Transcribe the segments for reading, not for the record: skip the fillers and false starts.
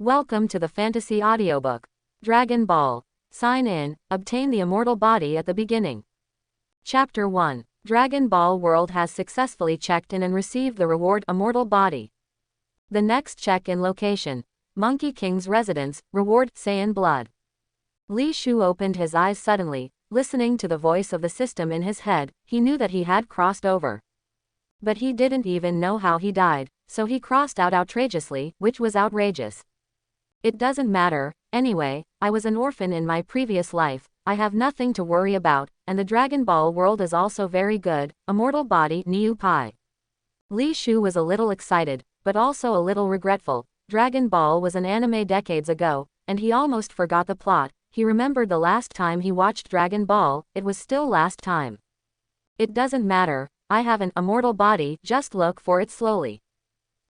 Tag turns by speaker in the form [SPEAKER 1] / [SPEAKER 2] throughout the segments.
[SPEAKER 1] Welcome to the fantasy audiobook. Dragon Ball. Sign in, obtain the immortal body at the beginning. Chapter 1. Dragon Ball World has successfully checked in and received the reward Immortal Body. The next check-in location. Monkey King's residence, reward Saiyan Blood. Li Shu opened his eyes suddenly, listening to the voice of the system in his head. He knew that he had crossed over. But he didn't even know how he died, so he crossed out outrageously, which was outrageous. It doesn't matter, anyway, I was an orphan in my previous life, I have nothing to worry about, and the Dragon Ball world is also very good, Immortal Body Niu Pai. Li Shu was a little excited, but also a little regretful. Dragon Ball was an anime decades ago, and he almost forgot the plot. He remembered the last time he watched Dragon Ball, it was still last time. It doesn't matter, I have an immortal body, just look for it slowly.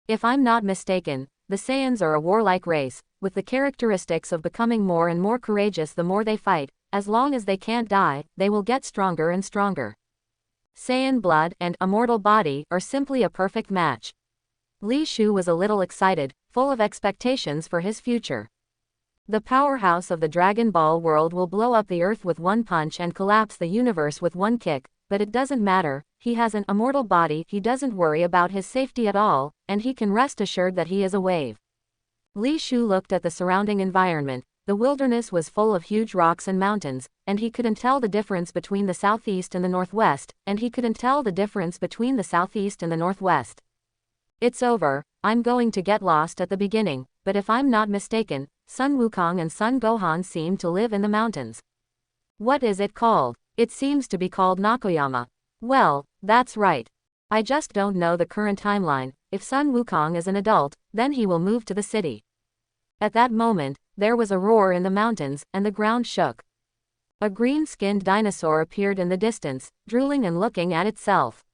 [SPEAKER 1] If I'm not mistaken, the Saiyans are a warlike race, with the characteristics of becoming more and more courageous the more they fight. As long as they can't die, they will get stronger and stronger. Saiyan Blood and Immortal Body are simply a perfect match. Li Shu was a little excited, full of expectations for his future. The powerhouse of the Dragon Ball world will blow up the earth with one punch and collapse the universe with one kick, but it doesn't matter, he has an immortal body, he doesn't worry about his safety at all, and he can rest assured that he is a wave. Li Shu looked at the surrounding environment. The wilderness was full of huge rocks and mountains, and he couldn't tell the difference between the southeast and the northwest, It's over, I'm going to get lost at the beginning, but if I'm not mistaken, Sun Wukong and Sun Gohan seem to live in the mountains. What is it called? It seems to be called Nakoyama. Well, that's right. I just don't know the current timeline. If Sun Wukong is an adult, then he will move to the city. At that moment, there was a roar in the mountains, and the ground shook. A green-skinned dinosaur appeared in the distance, drooling and looking at itself.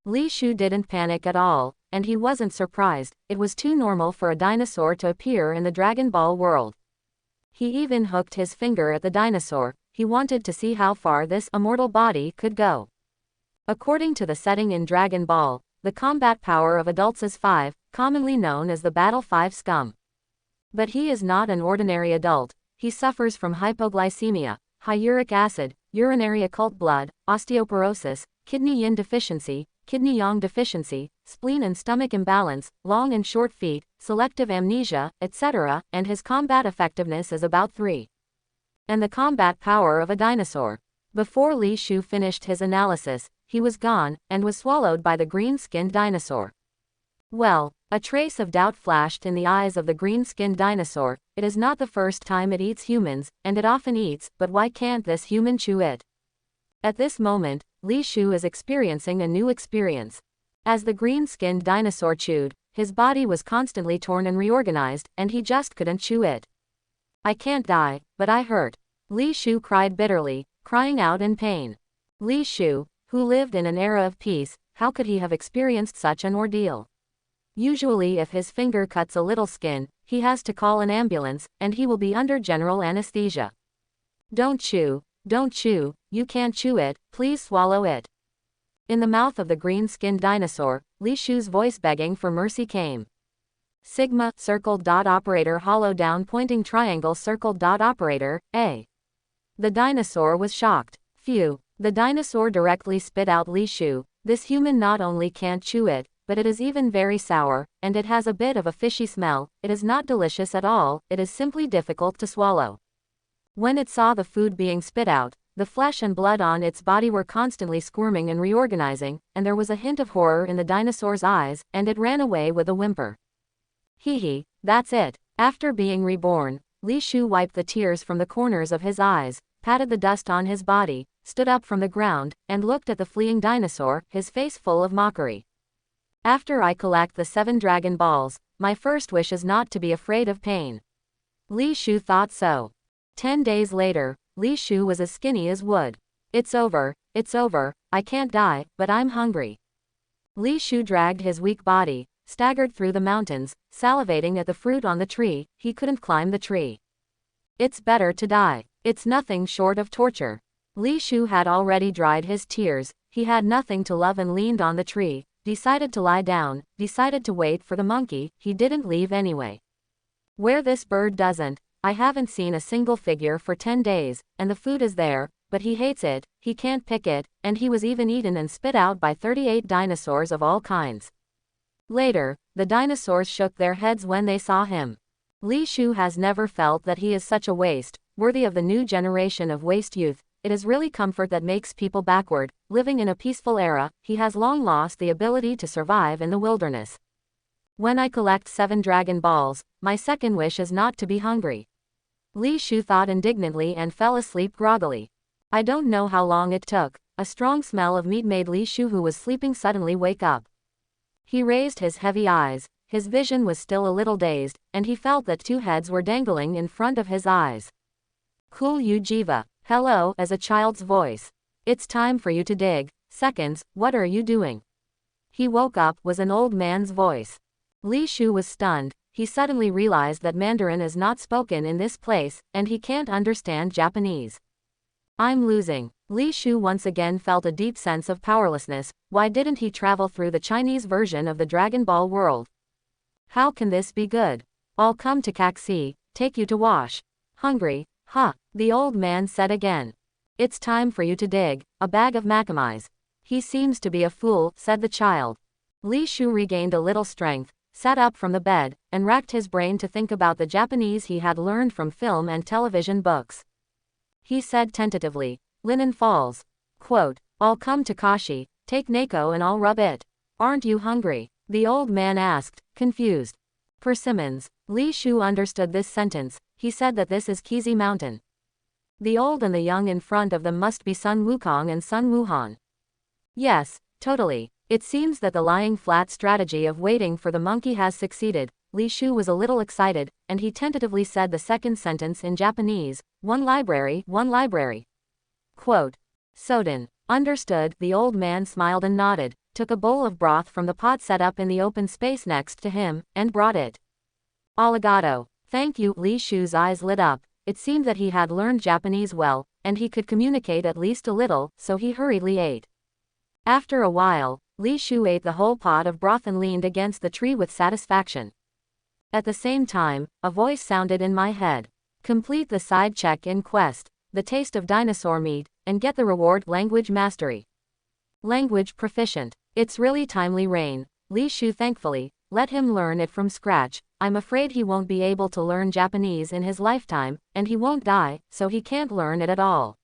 [SPEAKER 1] Li Shu didn't panic at all, and he wasn't surprised. It was too normal for a dinosaur to appear in the Dragon Ball world. He even hooked his finger at the dinosaur. He wanted to see how far this immortal body could go. According to the setting in Dragon Ball, the combat power of adults is 5, commonly known as the Battle 5 scum. But he is not an ordinary adult. He suffers from hypoglycemia, high uric acid, urinary occult blood, osteoporosis, kidney yin deficiency, kidney yang deficiency, spleen and stomach imbalance, long and short feet, selective amnesia, etc., and his combat effectiveness is about 3. And the combat power of a dinosaur. Before Li Shu finished his analysis, he was gone, and was swallowed by the green-skinned dinosaur. Well, a trace of doubt flashed in the eyes of the green-skinned dinosaur. It is not the first time it eats humans, and it often eats, but why can't this human chew it? At this moment, Li Shu is experiencing a new experience. As the green-skinned dinosaur chewed, his body was constantly torn and reorganized, and he just couldn't chew it. I can't die, but I hurt. Li Shu cried bitterly, crying out in pain. Li Shu, who lived in an era of peace, how could he have experienced such an ordeal? Usually if his finger cuts a little skin, he has to call an ambulance, and he will be under general anesthesia. Don't chew, you can't chew it, please swallow it. In the mouth of the green-skinned dinosaur, Li Shu's voice begging for mercy came. Sigma, circled dot operator hollow down pointing triangle circled dot operator, A. The dinosaur was shocked. Phew, the dinosaur directly spit out Li Shu. This human not only can't chew it, but it is even very sour, and it has a bit of a fishy smell. It is not delicious at all, it is simply difficult to swallow. When it saw the food being spit out, the flesh and blood on its body were constantly squirming and reorganizing, and there was a hint of horror in the dinosaur's eyes, and it ran away with a whimper. Hee, that's it. After being reborn, Li Shu wiped the tears from the corners of his eyes, patted the dust on his body, stood up from the ground, and looked at the fleeing dinosaur, his face full of mockery. After I collect the 7 Dragon Balls, my first wish is not to be afraid of pain. Li Shu thought so. 10 days later, Li Shu was as skinny as wood. It's over, I can't die, but I'm hungry. Li Shu dragged his weak body, staggered through the mountains, salivating at the fruit on the tree. He couldn't climb the tree. It's better to die. It's nothing short of torture. Li Shu had already dried his tears. He had nothing to love and leaned on the tree, decided to lie down, decided to wait for the monkey. He didn't leave anyway. Where this bird doesn't. I haven't seen a single figure for 10 days, and the food is there, but he hates it, he can't pick it, and he was even eaten and spit out by 38 dinosaurs of all kinds. Later, the dinosaurs shook their heads when they saw him. Li Shu has never felt that he is such a waste, worthy of the new generation of waste youth. It is really comfort that makes people backward. Living in a peaceful era, he has long lost the ability to survive in the wilderness. When I collect 7 Dragon Balls, my second wish is not to be hungry. Li Shu thought indignantly and fell asleep groggily. I don't know how long it took. A strong smell of meat made Li Shu, who was sleeping, suddenly wake up. He raised his heavy eyes. His vision was still a little dazed, and he felt that 2 heads were dangling in front of his eyes. Cool you Jiva. Hello, as a child's voice. It's time for you to dig. Seconds, what are you doing? He woke up was an old man's voice. Li Shu was stunned. He suddenly realized that Mandarin is not spoken in this place, and he can't understand Japanese. I'm losing. Li Shu once again felt a deep sense of powerlessness. Why didn't he travel through the Chinese version of the Dragon Ball world? How can this be good? I'll come to Caxi, take you to wash. Hungry? Huh, the old man said again. It's time for you to dig, a bag of macamais. He seems to be a fool, said the child. Li Shu regained a little strength, sat up from the bed, and racked his brain to think about the Japanese he had learned from film and television books. He said tentatively, Linen Falls. Quote, I'll come to Kashi, take Neko and I'll rub it. Aren't you hungry? The old man asked, confused. Persimmons. Li Shu understood this sentence. He said that this is Kizi Mountain. The old and the young in front of them must be Sun Wukong and Sun Wuhan. Yes, totally. It seems that the lying flat strategy of waiting for the monkey has succeeded. Li Shu was a little excited, and he tentatively said the second sentence in Japanese, one library, one library. Quote, Soden. Understood. The old man smiled and nodded, took a bowl of broth from the pot set up in the open space next to him, and brought it. Arigato. Thank you. Li Shu's eyes lit up. It seemed that he had learned Japanese well, and he could communicate at least a little, so he hurriedly ate. After a while, Li Shu ate the whole pot of broth and leaned against the tree with satisfaction. At the same time, a voice sounded in my head. Complete the side check in Quest, the taste of dinosaur meat, and get the reward language mastery. Language proficient. It's really timely rain. Li Shu thankfully, let him learn it from scratch. I'm afraid he won't be able to learn Japanese in his lifetime, and he won't die, so he can't learn it at all.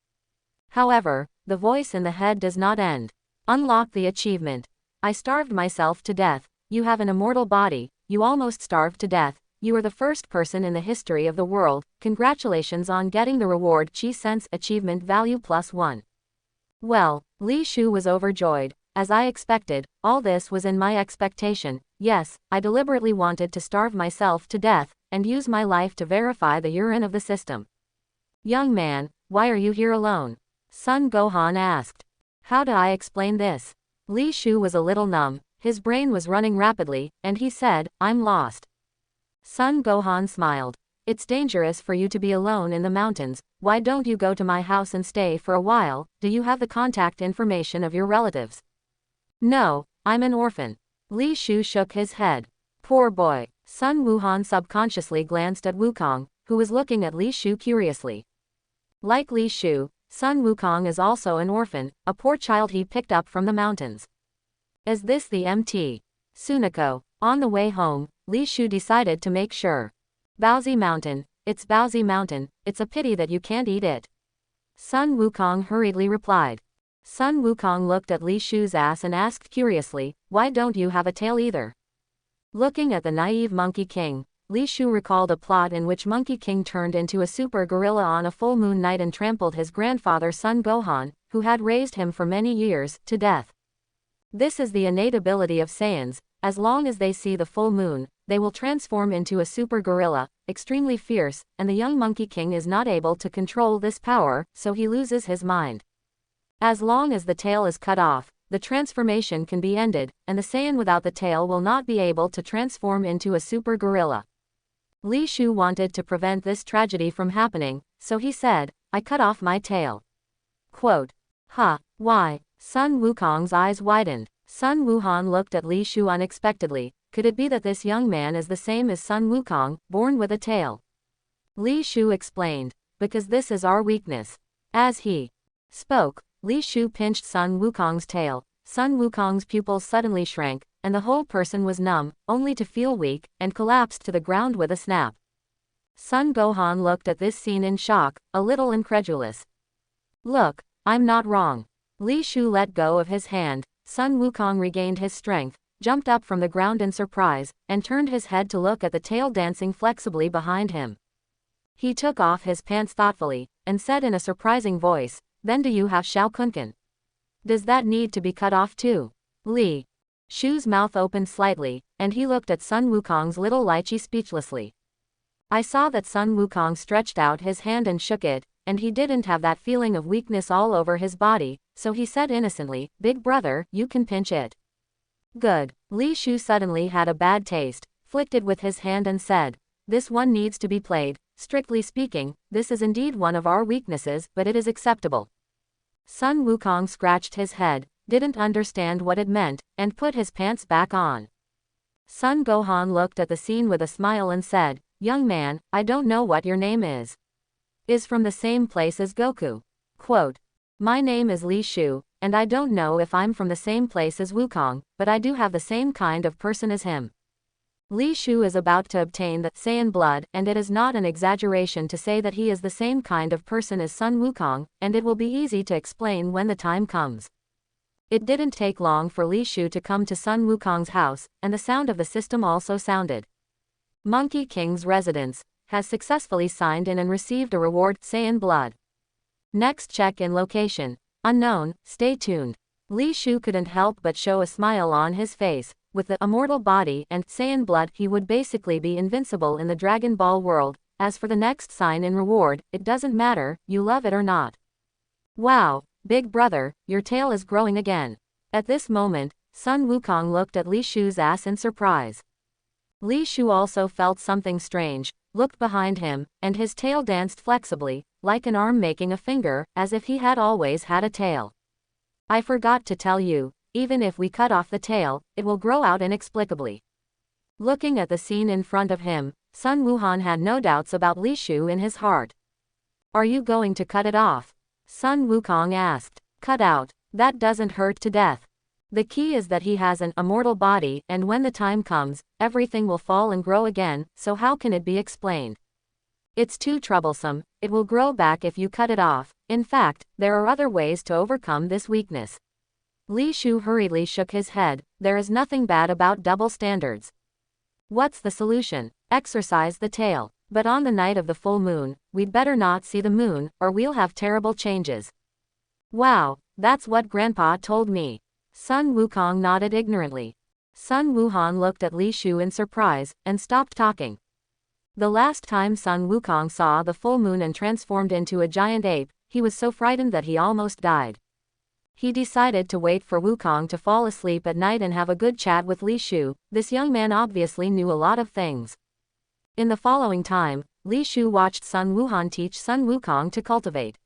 [SPEAKER 1] However, the voice in the head does not end. Unlock the achievement. I starved myself to death. You have an immortal body. You almost starved to death. You are the first person in the history of the world. Congratulations on getting the reward Chi Sense achievement value +1. Well, Li Shu was overjoyed. As I expected, all this was in my expectation. Yes, I deliberately wanted to starve myself to death, and use my life to verify the urine of the system. Young man, why are you here alone? Son Gohan asked. How do I explain this? Li Shu was a little numb, his brain was running rapidly, and he said, I'm lost. Son Gohan smiled. It's dangerous for you to be alone in the mountains. Why don't you go to my house and stay for a while? Do you have the contact information of your relatives? No, I'm an orphan. Li Shu shook his head. Poor boy. Sun Wuhan subconsciously glanced at Wukong, who was looking at Li Shu curiously. Like Li Shu, Sun Wukong is also an orphan, a poor child he picked up from the mountains. Is this the MT? Sunako. On the way home, Li Shu decided to make sure. Baozi Mountain. It's Baozi Mountain. It's a pity that you can't eat it. Sun Wukong hurriedly replied. Sun Wukong looked at Li Shu's ass and asked curiously, why don't you have a tail either? Looking at the naive Monkey King, Li Shu recalled a plot in which Monkey King turned into a super gorilla on a full moon night and trampled his grandfather Son Gohan, who had raised him for many years, to death. This is the innate ability of Saiyans. As long as they see the full moon, they will transform into a super gorilla, extremely fierce, and the young Monkey King is not able to control this power, so he loses his mind. As long as the tail is cut off, the transformation can be ended, and the Saiyan without the tail will not be able to transform into a super gorilla. Li Shu wanted to prevent this tragedy from happening, so he said, I cut off my tail. Quote. Huh, why? Sun Wukong's eyes widened. Sun Wuhan looked at Li Shu unexpectedly, Could it be that this young man is the same as Sun Wukong, born with a tail? Li Shu explained. Because this is our weakness. As he spoke, Li Shu pinched Sun Wukong's tail. Sun Wukong's pupils suddenly shrank, and the whole person was numb, only to feel weak, and collapsed to the ground with a snap. Sun Gohan looked at this scene in shock, a little incredulous. Look, I'm not wrong. Li Shu let go of his hand. Sun Wukong regained his strength, jumped up from the ground in surprise, and turned his head to look at the tail dancing flexibly behind him. He took off his pants thoughtfully, and said in a surprising voice, "Then do you have Shao Kunkan? Does that need to be cut off too?" Li Shu's mouth opened slightly, and he looked at Sun Wukong's little lychee speechlessly. I saw that Sun Wukong stretched out his hand and shook it, and he didn't have that feeling of weakness all over his body, so he said innocently, "Big brother, you can pinch it." Good. Li Shu suddenly had a bad taste, flicked it with his hand and said, "This one needs to be played. Strictly speaking, this is indeed one of our weaknesses, but it is acceptable." Sun Wukong scratched his head, didn't understand what it meant, and put his pants back on. Sun Gohan looked at the scene with a smile and said, "Young man, I don't know what your name is. Is from the same place as Goku." Quote, "My name is Li Shu, and I don't know if I'm from the same place as Wukong, but I do have the same kind of person as him." Li Shu is about to obtain the Saiyan blood, and it is not an exaggeration to say that he is the same kind of person as Sun Wukong, and it will be easy to explain when the time comes. It didn't take long for Li Shu to come to Sun Wukong's house, and the sound of the system also sounded. Monkey King's residence has successfully signed in and received a reward, Saiyan blood. Next check-in location, unknown, stay tuned. Li Shu couldn't help but show a smile on his face. With the immortal body and Saiyan blood, he would basically be invincible in the Dragon Ball world. As for the next sign-in reward, it doesn't matter, you love it or not. Wow, big brother, your tail is growing again. At this moment, Sun Wukong looked at Li Shu's ass in surprise. Li Shu also felt something strange, looked behind him, and his tail danced flexibly, like an arm making a finger, as if he had always had a tail. I forgot to tell you, even if we cut off the tail, it will grow out inexplicably. Looking at the scene in front of him, Sun Wuhan had no doubts about Li Shu in his heart. Are you going to cut it off? Sun Wukong asked. Cut out, that doesn't hurt to death. The key is that he has an immortal body, and when the time comes, everything will fall and grow again, so how can it be explained? It's too troublesome, it will grow back if you cut it off. In fact, there are other ways to overcome this weakness. Li Shu hurriedly shook his head. There is nothing bad about double standards. What's the solution? Exercise the tail. But on the night of the full moon, we'd better not see the moon, or we'll have terrible changes. Wow, that's what Grandpa told me. Sun Wukong nodded ignorantly. Sun Wuhan looked at Li Shu in surprise, and stopped talking. The last time Sun Wukong saw the full moon and transformed into a giant ape, he was so frightened that he almost died. He decided to wait for Wukong to fall asleep at night and have a good chat with Li Shu. This young man obviously knew a lot of things. In the following time, Li Shu watched Sun Wuhan teach Sun Wukong to cultivate.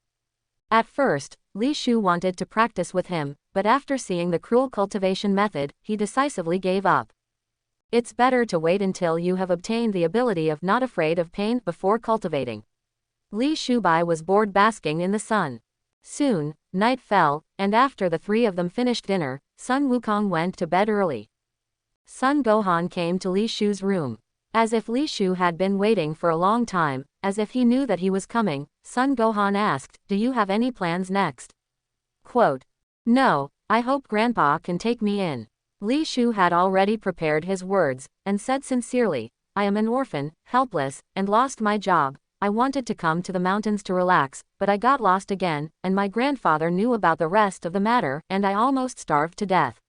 [SPEAKER 1] At first, Li Shu wanted to practice with him, but after seeing the cruel cultivation method, he decisively gave up. It's better to wait until you have obtained the ability of not afraid of pain before cultivating. Li Shubai was bored basking in the sun. Soon, night fell, and after the three of them finished dinner, Sun Wukong went to bed early. Sun Gohan came to Li Shu's room. As if Li Shu had been waiting for a long time, as if he knew that he was coming, Sun Gohan asked, "Do you have any plans next?" Quote, "No, I hope Grandpa can take me in." Li Shu had already prepared his words, and said sincerely, "I am an orphan, helpless, and lost my job. I wanted to come to the mountains to relax, but I got lost again, and my grandfather knew about the rest of the matter, and I almost starved to death.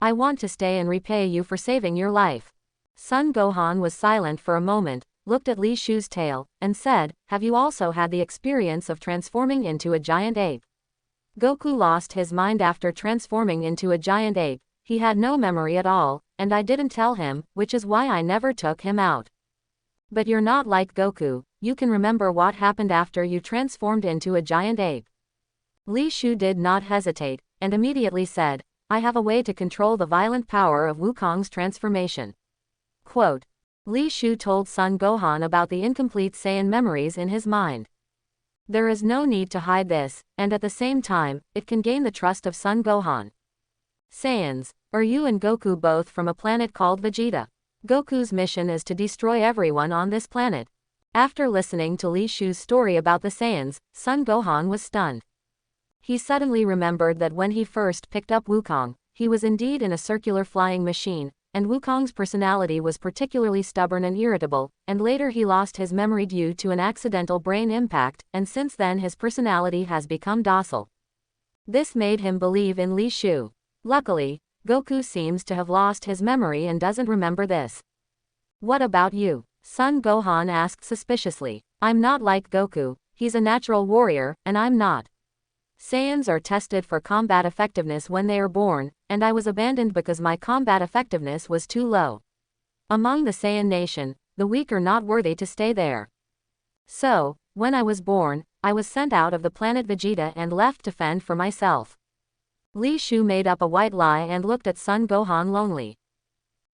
[SPEAKER 1] I want to stay and repay you for saving your life." Sun Gohan was silent for a moment, looked at Li Shu's tail, and said, "Have you also had the experience of transforming into a giant ape?" Goku lost his mind after transforming into a giant ape. He had no memory at all, and I didn't tell him, which is why I never took him out. But you're not like Goku, you can remember what happened after you transformed into a giant ape. Li Shu did not hesitate, and immediately said, "I have a way to control the violent power of Wukong's transformation." Quote. Li Shu told Son Gohan about the incomplete Saiyan memories in his mind. There is no need to hide this, and at the same time, it can gain the trust of Son Gohan. Saiyans, are you and Goku both from a planet called Vegeta? Goku's mission is to destroy everyone on this planet. After listening to Li Shu's story about the Saiyans, Son Gohan was stunned. He suddenly remembered that when he first picked up Wukong, he was indeed in a circular flying machine, and Wukong's personality was particularly stubborn and irritable, and later he lost his memory due to an accidental brain impact, and since then his personality has become docile. This made him believe in Li Shu. Luckily, Goku seems to have lost his memory and doesn't remember this. What about you? Son Gohan asked suspiciously. I'm not like Goku, he's a natural warrior, and I'm not. Saiyans are tested for combat effectiveness when they are born, and I was abandoned because my combat effectiveness was too low. Among the Saiyan nation, the weak are not worthy to stay there. So, when I was born, I was sent out of the planet Vegeta and left to fend for myself. Li Shu made up a white lie and looked at Son Gohan lonely.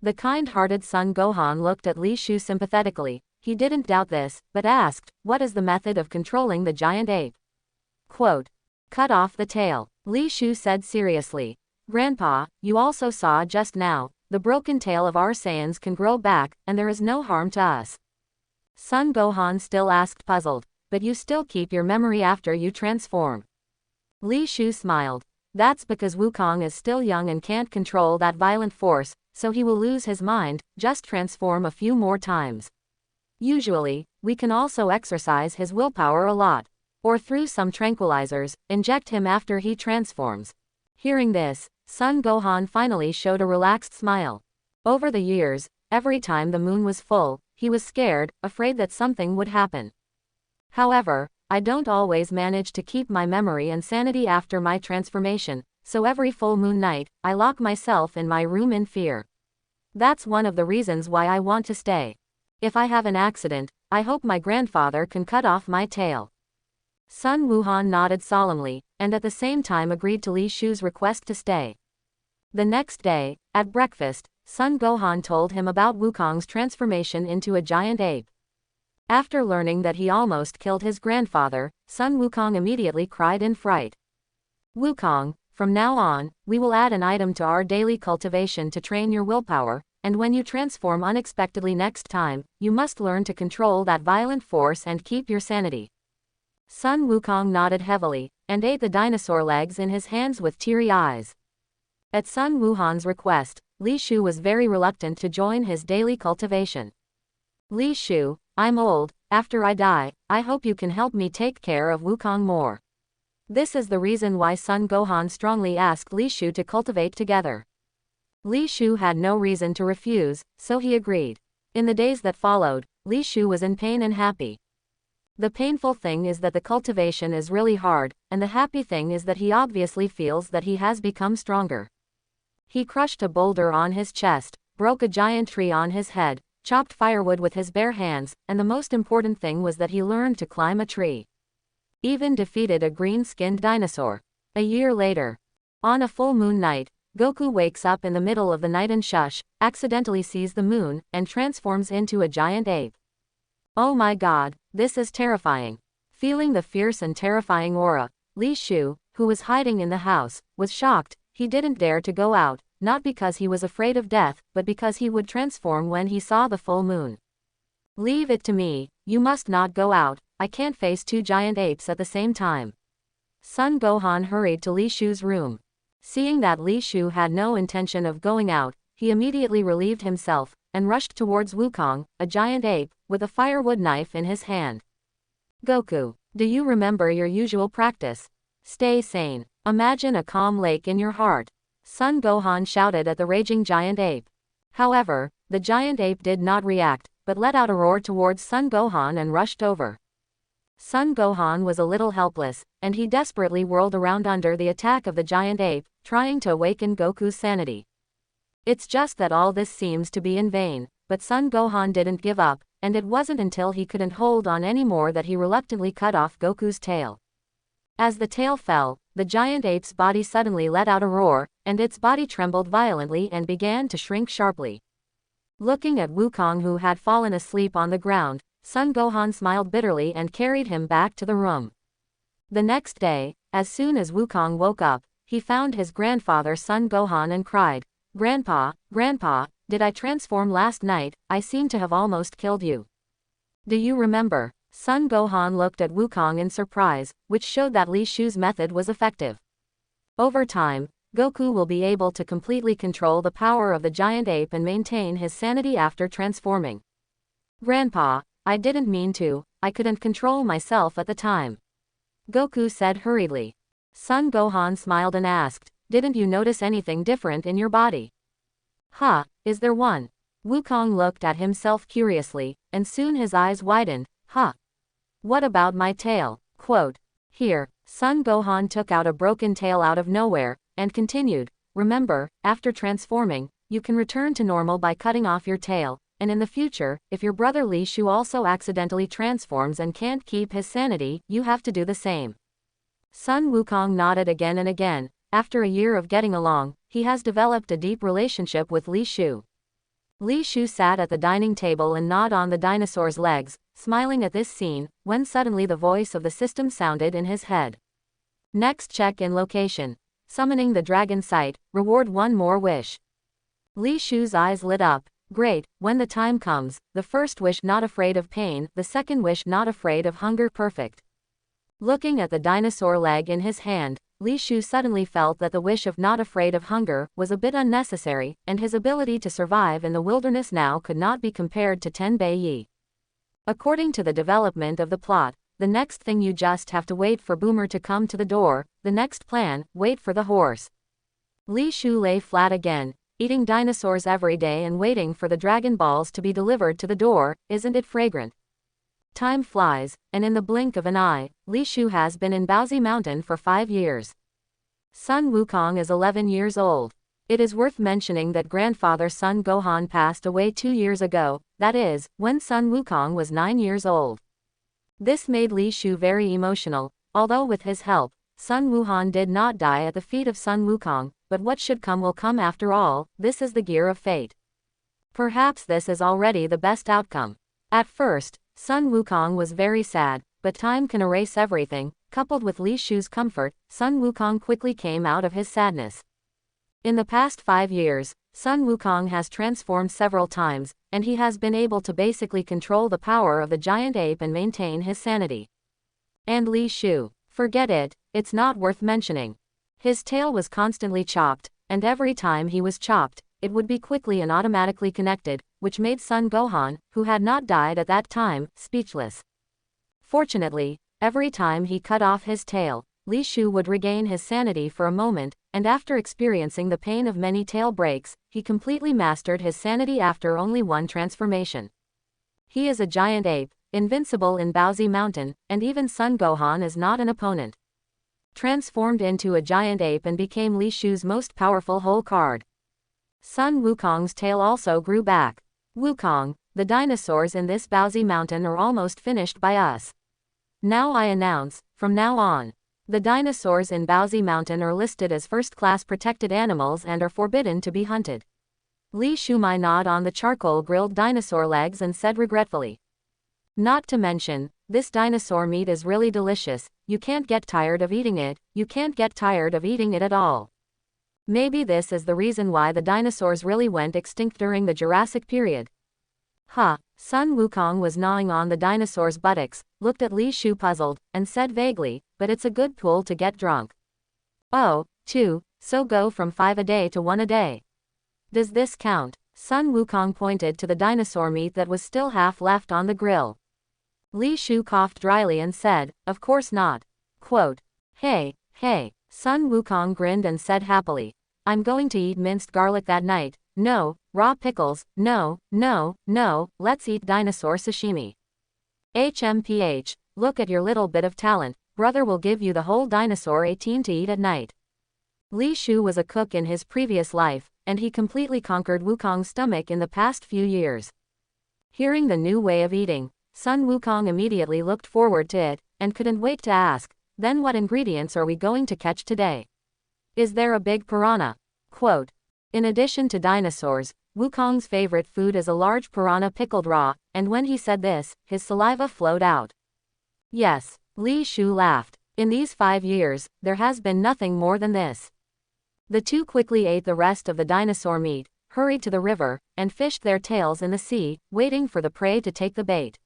[SPEAKER 1] The kind-hearted Son Gohan looked at Li Shu sympathetically. He didn't doubt this, but asked, what is the method of controlling the giant ape? Quote. Cut off the tail. Li Shu said seriously. Grandpa, you also saw just now, the broken tail of our Saiyans can grow back, and there is no harm to us. Son Gohan still asked puzzled, but you still keep your memory after you transform. Li Shu smiled. That's because Wukong is still young and can't control that violent force, so he will lose his mind, just transform a few more times. Usually, we can also exercise his willpower a lot. Or through some tranquilizers, inject him after he transforms. Hearing this, Son Gohan finally showed a relaxed smile. Over the years, every time the moon was full, he was scared, afraid that something would happen. However, I don't always manage to keep my memory and sanity after my transformation, so every full moon night, I lock myself in my room in fear. That's one of the reasons why I want to stay. If I have an accident, I hope my grandfather can cut off my tail. Sun Wuhan nodded solemnly, and at the same time agreed to Li Shu's request to stay. The next day, at breakfast, Son Gohan told him about Wukong's transformation into a giant ape. After learning that he almost killed his grandfather, Sun Wukong immediately cried in fright. Wukong, from now on, we will add an item to our daily cultivation to train your willpower, and when you transform unexpectedly next time, you must learn to control that violent force and keep your sanity. Sun Wukong nodded heavily, and ate the dinosaur legs in his hands with teary eyes. At Sun Wuhan's request, Li Shu was very reluctant to join his daily cultivation. Li Shu, I'm old, after I die, I hope you can help me take care of Wukong more. This is the reason why Son Gohan strongly asked Li Shu to cultivate together. Li Shu had no reason to refuse, so he agreed. In the days that followed, Li Shu was in pain and happy. The painful thing is that the cultivation is really hard, and the happy thing is that he obviously feels that he has become stronger. He crushed a boulder on his chest, broke a giant tree on his head, chopped firewood with his bare hands, and the most important thing was that he learned to climb a tree. Even defeated a green-skinned dinosaur. A year later, on a full moon night, Goku wakes up in the middle of the night and accidentally sees the moon, and transforms into a giant ape. Oh my god, this is terrifying. Feeling the fierce and terrifying aura, Li Shu, who was hiding in the house, was shocked. He didn't dare to go out, not because he was afraid of death, but because he would transform when he saw the full moon. Leave it to me, you must not go out, I can't face two giant apes at the same time. Son Gohan hurried to Li Shu's room. Seeing that Li Shu had no intention of going out, he immediately relieved himself, and rushed towards Wukong, a giant ape, with a firewood knife in his hand. Goku, do you remember your usual practice? Stay sane. Imagine a calm lake in your heart. Son Gohan shouted at the raging giant ape. However, the giant ape did not react, but let out a roar towards Son Gohan and rushed over. Son Gohan was a little helpless, and he desperately whirled around under the attack of the giant ape, trying to awaken Goku's sanity. It's just that all this seems to be in vain, but Son Gohan didn't give up, and it wasn't until he couldn't hold on anymore that he reluctantly cut off Goku's tail. As the tail fell, the giant ape's body suddenly let out a roar, and its body trembled violently and began to shrink sharply. Looking at Wukong, who had fallen asleep on the ground, Sun Gohan smiled bitterly and carried him back to the room. The next day, as soon as Wukong woke up, he found his grandfather Sun Gohan and cried, "Grandpa, Grandpa, did I transform last night? I seem to have almost killed you. Do you remember?" Sun Gohan looked at Wukong in surprise, which showed that Li Shu's method was effective. Over time, Goku will be able to completely control the power of the giant ape and maintain his sanity after transforming. "Grandpa, I didn't mean to, I couldn't control myself at the time," Goku said hurriedly. Sun Gohan smiled and asked, "Didn't you notice anything different in your body?" "Huh, is there one?" Wukong looked at himself curiously, and soon his eyes widened. "Huh. What about my tail?" Quote. Here, Sun Gohan took out a broken tail out of nowhere, and continued, "Remember, after transforming, you can return to normal by cutting off your tail, and in the future, if your brother Li Shu also accidentally transforms and can't keep his sanity, you have to do the same." Sun Wukong nodded again and again. After a year of getting along, he has developed a deep relationship with Li Shu. Li Shu sat at the dining table and gnawed on the dinosaur's legs, smiling at this scene, when suddenly the voice of the system sounded in his head. "Next check-in location. Summoning the dragon sight, reward one more wish." Li Shu's eyes lit up. "Great, when the time comes, the first wish not afraid of pain, the second wish not afraid of hunger, perfect." Looking at the dinosaur leg in his hand, Li Shu suddenly felt that the wish of not afraid of hunger was a bit unnecessary, and his ability to survive in the wilderness now could not be compared to Tenbei Yi. According to the development of the plot, the next thing you just have to wait for Boomer to come to the door, the next plan, wait for the horse. Li Shu lay flat again, eating dinosaurs every day and waiting for the Dragon Balls to be delivered to the door. Isn't it fragrant? Time flies, and in the blink of an eye, Li Shu has been in Baozi Mountain for 5 years. Sun Wukong is 11 years old. It is worth mentioning that grandfather Sun Gohan passed away 2 years ago, that is, when Sun Wukong was 9 years old. This made Li Shu very emotional, although with his help, Sun Wuhan did not die at the feet of Sun Wukong, but what should come will come after all. This is the gear of fate. Perhaps this is already the best outcome. At first, Sun Wukong was very sad, but time can erase everything. Coupled with Li Shu's comfort, Sun Wukong quickly came out of his sadness. In the past 5 years, Sun Wukong has transformed several times, and he has been able to basically control the power of the giant ape and maintain his sanity. And Li Shu, forget it, it's not worth mentioning. His tail was constantly chopped, and every time he was chopped, it would be quickly and automatically connected, which made Sun Gohan, who had not died at that time, speechless. Fortunately, every time he cut off his tail, Li Shu would regain his sanity for a moment, and after experiencing the pain of many tail breaks, he completely mastered his sanity after only one transformation. He is a giant ape, invincible in Baozi Mountain, and even Sun Gohan is not an opponent. Transformed into a giant ape and became Li Shu's most powerful whole card. Sun Wukong's tail also grew back. "Wukong, the dinosaurs in this Baozi Mountain are almost finished by us. Now I announce, from now on, the dinosaurs in Baozi Mountain are listed as first-class protected animals and are forbidden to be hunted." Li Shumai gnawed on the charcoal-grilled dinosaur legs and said regretfully. "Not to mention, this dinosaur meat is really delicious. You can't get tired of eating it, you can't get tired of eating it at all. Maybe this is the reason why the dinosaurs really went extinct during the Jurassic period." "Huh." Sun Wukong was gnawing on the dinosaur's buttocks, looked at Li Shu puzzled, and said vaguely, "But it's a good pull to get drunk." "Oh, 2, so go from 5 a day to 1 a day. Does this count?" Sun Wukong pointed to the dinosaur meat that was still half left on the grill. Li Shu coughed dryly and said, "Of course not." Quote. Hey. Sun Wukong grinned and said happily, "I'm going to eat minced garlic that night. No, raw pickles, no, let's eat dinosaur sashimi. HMPH, look at your little bit of talent, brother will give you the whole dinosaur 18 to eat at night." Li Shu was a cook in his previous life, and he completely conquered Wukong's stomach in the past few years. Hearing the new way of eating, Sun Wukong immediately looked forward to it, and couldn't wait to ask, "Then what ingredients are we going to catch today? Is there a big piranha?" Quote. In addition to dinosaurs, Wukong's favorite food is a large piranha pickled raw, and when he said this, his saliva flowed out. Yes, Li Shu laughed. In these 5 years, there has been nothing more than this. The two quickly ate the rest of the dinosaur meat, hurried to the river, and fished their tails in the sea, waiting for the prey to take the bait.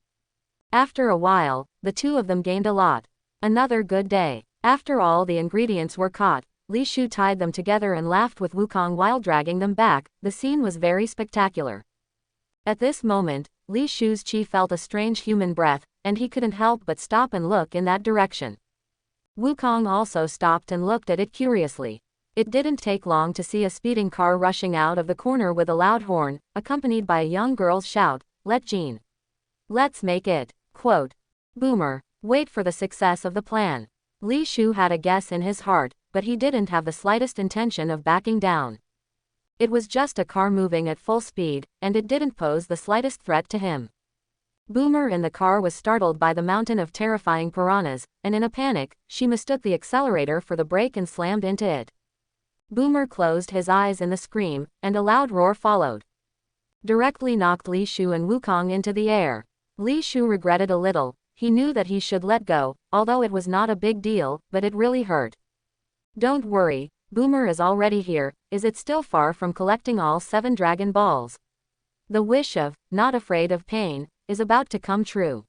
[SPEAKER 1] After a while, the two of them gained a lot. Another good day. After all the ingredients were caught, Li Shu tied them together and laughed with Wukong while dragging them back. The scene was very spectacular. At this moment, Li Shu's chi felt a strange human breath, and he couldn't help but stop and look in that direction. Wukong also stopped and looked at it curiously. It didn't take long to see a speeding car rushing out of the corner with a loud horn, accompanied by a young girl's shout, "Let Jean. Let's make it." Quote. Boomer. Wait for the success of the plan. Li Shu had a guess in his heart, but he didn't have the slightest intention of backing down. It was just a car moving at full speed, and it didn't pose the slightest threat to him. Boomer in the car was startled by the mountain of terrifying piranhas, and in a panic, she mistook the accelerator for the brake and slammed into it. Boomer closed his eyes in the scream, and a loud roar followed. Directly knocked Li Shu and Wukong into the air. Li Shu regretted a little. He knew that he should let go, although it was not a big deal, but it really hurt. Don't worry, Boomer is already here. Is it still far from collecting all 7 Dragon Balls? The wish of, not afraid of pain, is about to come true.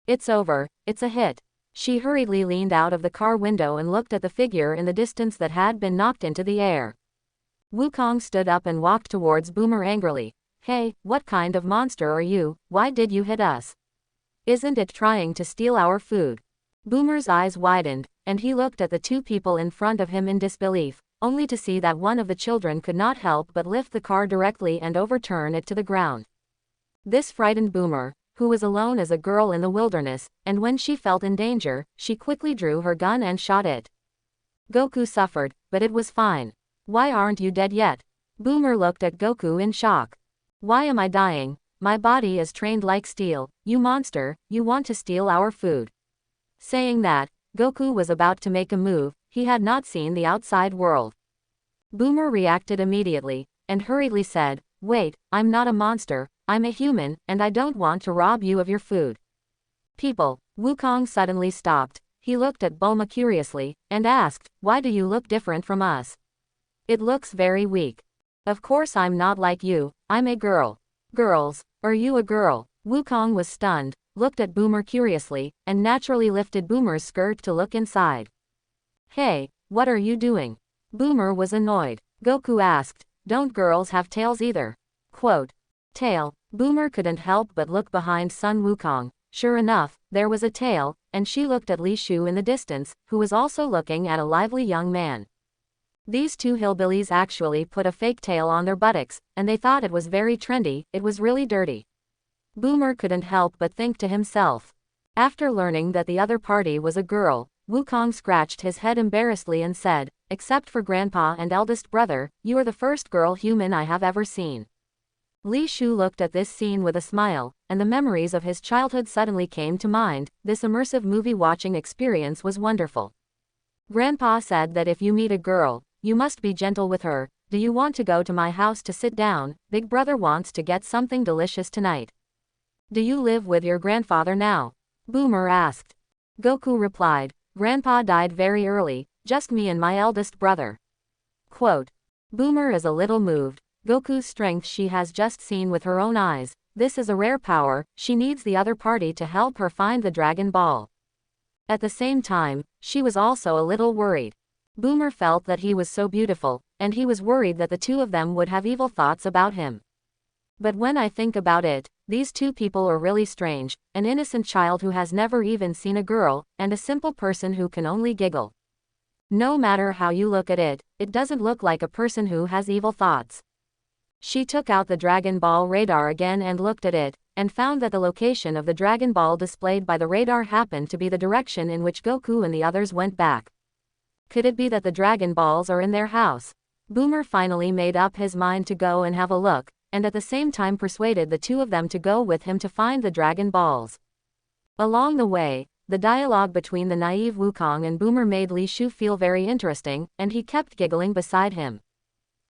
[SPEAKER 1] It's over, it's a hit. She hurriedly leaned out of the car window and looked at the figure in the distance that had been knocked into the air. Wukong stood up and walked towards Boomer angrily. Hey, what kind of monster are you? Why did you hit us? Isn't it trying to steal our food? Boomer's eyes widened, and he looked at the two people in front of him in disbelief, only to see that one of the children could not help but lift the car directly and overturn it to the ground. This frightened Boomer, who was alone as a girl in the wilderness, and when she felt in danger, she quickly drew her gun and shot it. Goku suffered, but it was fine. Why aren't you dead yet? Boomer looked at Goku in shock. Why am I dying? My body is trained like steel. You monster, you want to steal our food. Saying that, Goku was about to make a move. He had not seen the outside world. Boomer reacted immediately, and hurriedly said, Wait, I'm not a monster, I'm a human, and I don't want to rob you of your food. People. Wukong suddenly stopped. He looked at Bulma curiously, and asked, Why do you look different from us? It looks very weak. Of course I'm not like you, I'm a girl. Girls, are you a girl? Wukong was stunned, looked at Boomer curiously, and naturally lifted Boomer's skirt to look inside. Hey, what are you doing? Boomer was annoyed. Goku asked, Don't girls have tails either? Quote. Tail. Boomer couldn't help but look behind Sun Wukong. Sure enough, there was a tail, and she looked at Li Shu in the distance, who was also looking at a lively young man. These two hillbillies actually put a fake tail on their buttocks, and they thought it was very trendy. It was really dirty. Boomer couldn't help but think to himself. After learning that the other party was a girl, Wukong scratched his head embarrassedly and said, Except for Grandpa and eldest brother, you are the first girl human I have ever seen. Li Shu looked at this scene with a smile, and the memories of his childhood suddenly came to mind. This immersive movie-watching experience was wonderful. Grandpa said that if you meet a girl, you must be gentle with her. Do you want to go to my house to sit down? Big brother wants to get something delicious tonight. Do you live with your grandfather now? Boomer asked. Goku replied, Grandpa died very early, just me and my eldest brother. Quote. Boomer is a little moved. Goku's strength she has just seen with her own eyes. This is a rare power. She needs the other party to help her find the Dragon Ball. At the same time, she was also a little worried. Boomer felt that he was so beautiful, and he was worried that the two of them would have evil thoughts about him. But when I think about it, these two people are really strange, an innocent child who has never even seen a girl, and a simple person who can only giggle. No matter how you look at it, it doesn't look like a person who has evil thoughts. She took out the Dragon Ball radar again and looked at it, and found that the location of the Dragon Ball displayed by the radar happened to be the direction in which Goku and the others went back. Could it be that the Dragon Balls are in their house? Boomer finally made up his mind to go and have a look, and at the same time persuaded the two of them to go with him to find the Dragon Balls. Along the way, the dialogue between the naive Wukong and Boomer made Li Shu feel very interesting, and he kept giggling beside him.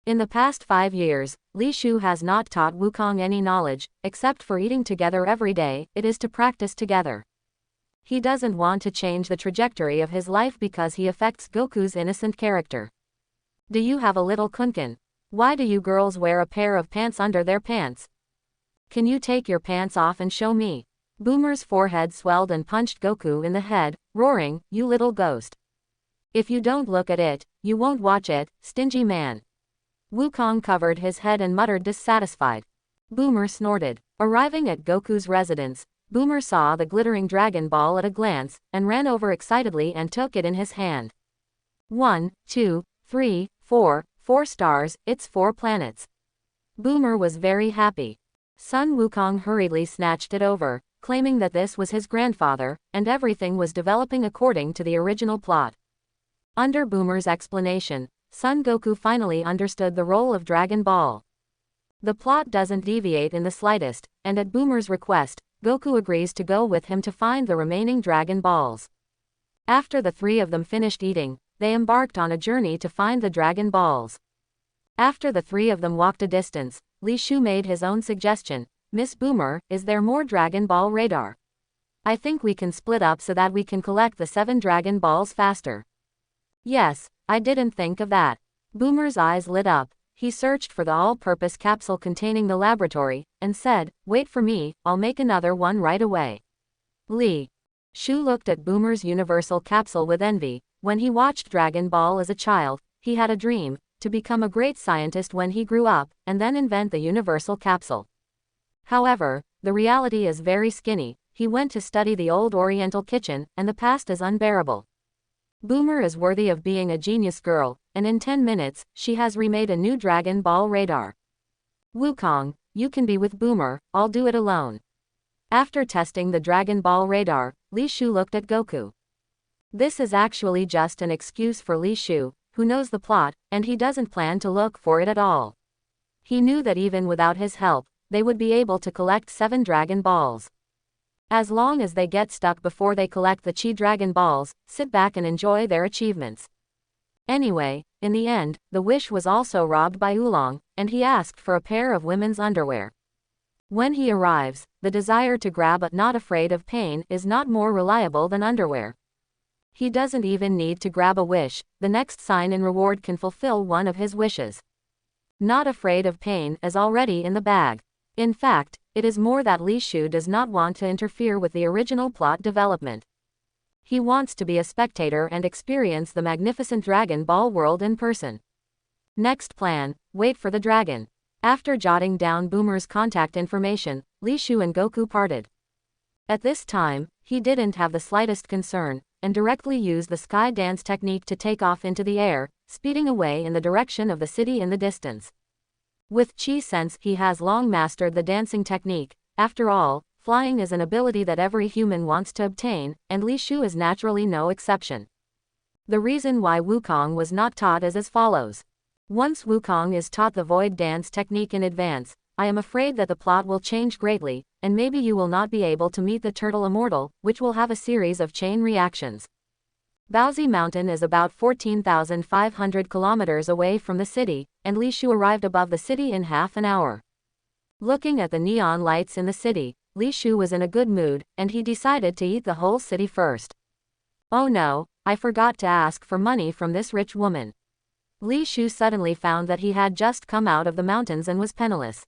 [SPEAKER 1] In the past 5 years, Li Shu has not taught Wukong any knowledge, except for eating together every day, it is to practice together. He doesn't want to change the trajectory of his life because he affects Goku's innocent character. Do you have a little kunkin? Why do you girls wear a pair of pants under their pants? Can you take your pants off and show me? Boomer's forehead swelled and punched Goku in the head, roaring, "You little ghost. If you don't look at it, you won't watch it, stingy man." Wukong covered his head and muttered dissatisfied. Boomer snorted. Arriving at Goku's residence, Boomer saw the glittering Dragon Ball at a glance, and ran over excitedly and took it in his hand. 1, 2, 3, 4, 4 stars, it's 4 planets. Boomer was very happy. Sun Wukong hurriedly snatched it over, claiming that this was his grandfather, and everything was developing according to the original plot. Under Boomer's explanation, Son Goku finally understood the role of Dragon Ball. The plot doesn't deviate in the slightest, and at Boomer's request, Goku agrees to go with him to find the remaining Dragon Balls. After the 3 of them finished eating, they embarked on a journey to find the Dragon Balls. After the 3 of them walked a distance, Li Shu made his own suggestion. "Miss Boomer, is there more Dragon Ball radar? I think we can split up so that we can collect the 7 Dragon Balls faster." "Yes, I didn't think of that." Boomer's eyes lit up. He searched for the all-purpose capsule containing the laboratory, and said, "Wait for me, I'll make another one right away." Li Shu looked at Boomer's universal capsule with envy. When he watched Dragon Ball as a child, he had a dream, to become a great scientist when he grew up, and then invent the universal capsule. However, the reality is very skinny. He went to study the old Oriental kitchen, and the past is unbearable. Boomer is worthy of being a genius girl, and in 10 minutes, she has remade a new Dragon Ball radar. Wukong, you can be with Boomer, I'll do it alone. After testing the Dragon Ball radar, Li Shu looked at Goku. This is actually just an excuse for Li Shu, who knows the plot, and he doesn't plan to look for it at all. He knew that even without his help, they would be able to collect 7 Dragon Balls. As long as they get stuck before they collect the Chi Dragon Balls, sit back and enjoy their achievements. Anyway, in the end, the wish was also robbed by Oolong, and he asked for a pair of women's underwear. When he arrives, the desire to grab but not afraid of pain is not more reliable than underwear. He doesn't even need to grab a wish, the next sign in reward can fulfill one of his wishes. Not afraid of pain is already in the bag. In fact, it is more that Li Shu does not want to interfere with the original plot development. He wants to be a spectator and experience the magnificent Dragon Ball world in person. Next plan, wait for the dragon. After jotting down Boomer's contact information, Li Shu and Goku parted. At this time, he didn't have the slightest concern, and directly used the sky dance technique to take off into the air, speeding away in the direction of the city in the distance. With Chi Sense, he has long mastered the dancing technique. After all, flying is an ability that every human wants to obtain, and Li Shu is naturally no exception. The reason why Wukong was not taught is as follows. Once Wukong is taught the void dance technique in advance, I am afraid that the plot will change greatly, and maybe you will not be able to meet the turtle Immortal, which will have a series of chain reactions. Baozi Mountain is about 14,500 kilometers away from the city, and Li Shu arrived above the city in half an hour. Looking at the neon lights in the city, Li Shu was in a good mood, and he decided to eat the whole city first. Oh no, I forgot to ask for money from this rich woman. Li Shu suddenly found that he had just come out of the mountains and was penniless.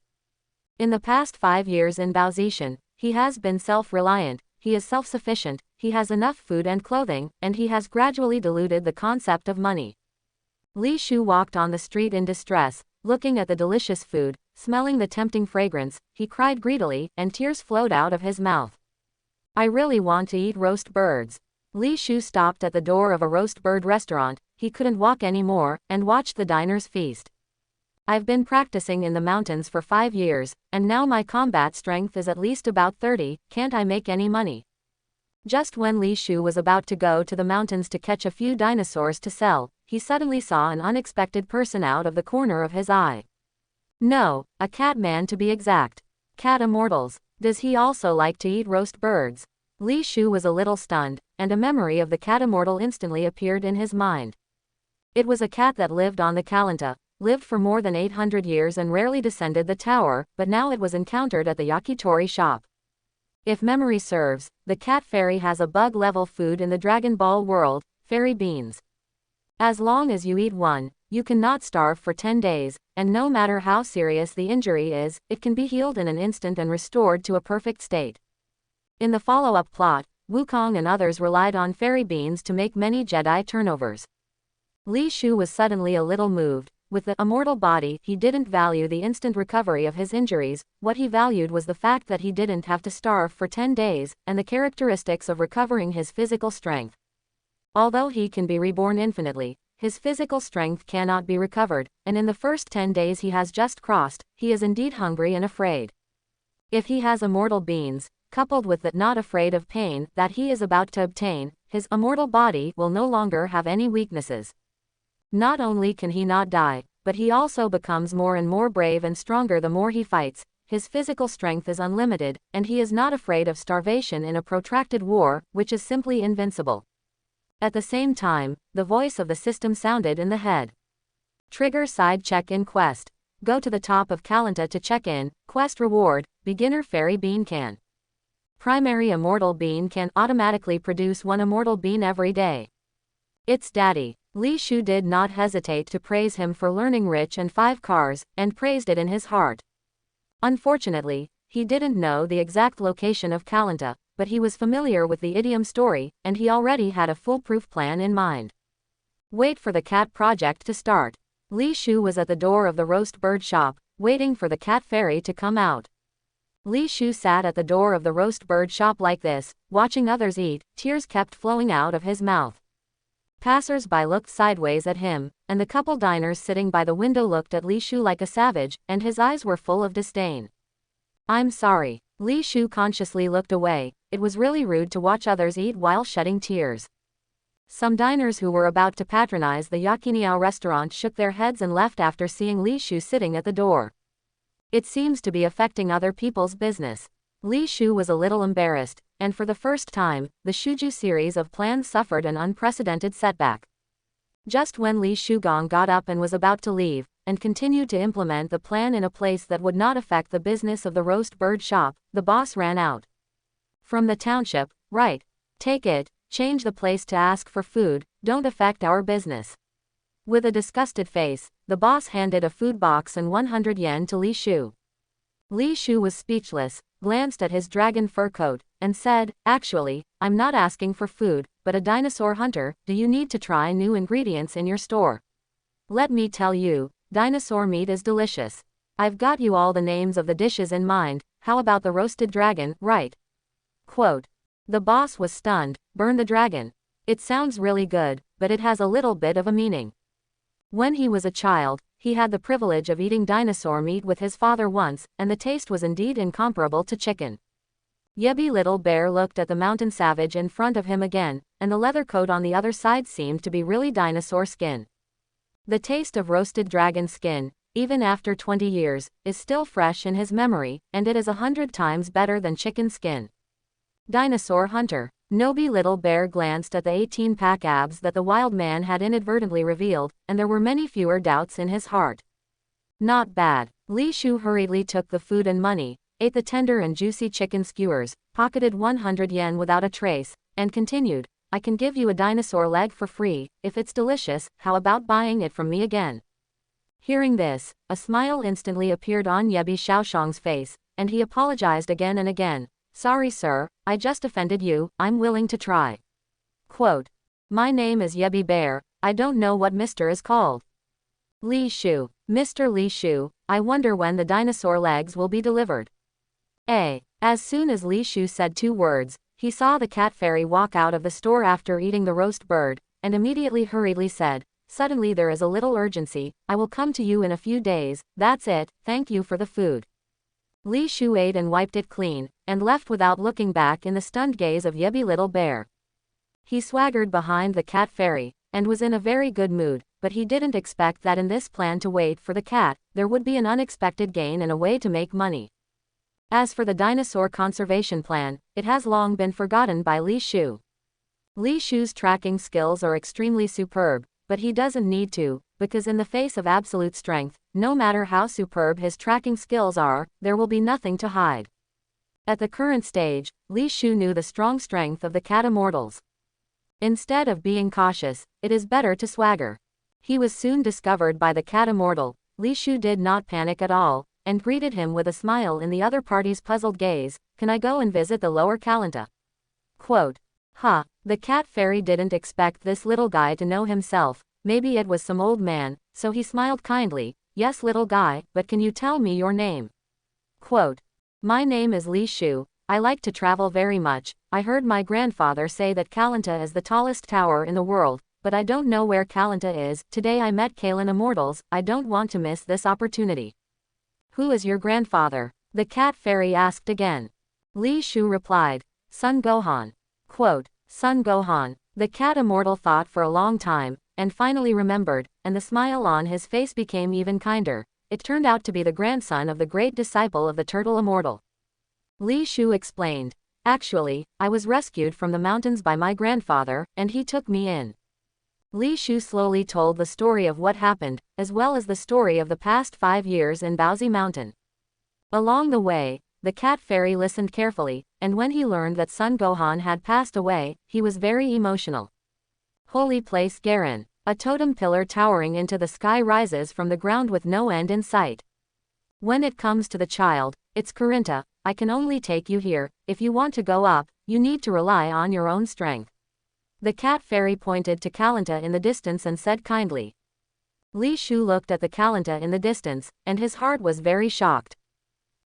[SPEAKER 1] In the past 5 years in Baozishan, he has been self-reliant, he is self-sufficient, he has enough food and clothing, and he has gradually diluted the concept of money. Li Shu walked on the street in distress, looking at the delicious food, smelling the tempting fragrance, he cried greedily, and tears flowed out of his mouth. I really want to eat roast birds. Li Shu stopped at the door of a roast bird restaurant, he couldn't walk anymore, and watched the diners feast. I've been practicing in the mountains for 5 years, and now my combat strength is at least about 30, can't I make any money? Just when Li Shu was about to go to the mountains to catch a few dinosaurs to sell, he suddenly saw an unexpected person out of the corner of his eye. No, a cat man to be exact. Cat Immortals. Does he also like to eat roast birds? Li Shu was a little stunned, and a memory of the cat Immortal instantly appeared in his mind. It was a cat that lived on the Kalanta. lived for more than 800 years and rarely descended the tower, but now it was encountered at the yakitori shop. If memory serves, the cat fairy has a bug-level food in the Dragon Ball world, fairy beans. As long as you eat one, you cannot starve for 10 days, and no matter how serious the injury is, it can be healed in an instant and restored to a perfect state. In the follow-up plot, Wukong and others relied on fairy beans to make many Jedi turnovers. Li Shu was suddenly a little moved. With the immortal body, he didn't value the instant recovery of his injuries. What he valued was the fact that he didn't have to starve for 10 days, and the characteristics of recovering his physical strength. Although he can be reborn infinitely, his physical strength cannot be recovered, and in the first 10 days he has just crossed, he is indeed hungry and afraid. If he has immortal beans, coupled with that not afraid of pain that he is about to obtain, his immortal body will no longer have any weaknesses. Not only can he not die, but he also becomes more and more brave and stronger the more he fights. His physical strength is unlimited, and he is not afraid of starvation in a protracted war, which is simply invincible. At the same time, the voice of the system sounded in the head. Trigger side check-in quest. Go to the top of Kalanta to check in. Quest reward, beginner fairy bean can. Primary immortal bean can automatically produce one immortal bean every day. It's daddy. Li Shu did not hesitate to praise him for learning rich and 5 cars, and praised it in his heart. Unfortunately, he didn't know the exact location of Kalanta, but he was familiar with the idiom story, and he already had a foolproof plan in mind. Wait for the cat project to start. Li Shu was at the door of the roast bird shop, waiting for the cat fairy to come out. Li Shu sat at the door of the roast bird shop like this, watching others eat. Tears kept flowing out of his mouth. Passers-by looked sideways at him, and the couple diners sitting by the window looked at Li Shu like a savage, and his eyes were full of disdain. I'm sorry. Li Shu consciously looked away. It was really rude to watch others eat while shedding tears. Some diners who were about to patronize the Yakiniao restaurant shook their heads and left after seeing Li Shu sitting at the door. It seems to be affecting other people's business. Li Shu was a little embarrassed, and for the first time, the Shuju series of plans suffered an unprecedented setback. Just when Li Shugong got up and was about to leave, and continued to implement the plan in a place that would not affect the business of the roast bird shop, the boss ran out. From the township, right. Take it, change the place to ask for food, don't affect our business. With a disgusted face, the boss handed a food box and 100 yen to Li Shu. Li Shu was speechless, glanced at his dragon fur coat, and said, actually, I'm not asking for food, but a dinosaur hunter. Do you need to try new ingredients in your store? Let me tell you, dinosaur meat is delicious. I've got you all the names of the dishes in mind. How about the roasted dragon, right? Quote. The boss was stunned. Burn the dragon. It sounds really good, but it has a little bit of a meaning. When he was a child, he had the privilege of eating dinosaur meat with his father once, and the taste was indeed incomparable to chicken. Yebby Little Bear looked at the mountain savage in front of him again, and the leather coat on the other side seemed to be really dinosaur skin. The taste of roasted dragon skin, even after 20 years, is still fresh in his memory, and it is 100 times better than chicken skin. Dinosaur hunter. Noby Little Bear glanced at the 18-pack abs that the wild man had inadvertently revealed, and there were many fewer doubts in his heart. Not bad. Li Shu hurriedly took the food and money, ate the tender and juicy chicken skewers, pocketed 100 yen without a trace, and continued, I can give you a dinosaur leg for free. If it's delicious, how about buying it from me again? Hearing this, a smile instantly appeared on Yebby Xiaoshang's face, and he apologized again and again. Sorry sir, I just offended you, I'm willing to try. Quote. My name is Yebby Bear, I don't know what Mr. is called. Li Shu. Mr. Li Shu, I wonder when the dinosaur legs will be delivered. As soon as Li Shu said 2 words, he saw the cat fairy walk out of the store after eating the roast bird, and immediately hurriedly said, suddenly there is a little urgency, I will come to you in a few days, that's it, thank you for the food. Li Shu ate and wiped it clean, and left without looking back in the stunned gaze of Yebby Little Bear. He swaggered behind the cat fairy, and was in a very good mood, but he didn't expect that in this plan to wait for the cat, there would be an unexpected gain and a way to make money. As for the dinosaur conservation plan, it has long been forgotten by Li Shu. Li Shu's tracking skills are extremely superb, but he doesn't need to, because in the face of absolute strength, no matter how superb his tracking skills are, there will be nothing to hide. At the current stage, Li Shu knew the strong strength of the cat immortals. Instead of being cautious, it is better to swagger. He was soon discovered by the cat immortal. Li Shu did not panic at all, and greeted him with a smile in the other party's puzzled gaze. Can I go and visit the lower Kalanta? Quote. The cat fairy didn't expect this little guy to know himself. Maybe it was some old man, so he smiled kindly. Yes, little guy, but can you tell me your name? Quote. My name is Li Shu. I like to travel very much. I heard my grandfather say that Kalanta is the tallest tower in the world, but I don't know where Kalanta is. Today I met Kalan immortals. I don't want to miss this opportunity. Who is your grandfather? The cat fairy asked again. Li Shu replied. Son Gohan. Quote. Son Gohan. The cat immortal thought for a long time, and finally remembered, and the smile on his face became even kinder. It turned out to be the grandson of the great disciple of the turtle immortal. Li Shu explained. Actually, I was rescued from the mountains by my grandfather, and he took me in. Li Shu slowly told the story of what happened, as well as the story of the past 5 years in Baozi Mountain. Along the way, the cat fairy listened carefully, and when he learned that Son Gohan had passed away, he was very emotional. Holy place Garen. A totem pillar towering into the sky rises from the ground with no end in sight. When it comes to the child, it's Karinta. I can only take you here. If you want to go up, you need to rely on your own strength. The cat fairy pointed to Kalanta in the distance and said kindly. Li Shu looked at the Kalanta in the distance, and his heart was very shocked.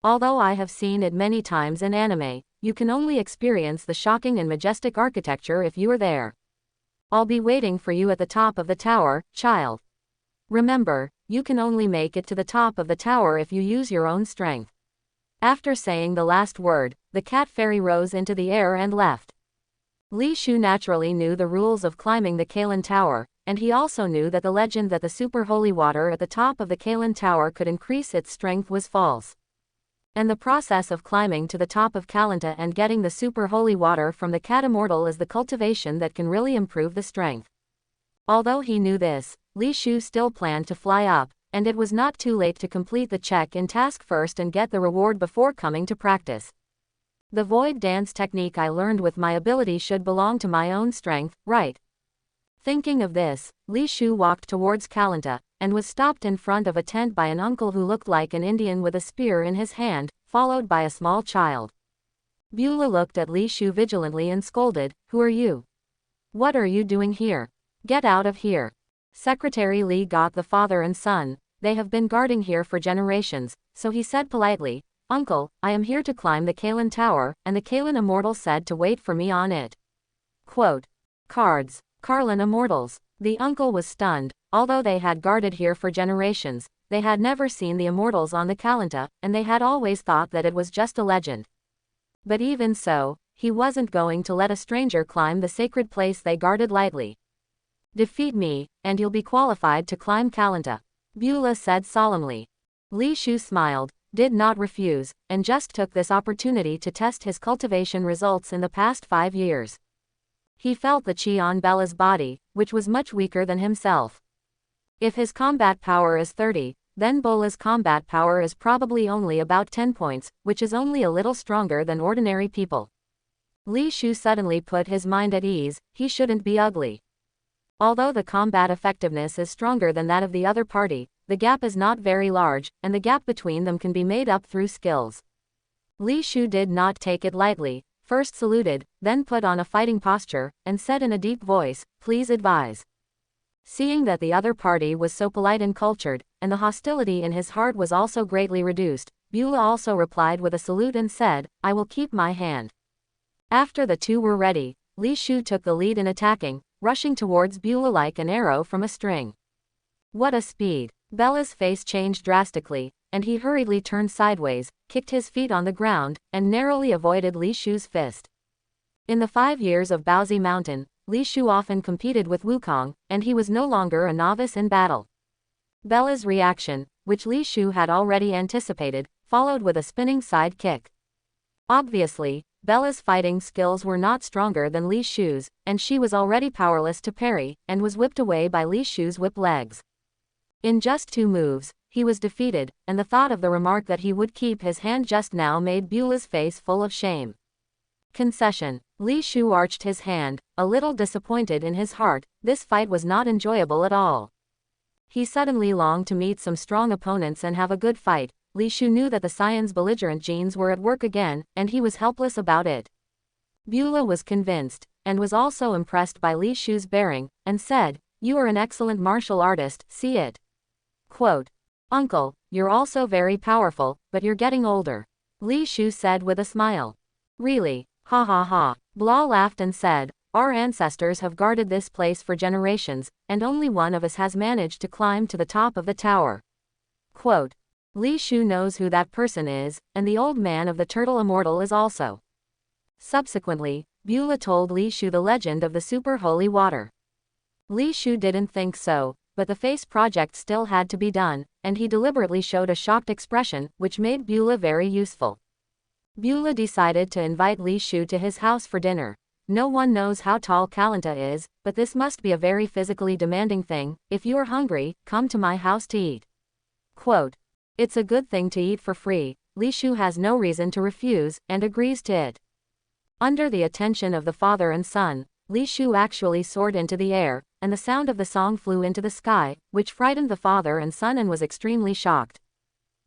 [SPEAKER 1] Although I have seen it many times in anime, you can only experience the shocking and majestic architecture if you are there. I'll be waiting for you at the top of the tower, child. Remember, you can only make it to the top of the tower if you use your own strength. After saying the last word, the cat fairy rose into the air and left. Li Shu naturally knew the rules of climbing the Kalan Tower, and he also knew that the legend that the super holy water at the top of the Kalan Tower could increase its strength was false. And the process of climbing to the top of Kalanta and getting the super holy water from the cat immortal is the cultivation that can really improve the strength. Although he knew this, Li Shu still planned to fly up, and it was not too late to complete the check-in task first and get the reward before coming to practice. The void dance technique I learned with my ability should belong to my own strength, right? Thinking of this, Li Shu walked towards Kalanta, and was stopped in front of a tent by an uncle who looked like an Indian with a spear in his hand, followed by a small child. Beulah looked at Li Shu vigilantly and scolded, Who are you? What are you doing here? Get out of here. Secretary Li got the father and son. They have been guarding here for generations, so he said politely, Uncle, I am here to climb the Kalan Tower, and the Kalan Immortal said to wait for me on it. Quote. Cards. Karlan Immortals. The uncle was stunned. Although they had guarded here for generations, they had never seen the immortals on the Kalanta, and they had always thought that it was just a legend. But even so, he wasn't going to let a stranger climb the sacred place they guarded lightly. Defeat me, and you'll be qualified to climb Kalanta, Beulah said solemnly. Li Shu smiled, did not refuse, and just took this opportunity to test his cultivation results in the past 5 years. He felt the chi on Bella's body, which was much weaker than himself. If his combat power is 30, then Bola's combat power is probably only about 10 points, which is only a little stronger than ordinary people. Li Shu suddenly put his mind at ease. He shouldn't be ugly. Although the combat effectiveness is stronger than that of the other party, the gap is not very large, and the gap between them can be made up through skills. Li Shu did not take it lightly, first saluted, then put on a fighting posture, and said in a deep voice, Please advise. Seeing that the other party was so polite and cultured, and the hostility in his heart was also greatly reduced, Beulah also replied with a salute and said, I will keep my hand. After the two were ready, Li Shu took the lead in attacking, rushing towards Beulah like an arrow from a string. What a speed! Bella's face changed drastically, and he hurriedly turned sideways, kicked his feet on the ground, and narrowly avoided Li Shu's fist. In the 5 years of Baozi Mountain, Li Shu often competed with Wukong, and he was no longer a novice in battle. Bella's reaction, which Li Shu had already anticipated, followed with a spinning side kick. Obviously, Bella's fighting skills were not stronger than Li Shu's, and she was already powerless to parry, and was whipped away by Li Shu's whip legs. In just 2 moves, he was defeated, and the thought of the remark that he would keep his hand just now made Beulah's face full of shame. Concession. Li Shu arched his hand, a little disappointed in his heart. This fight was not enjoyable at all. He suddenly longed to meet some strong opponents and have a good fight. Li Shu knew that the Saiyan's belligerent genes were at work again, and he was helpless about it. Beulah was convinced, and was also impressed by Li Shu's bearing, and said, "You are an excellent martial artist, see it." Quote, "Uncle, you're also very powerful, but you're getting older," Li Shu said with a smile. "Really? Ha ha ha." Blah laughed and said, "Our ancestors have guarded this place for generations, and only one of us has managed to climb to the top of the tower." Quote, "Li Shu knows who that person is, and the old man of the turtle Immortal is also." Subsequently, Beulah told Li Shu the legend of the super holy water. Li Shu didn't think so, but the face project still had to be done, and he deliberately showed a shocked expression, which made Beulah very useful. Beulah decided to invite Li Shu to his house for dinner. No one knows how tall Kalanta is, but this must be a very physically demanding thing. "If you are hungry, come to my house to eat." Quote, "It's a good thing to eat for free." Li Shu has no reason to refuse, and agrees to it. Under the attention of the father and son, Li Shu actually soared into the air, and the sound of the song flew into the sky, which frightened the father and son and was extremely shocked.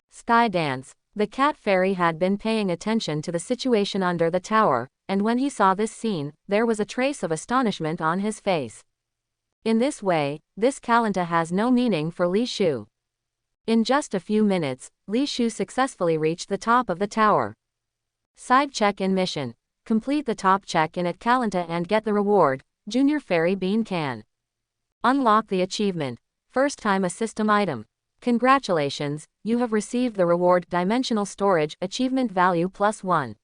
[SPEAKER 1] Sky dance. The cat fairy had been paying attention to the situation under the tower, and when he saw this scene, there was a trace of astonishment on his face. In this way, this Kalanta has no meaning for Li Shu. In just a few minutes, Li Shu successfully reached the top of the tower. Side check-in mission. Complete the top check-in at Kalanta and get the reward, Junior Fairy Bean Can. Unlock the achievement. First time a system item. Congratulations, you have received the reward Dimensional Storage Achievement Value +1.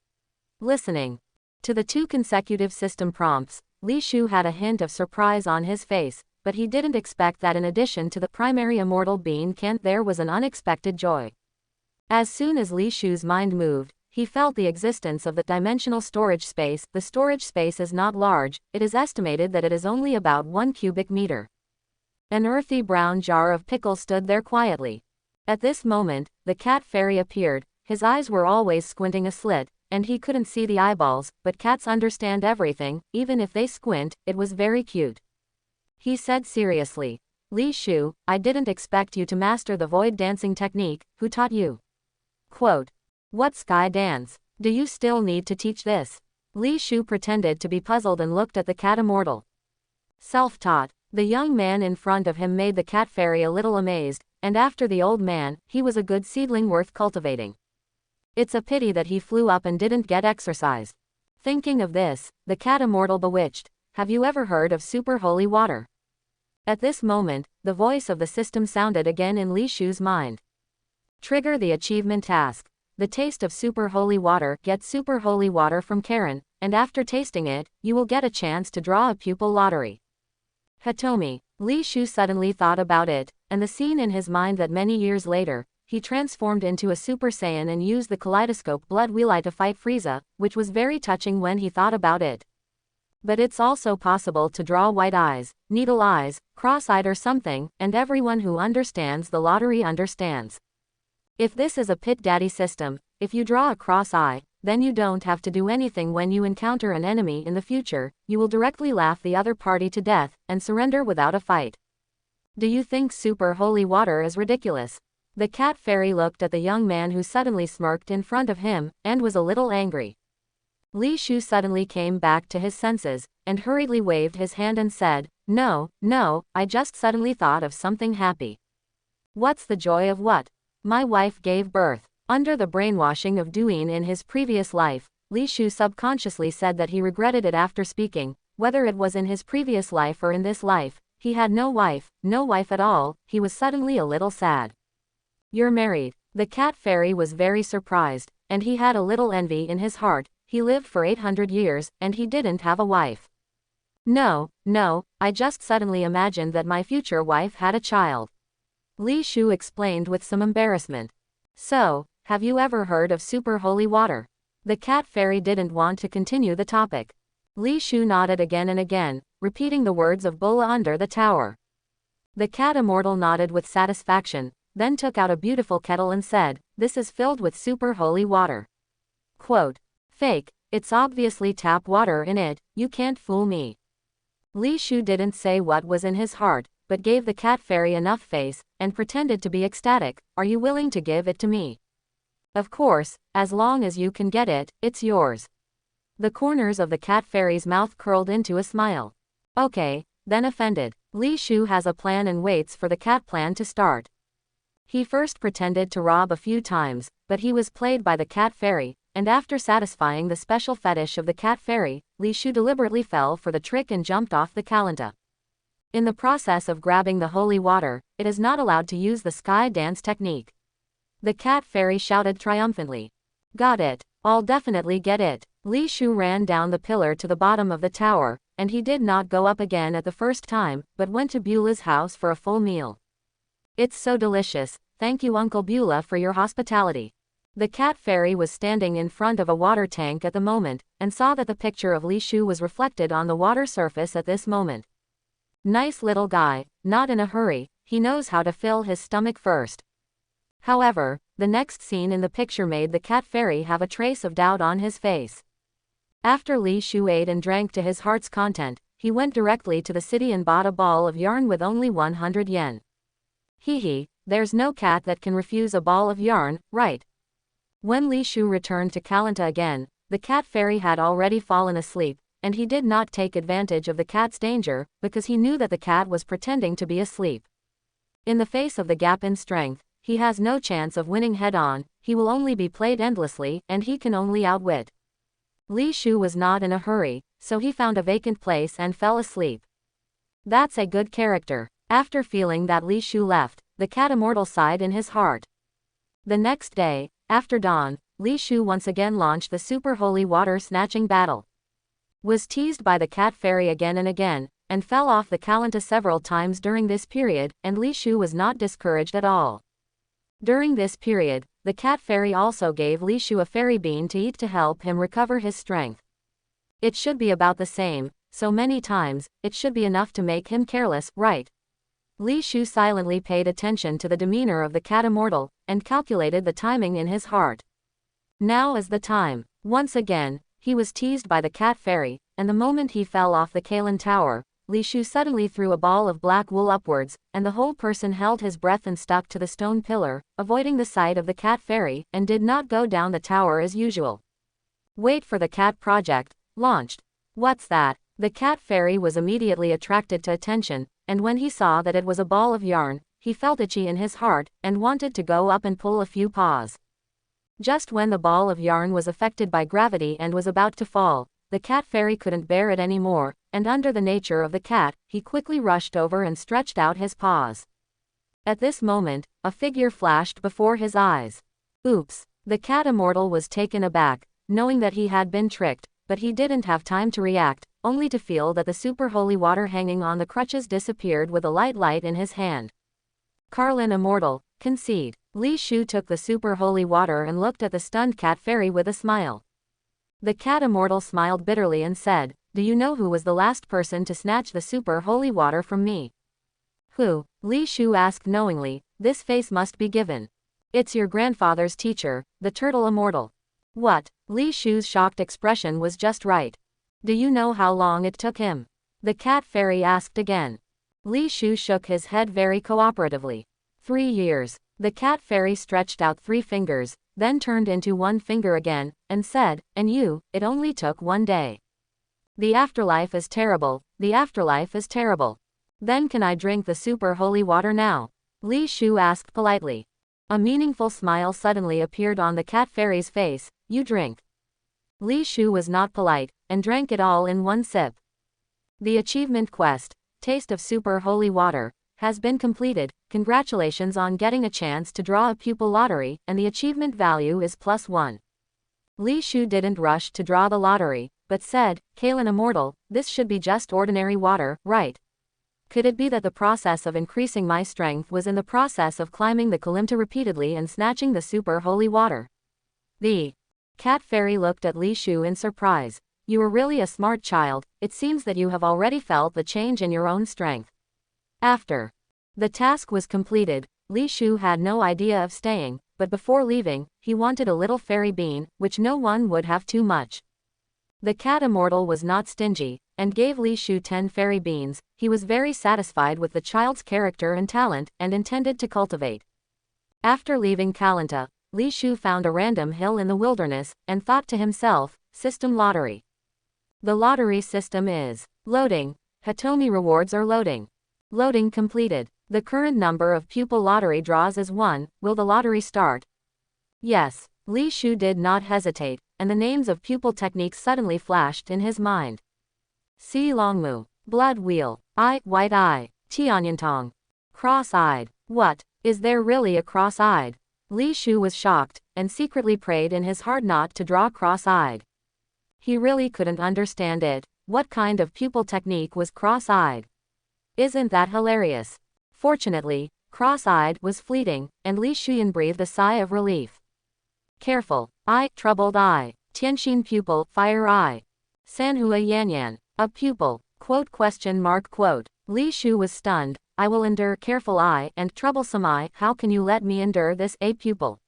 [SPEAKER 1] Listening to the 2 consecutive system prompts, Li Shu had a hint of surprise on his face, but he didn't expect that in addition to the primary Immortal Bean Can there was an unexpected joy. As soon as Li Shu's mind moved, he felt the existence of the dimensional storage space. The storage space is not large, it is estimated that it is only about 1 cubic meter. An earthy brown jar of pickle stood there quietly. At this moment, the cat fairy appeared. His eyes were always squinting a slit, and he couldn't see the eyeballs, but cats understand everything, even if they squint. It was very cute. He said seriously, "Li Shu, I didn't expect you to master the void dancing technique. Who taught you?" Quote, "What sky dance? Do you still need to teach this?" Li Shu pretended to be puzzled and looked at the cat Immortal. Self-taught. The young man in front of him made the cat fairy a little amazed, and after the old man, he was a good seedling worth cultivating. It's a pity that he flew up and didn't get exercise. Thinking of this, the cat Immortal bewitched, "Have you ever heard of super holy water?" At this moment, the voice of the system sounded again in Li Shu's mind. Trigger the achievement task. The taste of super holy water. Get super holy water from Karen, and after tasting it, you will get a chance to draw a pupil lottery. Hitomi. Li Shu suddenly thought about it, and the scene in his mind that many years later, he transformed into a Super Saiyan and used the kaleidoscope blood wheel to fight Frieza, which was very touching when he thought about it. But it's also possible to draw white eyes, needle eyes, cross-eyed or something, and everyone who understands the lottery understands. If this is a Pit Daddy system, if you draw a cross eye, then you don't have to do anything when you encounter an enemy in the future, you will directly laugh the other party to death, and surrender without a fight. Do you think super holy water is ridiculous? The cat fairy looked at the young man who suddenly smirked in front of him, and was a little angry. Li Shu suddenly came back to his senses, and hurriedly waved his hand and said, "No, no, I just suddenly thought of something happy." "What's the joy of what?" "My wife gave birth." Under the brainwashing of Duin in his previous life, Li Shu subconsciously said that he regretted it after speaking, whether it was in his previous life or in this life. He had no wife at all. He was suddenly a little sad. "You're married." The cat fairy was very surprised, and he had a little envy in his heart. He lived for 800 years, and he didn't have a wife. No, I just suddenly imagined that my future wife had a child." Li Shu explained with some embarrassment. "So, have you ever heard of super holy water?" The cat fairy didn't want to continue the topic. Li Shu nodded again and again, repeating the words of Bulla under the tower. The cat immortal nodded with satisfaction, then took out a beautiful kettle and said, "This is filled with super holy water." Quote, "Fake, it's obviously tap water in it, you can't fool me." Li Shu didn't say what was in his heart, but gave the cat fairy enough face, and pretended to be ecstatic. "Are you willing to give it to me?" "Of course, as long as you can get it, it's yours." The corners of the cat fairy's mouth curled into a smile. "Okay, then offended. Li Shu has a plan and waits for the cat plan to start." He first pretended to rob a few times, but he was played by the cat fairy, and after satisfying the special fetish of the cat fairy, Li Shu deliberately fell for the trick and jumped off the calanta. In the process of grabbing the holy water, it is not allowed to use the sky dance technique. The cat fairy shouted triumphantly. "Got it. I'll definitely get it." Li Shu ran down the pillar to the bottom of the tower, and he did not go up again at the first time, but went to Beulah's house for a full meal. "It's so delicious, thank you Uncle Beulah for your hospitality." The cat fairy was standing in front of a water tank at the moment, and saw that the picture of Li Shu was reflected on the water surface at this moment. Nice little guy, not in a hurry, he knows how to fill his stomach first. However, the next scene in the picture made the cat fairy have a trace of doubt on his face. After Li Shu ate and drank to his heart's content, he went directly to the city and bought a ball of yarn with only 100 yen. Hee, there's no cat that can refuse a ball of yarn, right? When Li Shu returned to Kalanta again, the cat fairy had already fallen asleep, and he did not take advantage of the cat's danger, because he knew that the cat was pretending to be asleep. In the face of the gap in strength, he has no chance of winning head-on, he will only be played endlessly, and he can only outwit. Li Shu was not in a hurry, so he found a vacant place and fell asleep. That's a good character. After feeling that Li Shu left, the cat immortal sighed in his heart. The next day, after dawn, Li Shu once again launched the super holy water snatching battle. Was teased by the cat fairy again and again, and fell off the Kalanta several times during this period, and Li Shu was not discouraged at all. During this period, the cat fairy also gave Li Shu a fairy bean to eat to help him recover his strength. It should be about the same, so many times, it should be enough to make him careless, right? Li Shu silently paid attention to the demeanor of the cat immortal, and calculated the timing in his heart. Now is the time. Once again, he was teased by the cat fairy, and the moment he fell off the Kalan tower, Li Shu suddenly threw a ball of black wool upwards, and the whole person held his breath and stuck to the stone pillar, avoiding the sight of the cat fairy, and did not go down the tower as usual. Wait for the cat project, launched. What's that? The cat fairy was immediately attracted to attention, and when he saw that it was a ball of yarn, he felt itchy in his heart, and wanted to go up and pull a few paws. Just when the ball of yarn was affected by gravity and was about to fall, the cat fairy couldn't bear it anymore, and under the nature of the cat, he quickly rushed over and stretched out his paws. At this moment, a figure flashed before his eyes. Oops! The cat immortal was taken aback, knowing that he had been tricked, but he didn't have time to react, only to feel that the super holy water hanging on the crutches disappeared with a light in his hand. Carlin Immortal, concede. Li Shu took the super holy water and looked at the stunned cat fairy with a smile. The cat immortal smiled bitterly and said, "Do you know who was the last person to snatch the super holy water from me?" "Who?" Li Shu asked knowingly, this face must be given. "It's your grandfather's teacher, the turtle immortal." "What?" Li Shu's shocked expression was just right. "Do you know how long it took him?" The cat fairy asked again. Li Shu shook his head very cooperatively. 3 years. The cat fairy stretched out 3 fingers, then turned into 1 finger again, and said, "And you, it only took 1 day. The afterlife is terrible, the afterlife is terrible." "Then can I drink the super holy water now?" Li Shu asked politely. A meaningful smile suddenly appeared on the cat fairy's face. "You drink." Li Shu was not polite, and drank it all in 1 sip. The achievement quest, Taste of Super Holy Water, has been completed. Congratulations on getting a chance to draw a pupil lottery, and the achievement value is +1. Li Shu didn't rush to draw the lottery, but said, "Kalan Immortal, this should be just ordinary water, right? Could it be that the process of increasing my strength was in the process of climbing the Kalimta repeatedly and snatching the super holy water?" The Cat Fairy looked at Li Shu in surprise. You are really a smart child, it seems that you have already felt the change in your own strength. After the task was completed, Li Shu had no idea of staying, but before leaving, he wanted a little fairy bean, which no one would have too much. The cat Immortal was not stingy, and gave Li Shu 10 fairy beans. He was very satisfied with the child's character and talent, and intended to cultivate. After leaving Kalanta, Li Shu found a random hill in the wilderness, and thought to himself, system lottery. The lottery system is loading. Hitomi rewards are loading. Loading completed. The current number of pupil lottery draws is 1. Will the lottery start? Yes. Li Shu did not hesitate, and the names of pupil techniques suddenly flashed in his mind. Si Longmu. Blood Wheel. White Eye. Tianyantong. Cross-eyed. What? Is there really a cross-eyed? Li Shu was shocked, and secretly prayed in his heart not to draw cross-eyed. He really couldn't understand it. What kind of pupil technique was cross-eyed? Isn't that hilarious? Fortunately, cross-eyed was fleeting, and Li Shuyan breathed a sigh of relief. Careful. Troubled eye. Tianxin pupil, fire eye. Sanhua Yanyan. A pupil. Quote. Li Shu was stunned. I will endure careful eye and troublesome eye. How can you let me endure this, a pupil?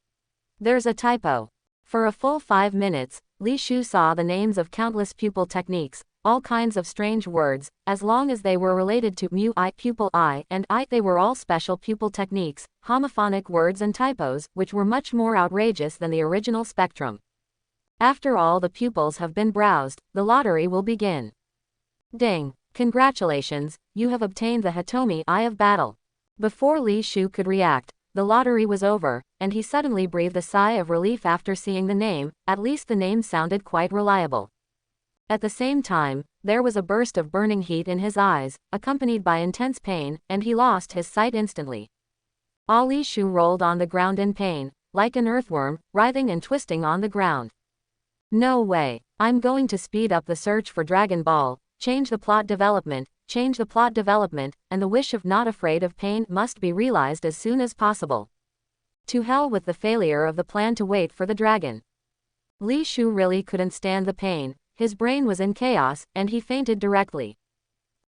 [SPEAKER 1] There's a typo. For a full 5 minutes, Li Shu saw the names of countless pupil techniques, all kinds of strange words, as long as they were related to mu I, pupil I, and I, they were all special pupil techniques, homophonic words and typos, which were much more outrageous than the original spectrum. After all the pupils have been browsed, the lottery will begin. Ding! Congratulations, you have obtained the Hitomi Eye of Battle. Before Li Shu could react, the lottery was over, and he suddenly breathed a sigh of relief after seeing the name. At least the name sounded quite reliable. At the same time, there was a burst of burning heat in his eyes, accompanied by intense pain, and he lost his sight instantly. Li Shu rolled on the ground in pain, like an earthworm, writhing and twisting on the ground. No way. I'm going to speed up the search for Dragon Ball, change the plot development, and the wish of not afraid of pain must be realized as soon as possible. To hell with the failure of the plan to wait for the dragon. Li Shu really couldn't stand the pain, his brain was in chaos, and he fainted directly.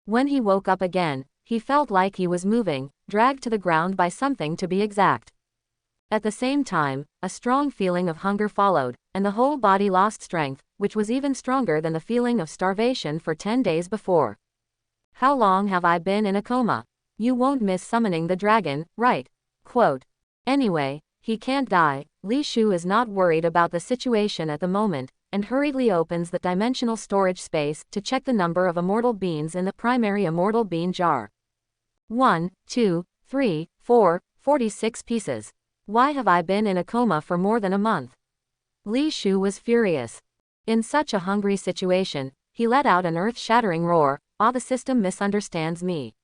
[SPEAKER 1] When he woke up again, he felt like he was moving, dragged to the ground by something to be exact. At the same time, a strong feeling of hunger followed, and the whole body lost strength, which was even stronger than the feeling of starvation for 10 days before. How long have I been in a coma? You won't miss summoning the dragon, right? Anyway, he can't die. Li Shu is not worried about the situation at the moment, and hurriedly opens the dimensional storage space to check the number of immortal beans in the primary immortal bean jar. 1, 2, 3, 4, 46 pieces. Why have I been in a coma for more than a month? Li Shu was furious. In such a hungry situation, he let out an earth-shattering roar. The system misunderstands me.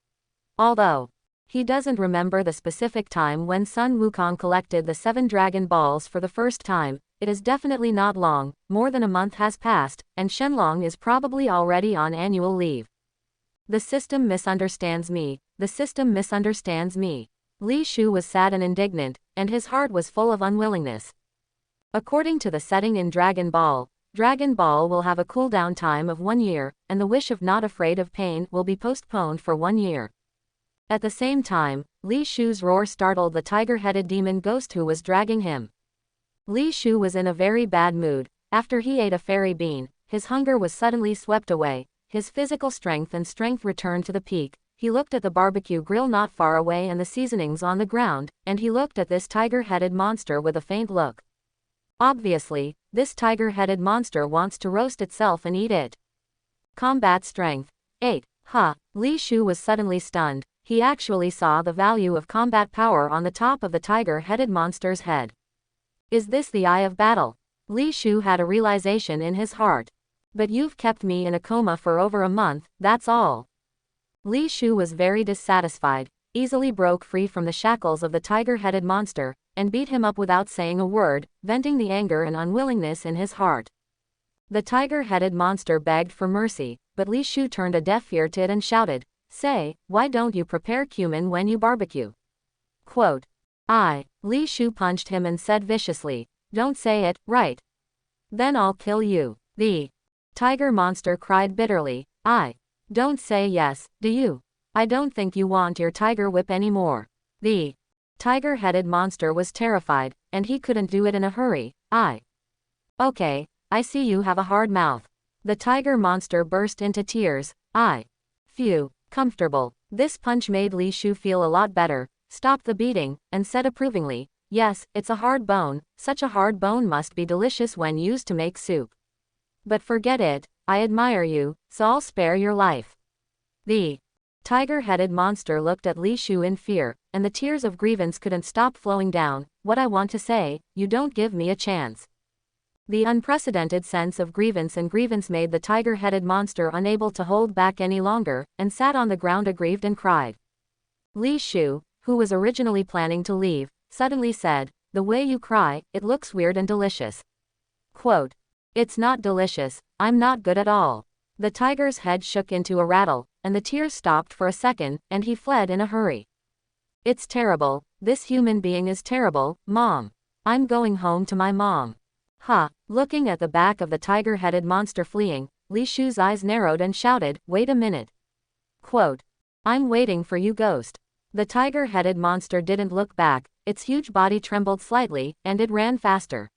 [SPEAKER 1] Although he doesn't remember the specific time when Sun Wukong collected the 7 Dragon Balls for the first time, it is definitely not long. More than a month has passed, and Shenlong is probably already on annual leave. The system misunderstands me. The system misunderstands me. Li Shu was sad and indignant, and his heart was full of unwillingness. According to the setting in Dragon Ball will have a cooldown time of 1 year, and the wish of not afraid of pain will be postponed for 1 year. At the same time, Li Shu's roar startled the tiger-headed demon ghost who was dragging him. Li Shu was in a very bad mood. After he ate a fairy bean, his hunger was suddenly swept away, his physical strength returned to the peak. He looked at the barbecue grill not far away and the seasonings on the ground, and he looked at this tiger-headed monster with a faint look. Obviously, this tiger-headed monster wants to roast itself and eat it. Combat strength. 8. Li Shu was suddenly stunned. He actually saw the value of combat power on the top of the tiger-headed monster's head. Is this the Eye of Battle? Li Shu had a realization in his heart. But you've kept me in a coma for over a month, that's all. Li Shu was very dissatisfied, easily broke free from the shackles of the tiger-headed monster, and beat him up without saying a word, venting the anger and unwillingness in his heart. The tiger-headed monster begged for mercy, but Li Shu turned a deaf ear to it and shouted, "Say, why don't you prepare cumin when you barbecue?" Li Shu punched him and said viciously, "Don't say it, right? Then I'll kill you. The tiger monster cried bitterly. I don't say yes, do you? I don't think you want your tiger whip anymore. The tiger-headed monster was terrified, and he couldn't do it in a hurry. Okay, I see you have a hard mouth. The tiger monster burst into tears. Phew, comfortable. This punch made Li Shu feel a lot better, stopped the beating, and said approvingly, yes, it's a hard bone, such a hard bone must be delicious when used to make soup. But forget it, I admire you, so I'll spare your life. The tiger-headed monster looked at Li Shu in fear, and the tears of grievance couldn't stop flowing down. What I want to say, you don't give me a chance. The unprecedented sense of grievance made the tiger-headed monster unable to hold back any longer, and sat on the ground aggrieved and cried. Li Shu, who was originally planning to leave, suddenly said, the way you cry, it looks weird and delicious. Quote, it's not delicious, I'm not good at all. The tiger's head shook into a rattle, and the tears stopped for a second, and he fled in a hurry. It's terrible, this human being is terrible, Mom. I'm going home to my mom. Looking at the back of the tiger-headed monster fleeing, Li Shu's eyes narrowed and shouted, wait a minute. Quote, I'm waiting for you, ghost. The tiger-headed monster didn't look back, its huge body trembled slightly, and it ran faster.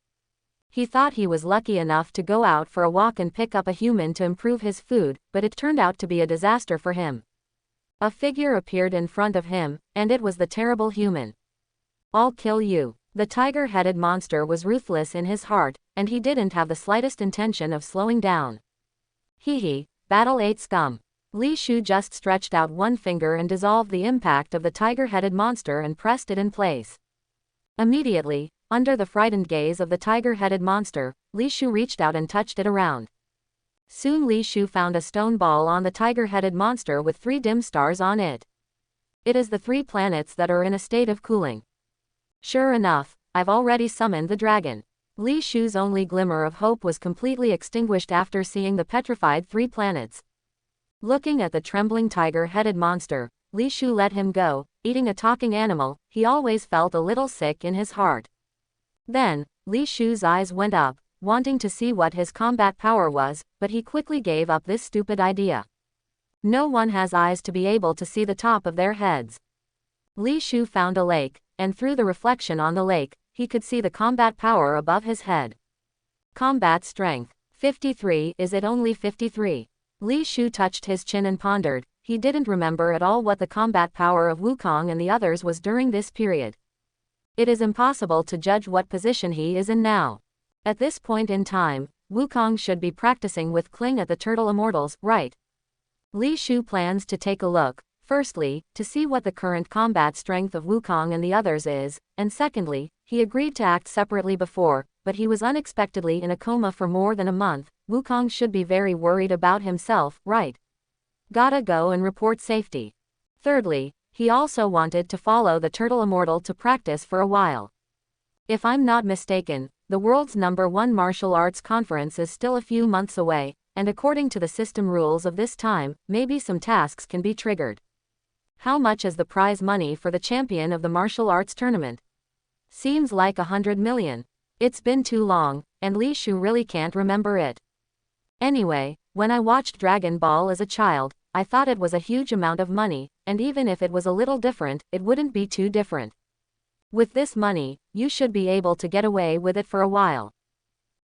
[SPEAKER 1] He thought he was lucky enough to go out for a walk and pick up a human to improve his food, but it turned out to be a disaster for him. A figure appeared in front of him, and it was the terrible human. I'll kill you. The tiger-headed monster was ruthless in his heart, and he didn't have the slightest intention of slowing down. Battle 8 scum. Li Shu just stretched out one finger and dissolved the impact of the tiger-headed monster and pressed it in place. Immediately, under the frightened gaze of the tiger-headed monster, Li Shu reached out and touched it around. Soon Li Shu found a stone ball on the tiger-headed monster with 3 dim stars on it. It is the 3 planets that are in a state of cooling. Sure enough, I've already summoned the dragon. Li Shu's only glimmer of hope was completely extinguished after seeing the petrified 3 planets. Looking at the trembling tiger-headed monster, Li Shu let him go. Eating a talking animal, he always felt a little sick in his heart. Then, Li Shu's eyes went up, wanting to see what his combat power was, but he quickly gave up this stupid idea. No one has eyes to be able to see the top of their heads. Li Shu found a lake, and through the reflection on the lake, he could see the combat power above his head. Combat strength. 53. Is it only 53? Li Shu touched his chin and pondered. He didn't remember at all what the combat power of Wukong and the others was during this period. It is impossible to judge what position he is in now. At this point in time, Wukong should be practicing with Kling at the Turtle Immortals, right? Li Shu plans to take a look. Firstly, to see what the current combat strength of Wukong and the others is, and secondly, he agreed to act separately before, but he was unexpectedly in a coma for more than a month. Wukong should be very worried about himself, right? Gotta go and report safety. Thirdly, he also wanted to follow the Turtle Immortal to practice for a while. If I'm not mistaken, the world's #1 martial arts conference is still a few months away, and according to the system rules of this time, maybe some tasks can be triggered. How much is the prize money for the champion of the martial arts tournament? Seems like 100 million. It's been too long, and Li Shu really can't remember it. Anyway, when I watched Dragon Ball as a child, I thought it was a huge amount of money, and even if it was a little different, it wouldn't be too different. With this money, you should be able to get away with it for a while.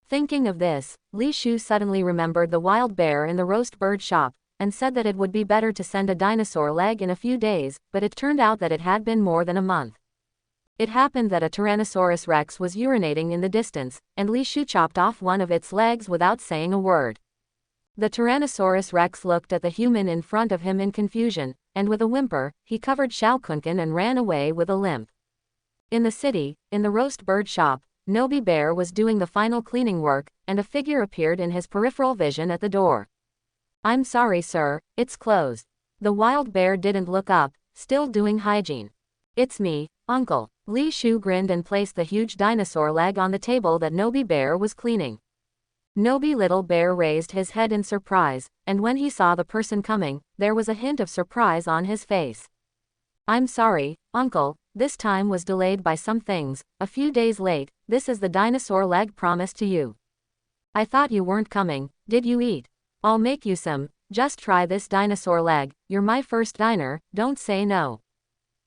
[SPEAKER 1] Thinking of this, Li Shu suddenly remembered the wild bear in the roast bird shop, and said that it would be better to send a dinosaur leg in a few days, but it turned out that it had been more than a month. It happened that a Tyrannosaurus Rex was urinating in the distance, and Li Shu chopped off one of its legs without saying a word. The Tyrannosaurus Rex looked at the human in front of him in confusion, and with a whimper, he covered Shao Kunken and ran away with a limp. In the city, in the roast bird shop, Nobi Bear was doing the final cleaning work, and a figure appeared in his peripheral vision at the door. I'm sorry, sir, it's closed. The wild bear didn't look up, still doing hygiene. It's me, Uncle. Li Shu grinned and placed the huge dinosaur leg on the table that Nobi Bear was cleaning. Nobi Little Bear raised his head in surprise, and when he saw the person coming, there was a hint of surprise on his face. I'm sorry, Uncle, this time was delayed by some things, a few days late. This is the dinosaur leg promised to you. I thought you weren't coming, did you eat? I'll make you some, just try this dinosaur leg, you're my first diner, don't say no.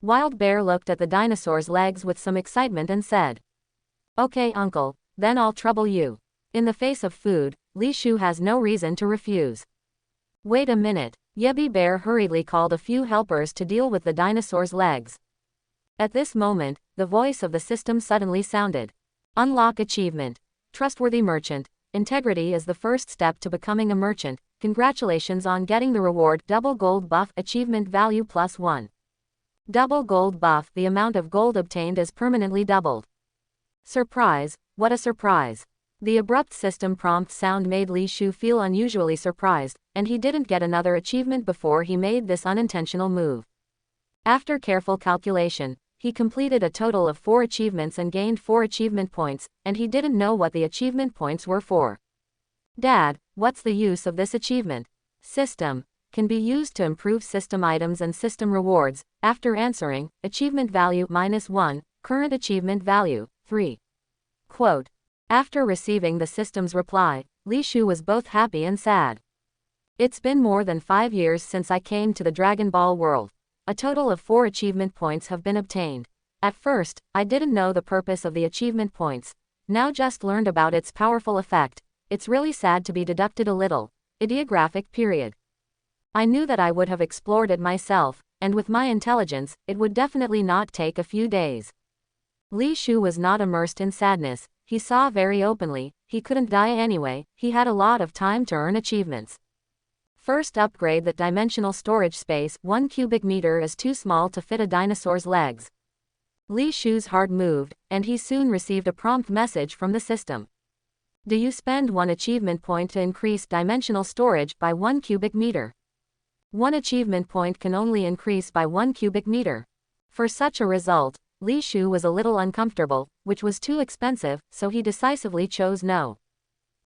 [SPEAKER 1] Wild Bear looked at the dinosaur's legs with some excitement and said, Okay uncle, then I'll trouble you. In the face of food, Li Shu has no reason to refuse. Wait a minute, Yebby Bear hurriedly called a few helpers to deal with the dinosaur's legs. At this moment, the voice of the system suddenly sounded. Unlock achievement. Trustworthy merchant. Integrity is the first step to becoming a merchant. Congratulations on getting the reward double gold buff achievement value +1. Double gold buff, the amount of gold obtained is permanently doubled. Surprise, what a surprise. The abrupt system prompt sound made Li Shu feel unusually surprised, and he didn't get another achievement before he made this unintentional move. After careful calculation, he completed a total of 4 achievements and gained 4 achievement points, and he didn't know what the achievement points were for. Dad, what's the use of this achievement? System. Can be used to improve system items and system rewards. After answering, achievement value -1, current achievement value 3. Quote. After receiving the system's reply, Li Shu was both happy and sad. It's been more than 5 years since I came to the Dragon Ball world. A total of 4 achievement points have been obtained. At first, I didn't know the purpose of the achievement points. Now just learned about its powerful effect. It's really sad to be deducted a little. Ideographic period. I knew that I would have explored it myself, and with my intelligence, it would definitely not take a few days. Li Shu was not immersed in sadness. He saw very openly, he couldn't die anyway, he had a lot of time to earn achievements. First upgrade that dimensional storage space, 1 cubic meter is too small to fit a dinosaur's legs. Li Shu's heart moved, and he soon received a prompt message from the system. Do you spend 1 achievement point to increase dimensional storage by 1 cubic meter? 1 achievement point can only increase by 1 cubic meter. For such a result, Li Shu was a little uncomfortable, which was too expensive, so he decisively chose no.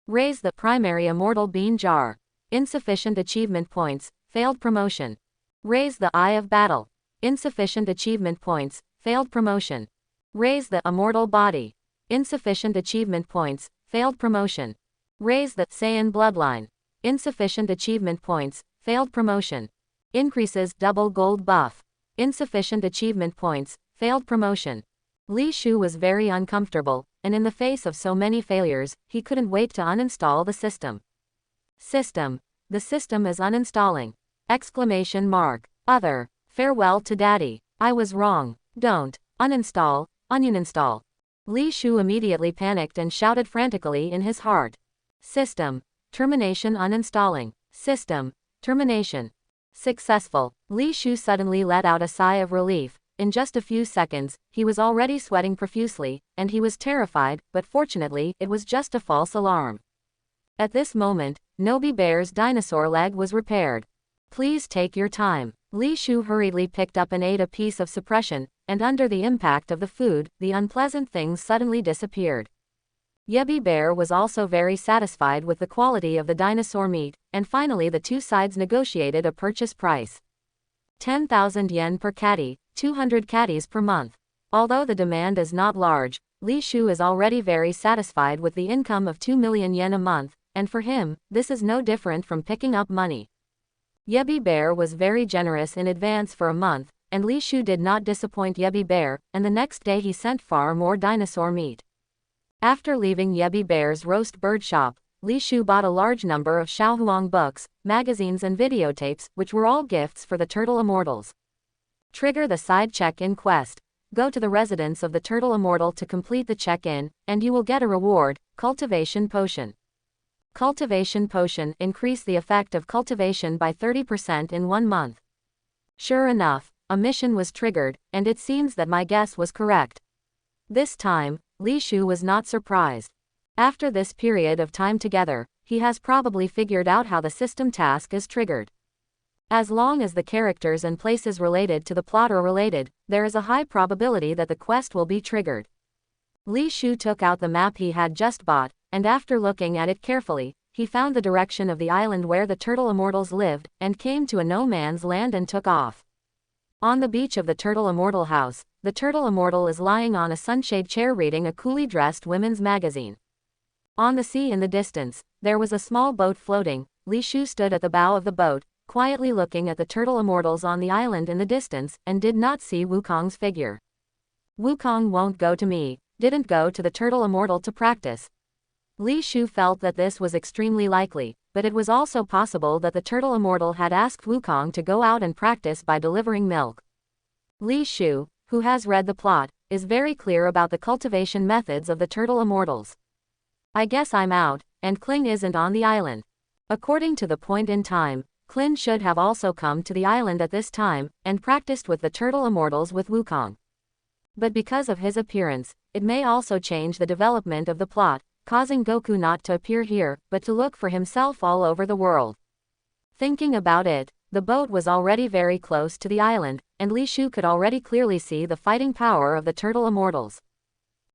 [SPEAKER 1] Raise the primary immortal bean jar. Insufficient achievement points, failed promotion. Raise the Eye of Battle. Insufficient achievement points, failed promotion. Raise the immortal body. Insufficient achievement points, failed promotion. Raise the Saiyan bloodline. Insufficient achievement points, failed promotion. Increases double gold buff. Insufficient achievement points, failed promotion. Li Shu was very uncomfortable, and in the face of so many failures, he couldn't wait to uninstall the system. System. The system is uninstalling. Exclamation mark. Other. Farewell to Daddy. I was wrong. Don't. Uninstall. Uninstall. Li Shu immediately panicked and shouted frantically in his heart. System. Termination uninstalling. System. Termination. Successful. Li Shu suddenly let out a sigh of relief. In just a few seconds, he was already sweating profusely, and he was terrified, but fortunately, it was just a false alarm. At this moment, Nobi Bear's dinosaur leg was repaired. Please take your time. Li Shu hurriedly picked up and ate a piece of suppression, and under the impact of the food, the unpleasant things suddenly disappeared. Yebby Bear was also very satisfied with the quality of the dinosaur meat, and finally the two sides negotiated a purchase price. 10,000 yen per catty, 200 catties per month. Although the demand is not large, Li Shu is already very satisfied with the income of 2 million yen a month, and for him, this is no different from picking up money. Yebby Bear was very generous in advance for a month, and Li Shu did not disappoint Yebby Bear, and the next day he sent far more dinosaur meat. After leaving Yebby Bear's roast bird shop, Li Shu bought a large number of Xiaohuang books, magazines and videotapes, which were all gifts for the Turtle Immortals. Trigger the side check-in quest. Go to the residence of the Turtle Immortal to complete the check-in, and you will get a reward, Cultivation Potion. Cultivation Potion. Increase the effect of cultivation by 30% in 1 month. Sure enough, a mission was triggered, and it seems that my guess was correct. This time, Li Shu was not surprised. After this period of time together, he has probably figured out how the system task is triggered. As long as the characters and places related to the plot are related, there is a high probability that the quest will be triggered. Li Shu took out the map he had just bought, and after looking at it carefully, he found the direction of the island where the Turtle Immortals lived, and came to a no-man's land and took off. On the beach of the Turtle Immortal house, the Turtle Immortal is lying on a sunshade chair reading a coolly dressed women's magazine. On the sea in the distance, there was a small boat floating. Li Shu stood at the bow of the boat, quietly looking at the turtle immortals on the island in the distance, and did not see Wukong's figure. Wukong won't go to me, didn't go to the turtle immortal to practice. Li Shu felt that this was extremely likely, but it was also possible that the turtle immortal had asked Wukong to go out and practice by delivering milk. Li Shu, who has read the plot, is very clear about the cultivation methods of the turtle immortals. I guess I'm out, and Kling isn't on the island. According to the point in time, Kling should have also come to the island at this time, and practiced with the turtle immortals with Wukong. But because of his appearance, it may also change the development of the plot, causing Goku not to appear here, but to look for himself all over the world. Thinking about it, the boat was already very close to the island, and Li Shu could already clearly see the fighting power of the turtle immortals.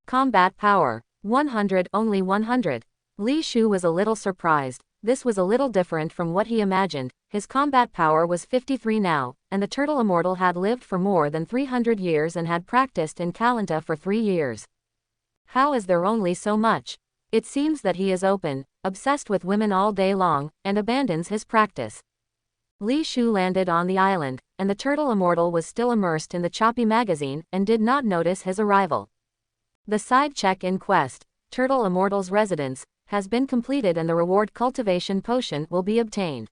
[SPEAKER 1] Combat power. 100, only 100. Li Shu was a little surprised. This was a little different from what he imagined. His combat power was 53 now, and the turtle immortal had lived for more than 300 years and had practiced in Kalanta for 3 years. How is there only so much? It seems that he is open, obsessed with women all day long, and abandons his practice. Li Shu landed on the island, and the turtle immortal was still immersed in the choppy magazine and did not notice his arrival. The side check in quest, Turtle Immortal's residence, has been completed and the reward cultivation potion will be obtained.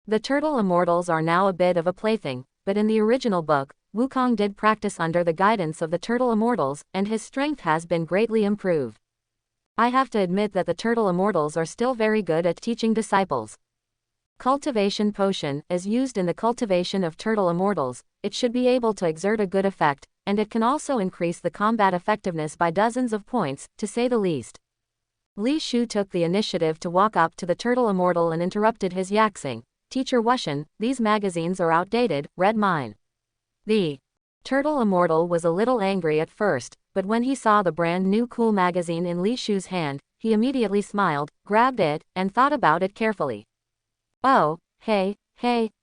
[SPEAKER 1] The turtle immortals are now a bit of a plaything, but in the original book, Wukong did practice under the guidance of the turtle immortals, and his strength has been greatly improved. I have to admit that the turtle immortals are still very good at teaching disciples. Cultivation potion is used in the cultivation of turtle immortals. It should be able to exert a good effect, and it can also increase the combat effectiveness by dozens of points, to say the least. Li Shu took the initiative to walk up to the turtle immortal and interrupted his yaxing. Teacher Wushan, these magazines are outdated, read mine. The turtle immortal was a little angry at first, but when he saw the brand new cool magazine in Li Shu's hand, he immediately smiled, grabbed it, and thought about it carefully. Oh, hey,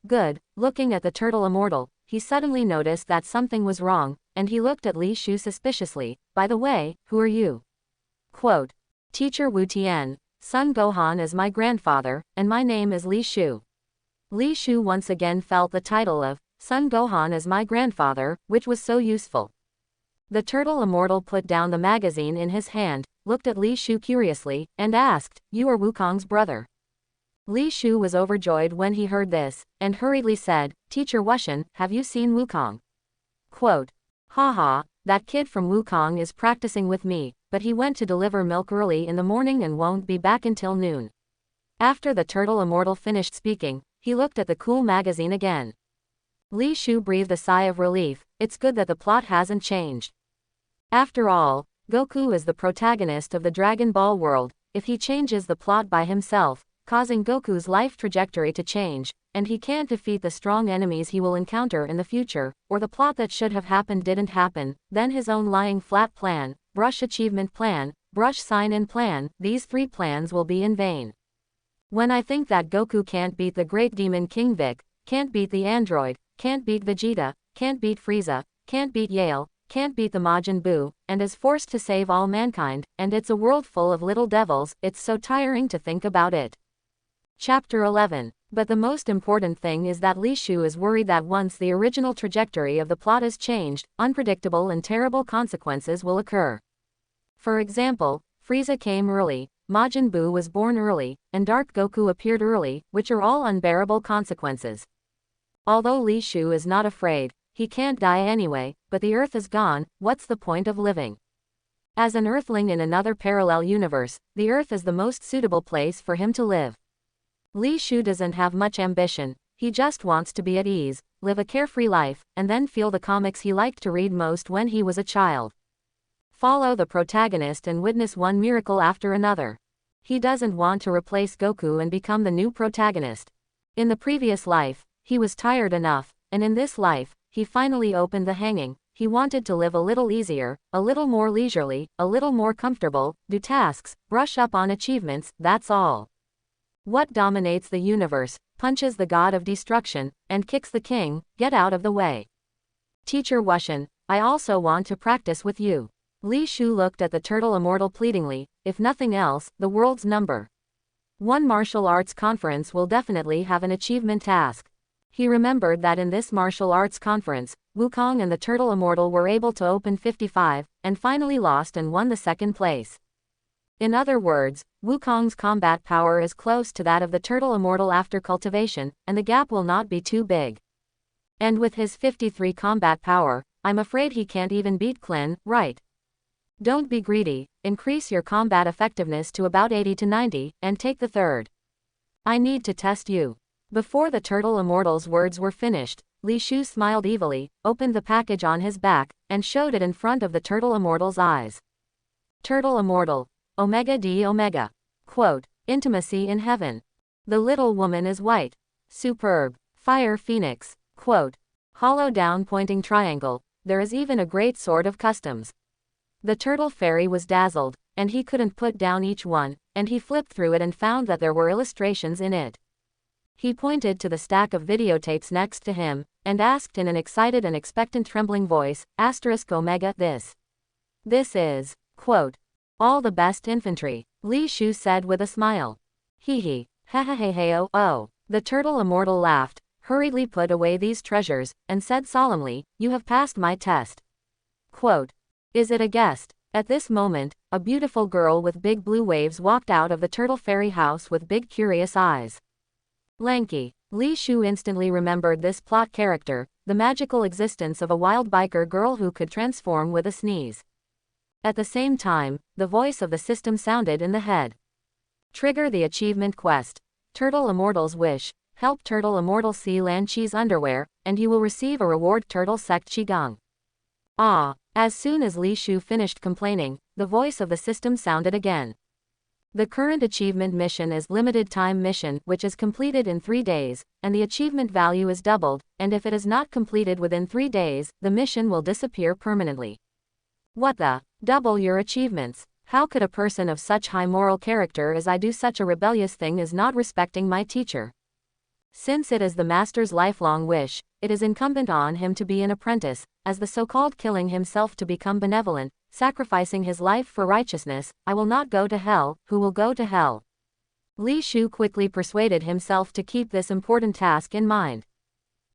[SPEAKER 1] good. Looking at the turtle immortal, he suddenly noticed that something was wrong, and he looked at Li Shu suspiciously. By the way, who are you? Quote, Teacher Wu Tian, Son Gohan is my grandfather, and my name is Li Shu. Li Shu once again felt the title of Son Gohan is my grandfather, which was so useful. The turtle immortal put down the magazine in his hand, looked at Li Shu curiously, and asked, You are Wukong's brother? Li Shu was overjoyed when he heard this, and hurriedly said, Teacher Wushan, have you seen Wukong? Quote, Haha, that kid from Wukong is practicing with me, but he went to deliver milk early in the morning and won't be back until noon. After the turtle immortal finished speaking, he looked at the cool magazine again. Li Shu breathed a sigh of relief. It's good that the plot hasn't changed. After all, Goku is the protagonist of the Dragon Ball world. If he changes the plot by himself, causing Goku's life trajectory to change, and he can't defeat the strong enemies he will encounter in the future, or the plot that should have happened didn't happen, then his own lying flat plan, brush achievement plan, brush sign-in plan, these 3 plans will be in vain. When I think that Goku can't beat the Great Demon King Vic, can't beat the android, can't beat Vegeta, can't beat Frieza, can't beat Yale, can't beat the Majin Buu, and is forced to save all mankind, and it's a world full of little devils, it's so tiring to think about it. Chapter 11. But the most important thing is that Li Shu is worried that once the original trajectory of the plot is changed, unpredictable and terrible consequences will occur. For example, Frieza came early, Majin Buu was born early, and Dark Goku appeared early, which are all unbearable consequences. Although Li Shu is not afraid, he can't die anyway, but the Earth is gone, what's the point of living? As an Earthling in another parallel universe, the Earth is the most suitable place for him to live. Li Shu doesn't have much ambition, he just wants to be at ease, live a carefree life, and then feel the comics he liked to read most when he was a child. Follow the protagonist and witness one miracle after another. He doesn't want to replace Goku and become the new protagonist. In the previous life, he was tired enough, and in this life, he finally opened the hanging. He wanted to live a little easier, a little more leisurely, a little more comfortable, do tasks, brush up on achievements, that's all. What dominates the universe, punches the god of destruction, and kicks the king, get out of the way. Teacher Wushan, I also want to practice with you. Li Shu looked at the turtle immortal pleadingly. If nothing else, the world's number one martial arts conference will definitely have an achievement task. He remembered that in this martial arts conference, Wukong and the turtle immortal were able to open 55, and finally lost and won the second place. In other words, Wukong's combat power is close to that of the turtle immortal after cultivation, and the gap will not be too big. And with his 53 combat power, I'm afraid he can't even beat Klin, right? Don't be greedy, increase your combat effectiveness to about 80 to 90, and take the third. I need to test you. Before the turtle immortal's words were finished, Li Shu smiled evilly, opened the package on his back, and showed it in front of the turtle immortal's eyes. Turtle immortal. Omega D Omega. Quote, intimacy in heaven. The little woman is white. Superb. Fire phoenix. Quote, hollow down pointing triangle. There is even a great sword of customs. The turtle fairy was dazzled, and he couldn't put down each one, and he flipped through it and found that there were illustrations in it. He pointed to the stack of videotapes next to him, and asked in an excited and expectant trembling voice, Omega this. This is, quote, all the best infantry, Li Shu said with a smile. Hee hee, ha ha ha ha oh. The turtle immortal laughed, hurriedly put away these treasures, and said solemnly, you have passed my test. Quote, is it a guest? At this moment, a beautiful girl with big blue waves walked out of the turtle fairy house with big curious eyes. Lanky. Li Shu instantly remembered this plot character, the magical existence of a wild biker girl who could transform with a sneeze. At the same time, the voice of the system sounded in the head. Trigger the achievement quest. Turtle Immortal's wish. Help Turtle Immortal see Lan Chi's underwear, and you will receive a reward Turtle Sect Qigong. Ah. As soon as Li Shu finished complaining, the voice of the system sounded again. The current achievement mission is limited time mission which is completed in 3 days, and the achievement value is doubled, and if it is not completed within 3 days, the mission will disappear permanently. What the? Double your achievements? How could a person of such high moral character as I do such a rebellious thing as not respecting my teacher? Since it is the master's lifelong wish, it is incumbent on him to be an apprentice, as the so-called killing himself to become benevolent, sacrificing his life for righteousness. I will not go to hell, who will go to hell? Li Shu quickly persuaded himself to keep this important task in mind.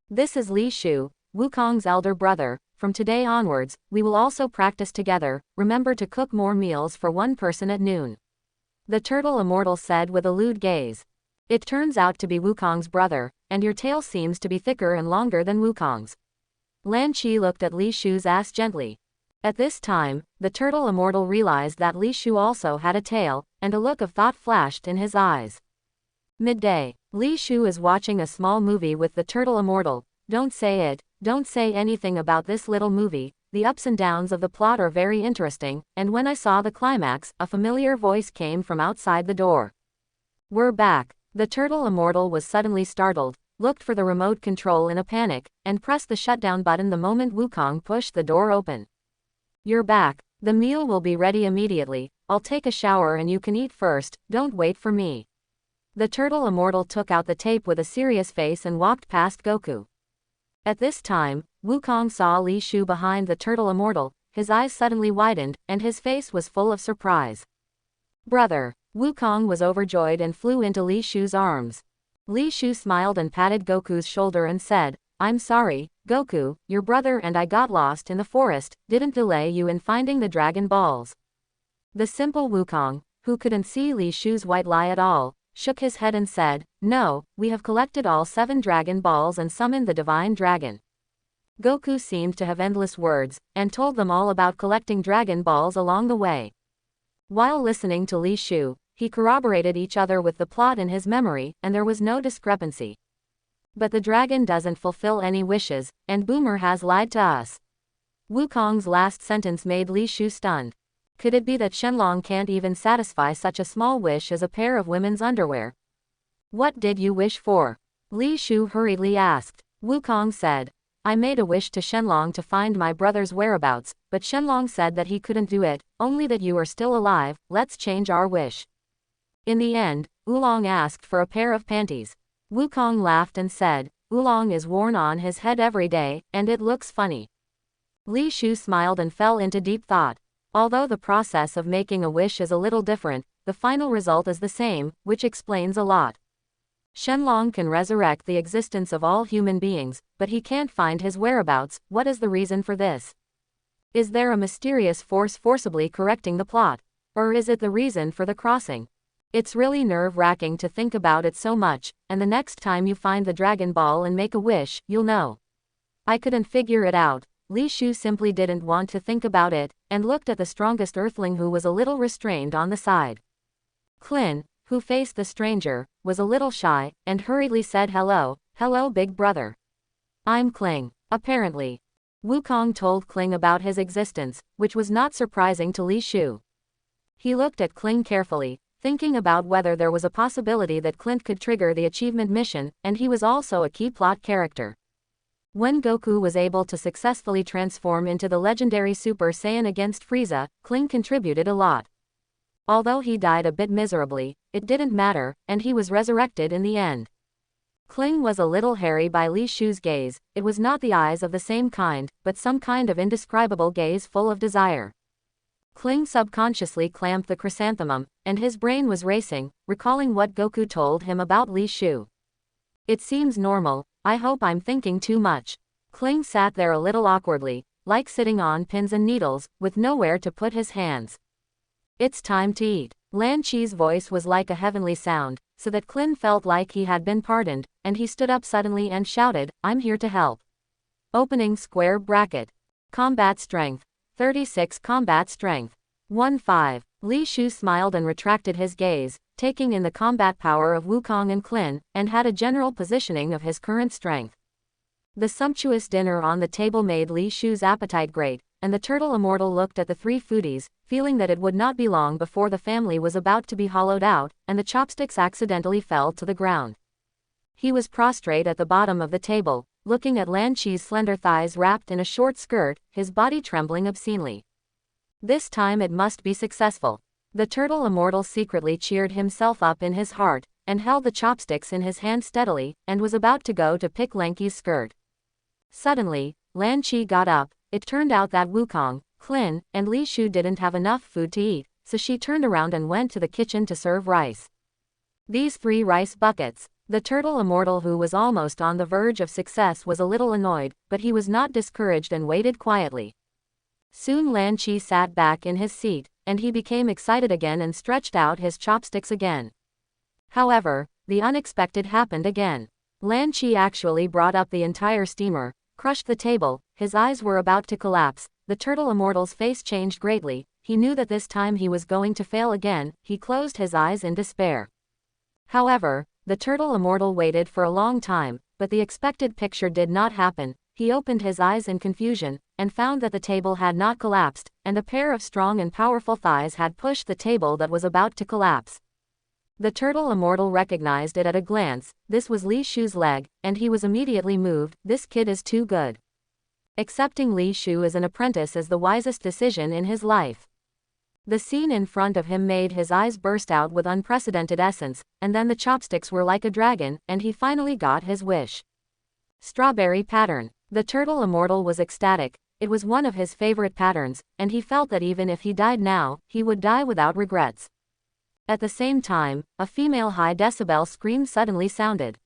[SPEAKER 1] This is Li Shu, Wukong's elder brother. From today onwards, we will also practice together. Remember to cook more meals for one person at noon. The turtle immortal said with a lewd gaze. It turns out to be Wukong's brother, and your tail seems to be thicker and longer than Wukong's. Lan Chi looked at Li Shu's ass gently. At this time, the turtle immortal realized that Li Shu also had a tail, and a look of thought flashed in his eyes. Midday. Li Shu is watching a small movie with the turtle immortal. Don't say it, don't say anything about this little movie. The ups and downs of the plot are very interesting, and when I saw the climax, a familiar voice came from outside the door. We're back. The turtle immortal was suddenly startled, looked for the remote control in a panic, and pressed the shutdown button the moment Wukong pushed the door open. You're back. The meal will be ready immediately. I'll take a shower and you can eat first, don't wait for me. The turtle immortal took out the tape with a serious face and walked past Goku. At this time, Wukong saw Li Shu behind the turtle immortal, his eyes suddenly widened, and his face was full of surprise. Brother. Wukong was overjoyed and flew into Li Shu's arms. Li Shu smiled and patted Goku's shoulder and said, I'm sorry, Goku, your brother and I got lost in the forest, didn't delay you in finding the Dragon Balls. The simple Wukong, who couldn't see Li Shu's white lie at all, shook his head and said, no, we have collected all 7 Dragon Balls and summoned the Divine Dragon. Goku seemed to have endless words, and told them all about collecting Dragon Balls along the way. While listening to Li Shu, he corroborated each other with the plot in his memory, and there was no discrepancy. But the dragon doesn't fulfill any wishes, and Boomer has lied to us. Wukong's last sentence made Li Shu stunned. Could it be that Shenlong can't even satisfy such a small wish as a pair of women's underwear? What did you wish for? Li Shu hurriedly asked. Wukong said, I made a wish to Shenlong to find my brother's whereabouts, but Shenlong said that he couldn't do it, only that you are still alive. Let's change our wish. In the end, Oolong asked for a pair of panties. Wukong laughed and said, Oolong is worn on his head every day, and it looks funny. Li Shu smiled and fell into deep thought. Although the process of making a wish is a little different, the final result is the same, which explains a lot. Shenlong can resurrect the existence of all human beings, but he can't find his whereabouts. What is the reason for this? Is there a mysterious force forcibly correcting the plot? Or is it the reason for the crossing? It's really nerve-wracking to think about it so much, and the next time you find the Dragon Ball and make a wish, you'll know. I couldn't figure it out. Li Shu simply didn't want to think about it, and looked at the strongest earthling who was a little restrained on the side. Clin, who faced the stranger, was a little shy, and hurriedly said hello, big brother. I'm Kling. Apparently. Wukong told Kling about his existence, which was not surprising to Li Shu. He looked at Kling carefully, thinking about whether there was a possibility that Clint could trigger the achievement mission, and he was also a key plot character. When Goku was able to successfully transform into the legendary Super Saiyan against Frieza, Kling contributed a lot. Although he died a bit miserably, it didn't matter, and he was resurrected in the end. Kling was a little hairy by Li Shu's gaze. It was not the eyes of the same kind, but some kind of indescribable gaze full of desire. Kling subconsciously clamped the chrysanthemum, and his brain was racing, recalling what Goku told him about Li Shu. It seems normal. I hope I'm thinking too much. Kling sat there a little awkwardly, like sitting on pins and needles, with nowhere to put his hands. It's time to eat. Lan Chi's voice was like a heavenly sound, so that Kling felt like he had been pardoned, and he stood up suddenly and shouted, I'm here to help. Opening square bracket. Combat strength. 36 combat strength. 1-5. Li Shu smiled and retracted his gaze, taking in the combat power of Wukong and Clin, and had a general positioning of his current strength. The sumptuous dinner on the table made Li Shu's appetite great, and the turtle immortal looked at the three foodies, feeling that it would not be long before the family was about to be hollowed out, and the chopsticks accidentally fell to the ground. He was prostrate at the bottom of the table, looking at Lan Chi's slender thighs wrapped in a short skirt, his body trembling obscenely. This time it must be successful. The turtle immortal secretly cheered himself up in his heart, and held the chopsticks in his hand steadily, and was about to go to pick Lanky's skirt. Suddenly, Lan Chi got up. It turned out that Wukong, Clin, and Li Shu didn't have enough food to eat, so she turned around and went to the kitchen to serve rice. These 3 rice buckets. The turtle immortal, who was almost on the verge of success, was a little annoyed, but he was not discouraged and waited quietly. Soon Lan Chi sat back in his seat, and he became excited again and stretched out his chopsticks again. However, the unexpected happened again. Lan Chi actually brought up the entire steamer, crushed the table, his eyes were about to collapse. The turtle immortal's face changed greatly. He knew that this time he was going to fail again. He closed his eyes in despair. However, the turtle immortal waited for a long time, but the expected picture did not happen. He opened his eyes in confusion, and found that the table had not collapsed, and a pair of strong and powerful thighs had pushed the table that was about to collapse. The turtle immortal recognized it at a glance. This was Li Shu's leg, and he was immediately moved. This kid is too good. Accepting Li Shu as an apprentice is the wisest decision in his life. The scene in front of him made his eyes burst out with unprecedented essence, and then the chopsticks were like a dragon, and he finally got his wish. Strawberry pattern. The turtle immortal was ecstatic. It was one of his favorite patterns, and he felt that even if he died now, he would die without regrets. At the same time, a female high-decibel scream suddenly sounded.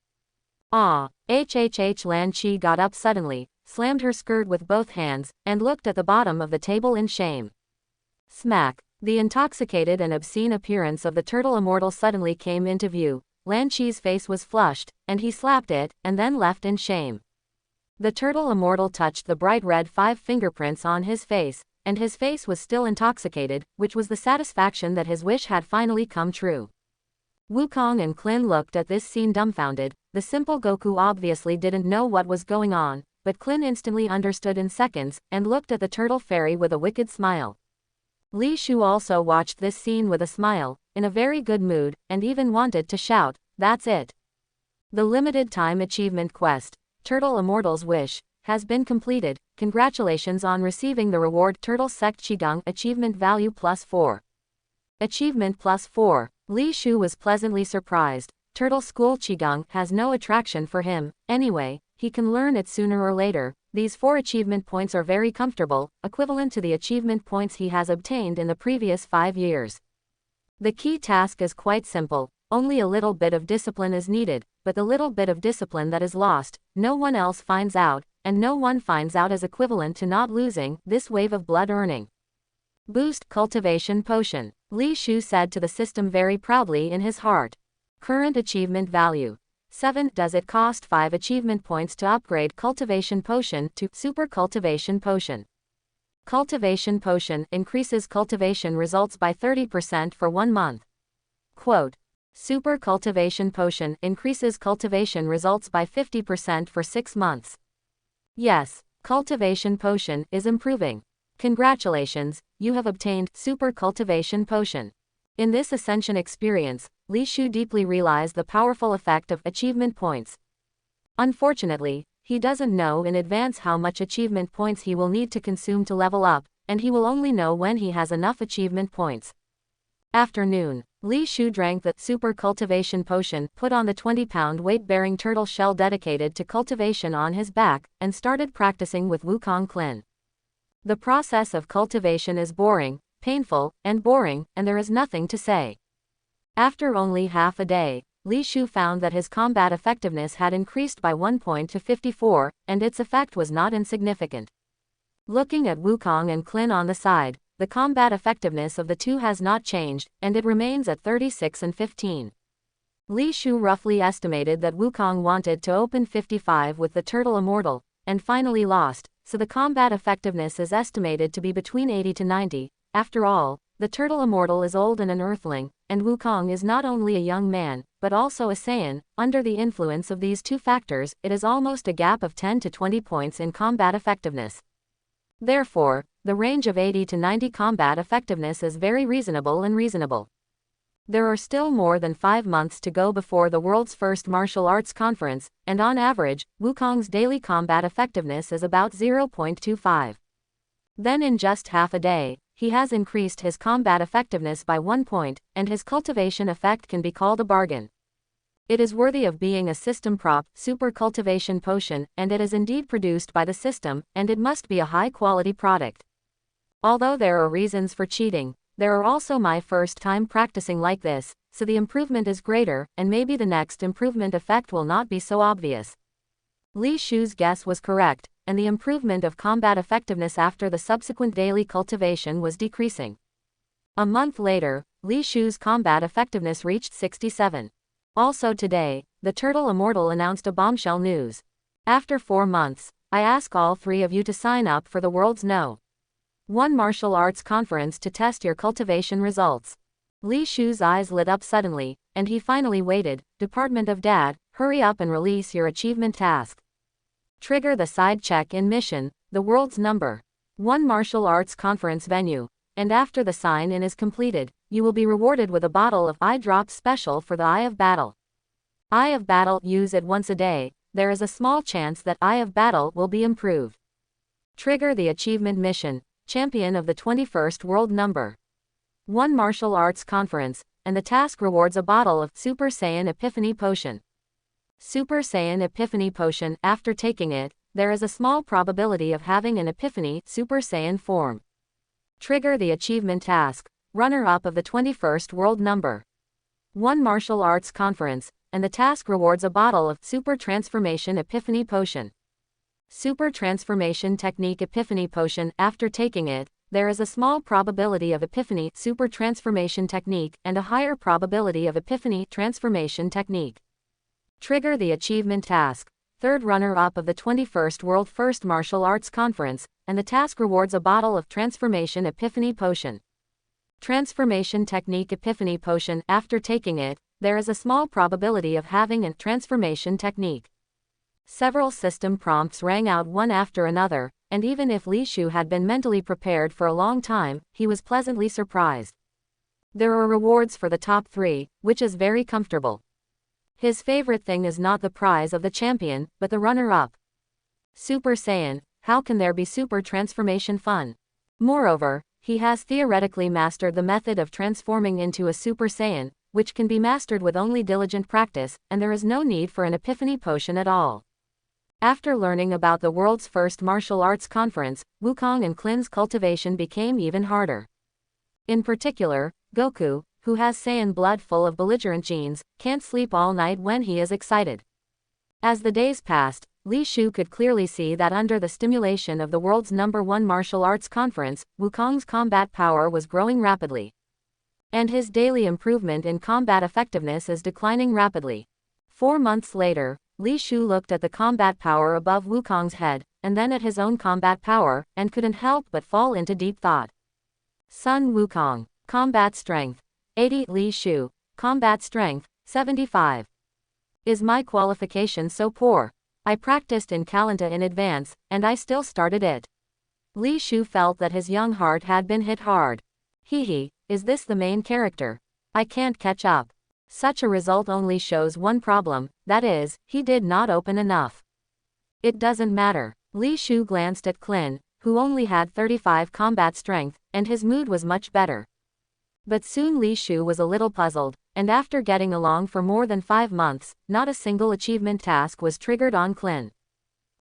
[SPEAKER 1] Ah! Lan Chi got up suddenly, slammed her skirt with both hands, and looked at the bottom of the table in shame. Smack! The intoxicated and obscene appearance of the turtle immortal suddenly came into view. Lan Chi's face was flushed, and he slapped it, and then left in shame. The turtle immortal touched the bright red 5 fingerprints on his face, and his face was still intoxicated, which was the satisfaction that his wish had finally come true. Wukong and Clin looked at this scene dumbfounded. The simple Goku obviously didn't know what was going on, but Clin instantly understood in seconds, and looked at the turtle fairy with a wicked smile. Li Shu also watched this scene with a smile, in a very good mood, and even wanted to shout, "That's it! The limited time achievement quest, Turtle Immortal's Wish, has been completed. Congratulations on receiving the reward Turtle Sect Qigong Achievement Value +4. Achievement +4. Li Shu was pleasantly surprised. Turtle School Qigong has no attraction for him. Anyway, he can learn it sooner or later. These 4 achievement points are very comfortable, equivalent to the achievement points he has obtained in the previous 5 years. The key task is quite simple, only a little bit of discipline is needed, but the little bit of discipline that is lost, no one else finds out, and no one finds out is equivalent to not losing this wave of blood earning. Boost Cultivation Potion. Li Shu said to the system very proudly in his heart. Current achievement value. 7. Does it cost 5 achievement points to upgrade Cultivation Potion to Super Cultivation Potion? Cultivation Potion increases cultivation results by 30% for 1 month. Quote. Super Cultivation Potion increases cultivation results by 50% for 6 months. Yes, Cultivation Potion is improving. Congratulations, you have obtained Super Cultivation Potion. In this ascension experience, Li Shu deeply realized the powerful effect of achievement points. Unfortunately, he doesn't know in advance how much achievement points he will need to consume to level up, and he will only know when he has enough achievement points. Afternoon. Li Shu drank the Super Cultivation Potion, put on the 20-pound weight-bearing turtle shell dedicated to cultivation on his back, and started practicing with Wukong Klin. The process of cultivation is boring, painful, and boring, and there is nothing to say. After only half a day, Li Shu found that his combat effectiveness had increased by 1 point to 54, and its effect was not insignificant. Looking at Wukong and Klin on the side, the combat effectiveness of the two has not changed, and it remains at 36 and 15. Li Shu roughly estimated that Wukong wanted to open 55 with the turtle Immortal, and finally lost, so the combat effectiveness is estimated to be between 80 to 90. After all, the turtle Immortal is old and an earthling, and Wukong is not only a young man, but also a Saiyan. Under the influence of these two factors, it is almost a gap of 10 to 20 points in combat effectiveness. Therefore, the range of 80 to 90 combat effectiveness is very reasonable. There are still more than 5 months to go before the world's first martial arts conference, and on average, Wukong's daily combat effectiveness is about 0.25. Then in just half a day, he has increased his combat effectiveness by 1 point, and his cultivation effect can be called a bargain. It is worthy of being a system prop, Super Cultivation Potion, and it is indeed produced by the system, and it must be a high-quality product. Although there are reasons for cheating, there are also my first time practicing like this, so the improvement is greater, and maybe the next improvement effect will not be so obvious. Li Shu's guess was correct, and the improvement of combat effectiveness after the subsequent daily cultivation was decreasing. A month later, Li Shu's combat effectiveness reached 67. Also today, the turtle Immortal announced a bombshell news. After 4 months, I ask all 3 of you to sign up for the world's No. 1 martial arts conference to test your cultivation results. Li Shu's eyes lit up suddenly, and he finally waited. Department of Dad, hurry up and release your achievement task. Trigger the side check-in mission, the world's number 1 martial arts conference venue, and after the sign-in is completed, you will be rewarded with a bottle of eye drops special for the Eye of Battle. Eye of Battle, use it once a day. There is a small chance that Eye of Battle will be improved. Trigger the achievement mission, Champion of the 21st World Number 1 Martial Arts Conference, and the task rewards a bottle of Super Saiyan Epiphany Potion. Super Saiyan Epiphany Potion, after taking it, there is a small probability of having an Epiphany Super Saiyan form. Trigger the achievement task, Runner-up of the 21st World Number 1 Martial Arts Conference, and the task rewards a bottle of Super Transformation Epiphany Potion. Super Transformation Technique Epiphany Potion, after taking it, there is a small probability of Epiphany Super Transformation Technique and a higher probability of Epiphany Transformation Technique. Trigger the achievement task, third runner-up of the 21st World First Martial Arts Conference, and the task rewards a bottle of Transformation Epiphany Potion. Transformation Technique Epiphany Potion, after taking it, there is a small probability of having a Transformation Technique. Several system prompts rang out one after another, and even if Li Shu had been mentally prepared for a long time, he was pleasantly surprised. There are rewards for the top 3, which is very comfortable. His favorite thing is not the prize of the champion, but the runner-up. Super Saiyan, how can there be super transformation fun? Moreover, he has theoretically mastered the method of transforming into a Super Saiyan, which can be mastered with only diligent practice, and there is no need for an Epiphany Potion at all. After learning about the world's first martial arts conference, Wukong and Qin's cultivation became even harder. In particular, Goku, who has Saiyan blood full of belligerent genes, can't sleep all night when he is excited. As the days passed, Li Shu could clearly see that under the stimulation of the world's #1 martial arts conference, Wukong's combat power was growing rapidly. And his daily improvement in combat effectiveness is declining rapidly. 4 months later, Li Shu looked at the combat power above Wukong's head, and then at his own combat power, and couldn't help but fall into deep thought. Sun Wukong, combat strength 80. Li Shu, combat strength 75. Is my qualification so poor? I practiced in Kalanta in advance, and I still started it. Li Shu felt that his young heart had been hit hard. Is this the main character? I can't catch up. Such a result only shows one problem, that is, he did not open enough. It doesn't matter. Li Shu glanced at Qin, who only had 35 combat strength, and his mood was much better. But soon Li Shu was a little puzzled, and after getting along for more than 5 months, not a single achievement task was triggered on Qin.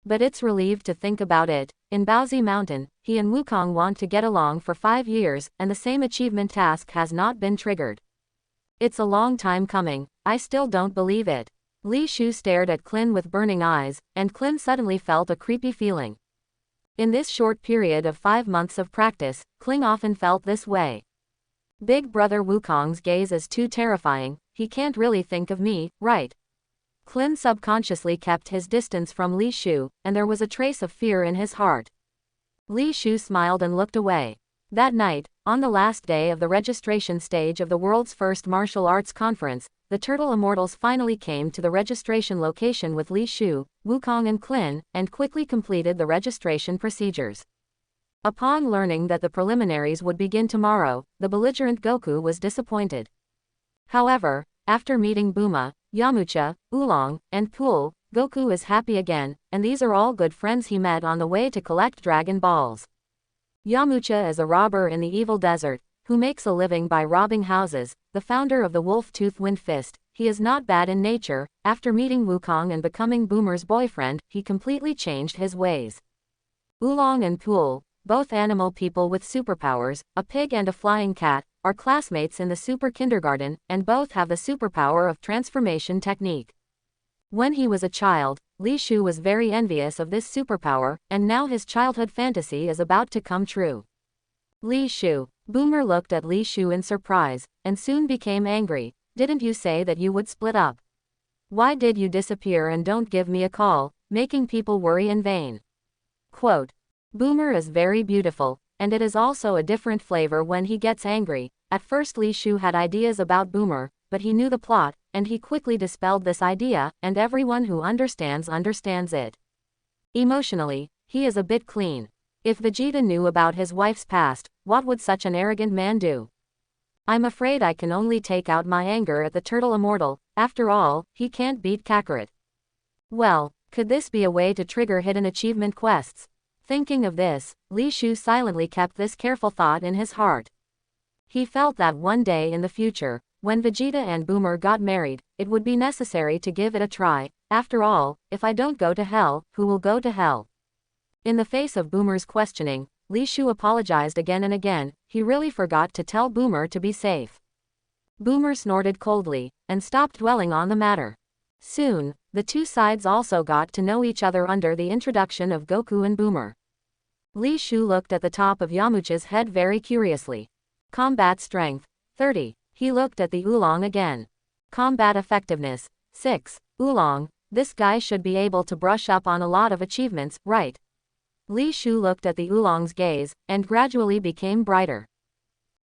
[SPEAKER 1] But it's relieved to think about it. In Baozi Mountain, he and Wukong want to get along for 5 years, and the same achievement task has not been triggered. It's a long time coming, I still don't believe it. Li Shu stared at Qin with burning eyes, and Qin suddenly felt a creepy feeling. In this short period of 5 months of practice, Qin often felt this way. Big brother Wukong's gaze is too terrifying, he can't really think of me, right? Qin subconsciously kept his distance from Li Shu, and there was a trace of fear in his heart. Li Shu smiled and looked away. That night, on the last day of the registration stage of the world's first martial arts conference, the Turtle Immortals finally came to the registration location with Li Shu, Wukong and Qin, and quickly completed the registration procedures. Upon learning that the preliminaries would begin tomorrow, the belligerent Goku was disappointed. However, after meeting Bulma, Yamcha, Oolong, and Pool, Goku is happy again, and these are all good friends he met on the way to collect Dragon Balls. Yamcha is a robber in the evil desert, who makes a living by robbing houses, the founder of the Wolf-Tooth Wind Fist. He is not bad in nature. After meeting Wukong and becoming Boomer's boyfriend, he completely changed his ways. Oolong and Pool, both animal people with superpowers, a pig and a flying cat, are classmates in the super kindergarten, and both have the superpower of transformation technique. When he was a child, Li Shu was very envious of this superpower, and now his childhood fantasy is about to come true. Li Shu. Boomer looked at Li Shu in surprise, and soon became angry. Didn't you say that you would split up? Why did you disappear and don't give me a call, making people worry in vain? Quote. Boomer is very beautiful, and it is also a different flavor when he gets angry. At first Li Shu had ideas about Boomer, but he knew the plot, and he quickly dispelled this idea, and everyone who understands it. Emotionally, he is a bit clean. If Vegeta knew about his wife's past, what would such an arrogant man do? I'm afraid I can only take out my anger at the Turtle Immortal. After all, he can't beat Kakarot. Well, could this be a way to trigger hidden achievement quests? Thinking of this, Li Shu silently kept this careful thought in his heart. He felt that one day in the future, when Vegeta and Boomer got married, it would be necessary to give it a try. After all, if I don't go to hell, who will go to hell? In the face of Boomer's questioning, Li Shu apologized again and again. He really forgot to tell Boomer to be safe. Boomer snorted coldly, and stopped dwelling on the matter. Soon, the two sides also got to know each other under the introduction of Goku and Boomer. Li Shu looked at the top of Yamcha's head very curiously. Combat strength, 30. He looked at the Oolong again. Combat effectiveness, 6. Oolong, this guy should be able to brush up on a lot of achievements, right? Li Shu looked at the Oolong's gaze, and gradually became brighter.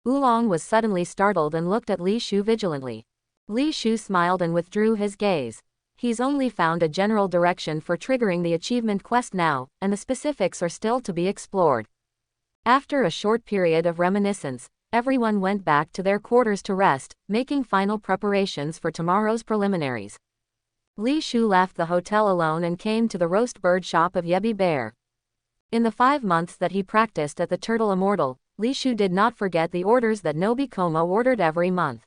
[SPEAKER 1] Oolong was suddenly startled and looked at Li Shu vigilantly. Li Shu smiled and withdrew his gaze. He's only found a general direction for triggering the achievement quest now, and the specifics are still to be explored. After a short period of reminiscence, everyone went back to their quarters to rest, making final preparations for tomorrow's preliminaries. Li Shu left the hotel alone and came to the roast bird shop of Yebby Bear. In the 5 months that he practiced at the Turtle Immortal, Li Shu did not forget the orders that Nobikomo ordered every month.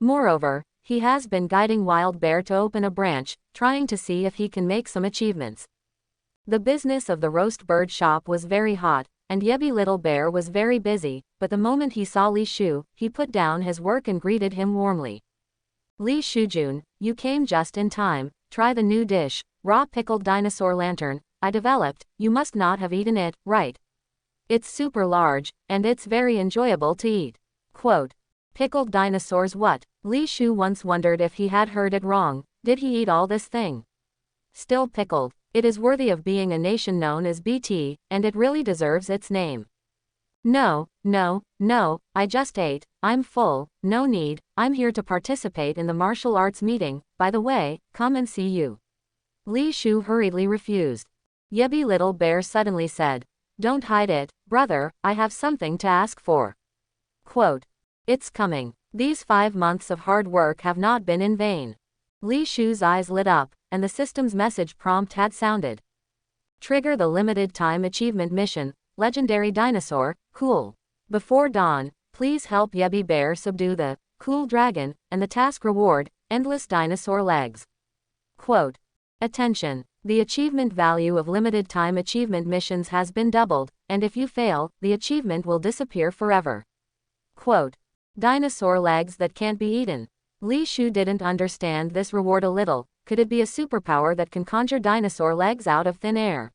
[SPEAKER 1] Moreover, he has been guiding Wild Bear to open a branch, trying to see if he can make some achievements. The business of the roast bird shop was very hot, and Yebby Little Bear was very busy, but the moment he saw Li Shu, he put down his work and greeted him warmly. Li Shujun, you came just in time. Try the new dish, raw pickled dinosaur lantern, I developed. You must not have eaten it, right? It's super large, and it's very enjoyable to eat. Quote. Pickled dinosaurs what? Li Shu once wondered if he had heard it wrong. Did he eat all this thing? Still pickled. It is worthy of being a nation known as BT, and it really deserves its name. No, I just ate, I'm full, no need, I'm here to participate in the martial arts meeting, by the way, come and see you. Li Shu hurriedly refused. Yebby Little Bear suddenly said, don't hide it, brother, I have something to ask for. Quote. It's coming. These 5 months of hard work have not been in vain. Li Shu's eyes lit up, and the system's message prompt had sounded. Trigger the limited time achievement mission, Legendary Dinosaur, Cool. Before dawn, please help Yebby Bear subdue the Cool Dragon, and the task reward, Endless Dinosaur Legs. Quote. Attention. The achievement value of limited time achievement missions has been doubled, and if you fail, the achievement will disappear forever. Quote. Dinosaur legs that can't be eaten. Li Shu didn't understand this reward a little. Could it be a superpower that can conjure dinosaur legs out of thin air?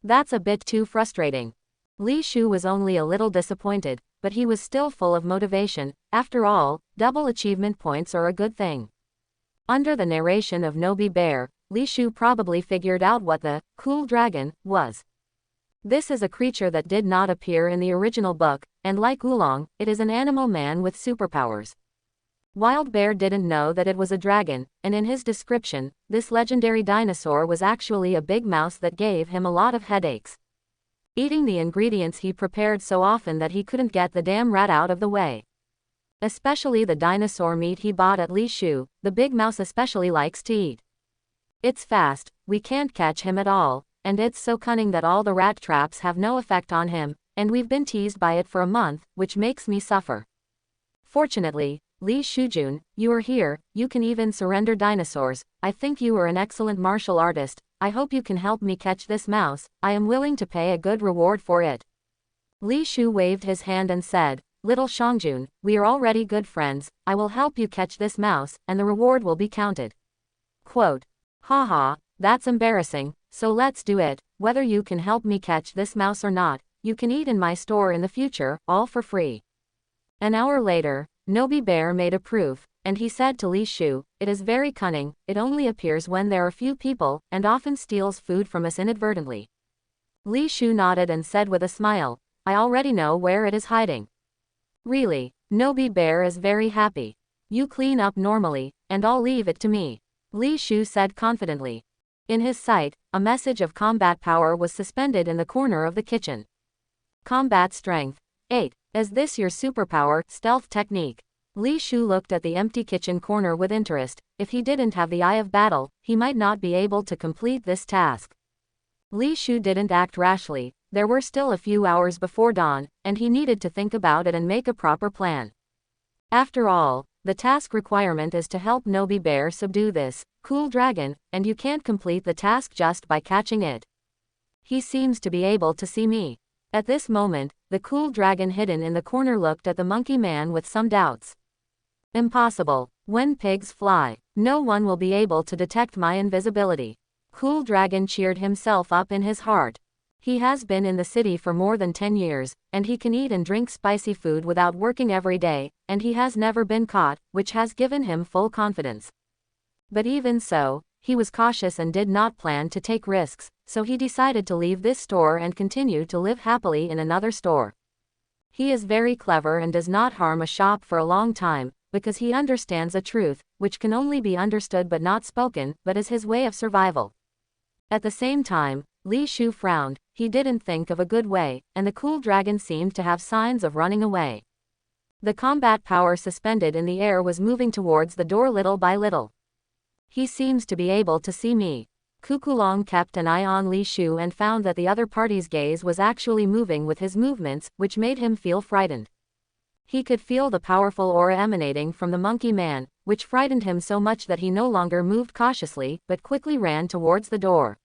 [SPEAKER 1] That's a bit too frustrating. Li Shu was only a little disappointed, but he was still full of motivation. After all, double achievement points are a good thing. Under the narration of Nobi Bear, Li Shu probably figured out what the Cool Dragon was. This is a creature that did not appear in the original book, and like Oolong, it is an animal man with superpowers. Wild Bear didn't know that it was a dragon, and in his description, this legendary dinosaur was actually a big mouse that gave him a lot of headaches. Eating the ingredients he prepared so often that he couldn't get the damn rat out of the way. Especially the dinosaur meat he bought at Li Shu, the big mouse especially likes to eat. It's fast, we can't catch him at all, and it's so cunning that all the rat traps have no effect on him, and we've been teased by it for a month, which makes me suffer. Fortunately, Li Shujun, you are here, you can even surrender dinosaurs. I think you are an excellent martial artist. I hope you can help me catch this mouse. I am willing to pay a good reward for it. Li Shu waved his hand and said, Little Shangjun, we are already good friends. I will help you catch this mouse, and the reward will be counted. Quote. Haha, that's embarrassing, so let's do it. Whether you can help me catch this mouse or not, you can eat in my store in the future, all for free. An hour later, Nobi Bear made a proof, and he said to Li Shu, it is very cunning, it only appears when there are few people, and often steals food from us inadvertently. Li Shu nodded and said with a smile, I already know where it is hiding. Really, Nobi Bear is very happy. You clean up normally, and I'll leave it to me. Li Shu said confidently. In his sight, a message of combat power was suspended in the corner of the kitchen. Combat strength. 8. Is this your superpower, stealth technique? Li Shu looked at the empty kitchen corner with interest. If he didn't have the Eye of Battle, he might not be able to complete this task. Li Shu didn't act rashly. There were still a few hours before dawn, and he needed to think about it and make a proper plan. After all, the task requirement is to help Nobi Bear subdue this Cool Dragon, and you can't complete the task just by catching it. He seems to be able to see me. At this moment, the Cool Dragon hidden in the corner looked at the monkey man with some doubts. Impossible. When pigs fly, no one will be able to detect my invisibility. Cool Dragon cheered himself up in his heart. He has been in the city for more than 10 years, and he can eat and drink spicy food without working every day, and he has never been caught, which has given him full confidence. But even so, he was cautious and did not plan to take risks, so he decided to leave this store and continue to live happily in another store. He is very clever and does not harm a shop for a long time, because he understands a truth, which can only be understood but not spoken, but is his way of survival. At the same time, Li Shu frowned. He didn't think of a good way, and the Cool Dragon seemed to have signs of running away. The combat power suspended in the air was moving towards the door little by little. He seems to be able to see me. Kukulong kept an eye on Li Shu and found that the other party's gaze was actually moving with his movements, which made him feel frightened. He could feel the powerful aura emanating from the monkey man, which frightened him so much that he no longer moved cautiously, but quickly ran towards the door.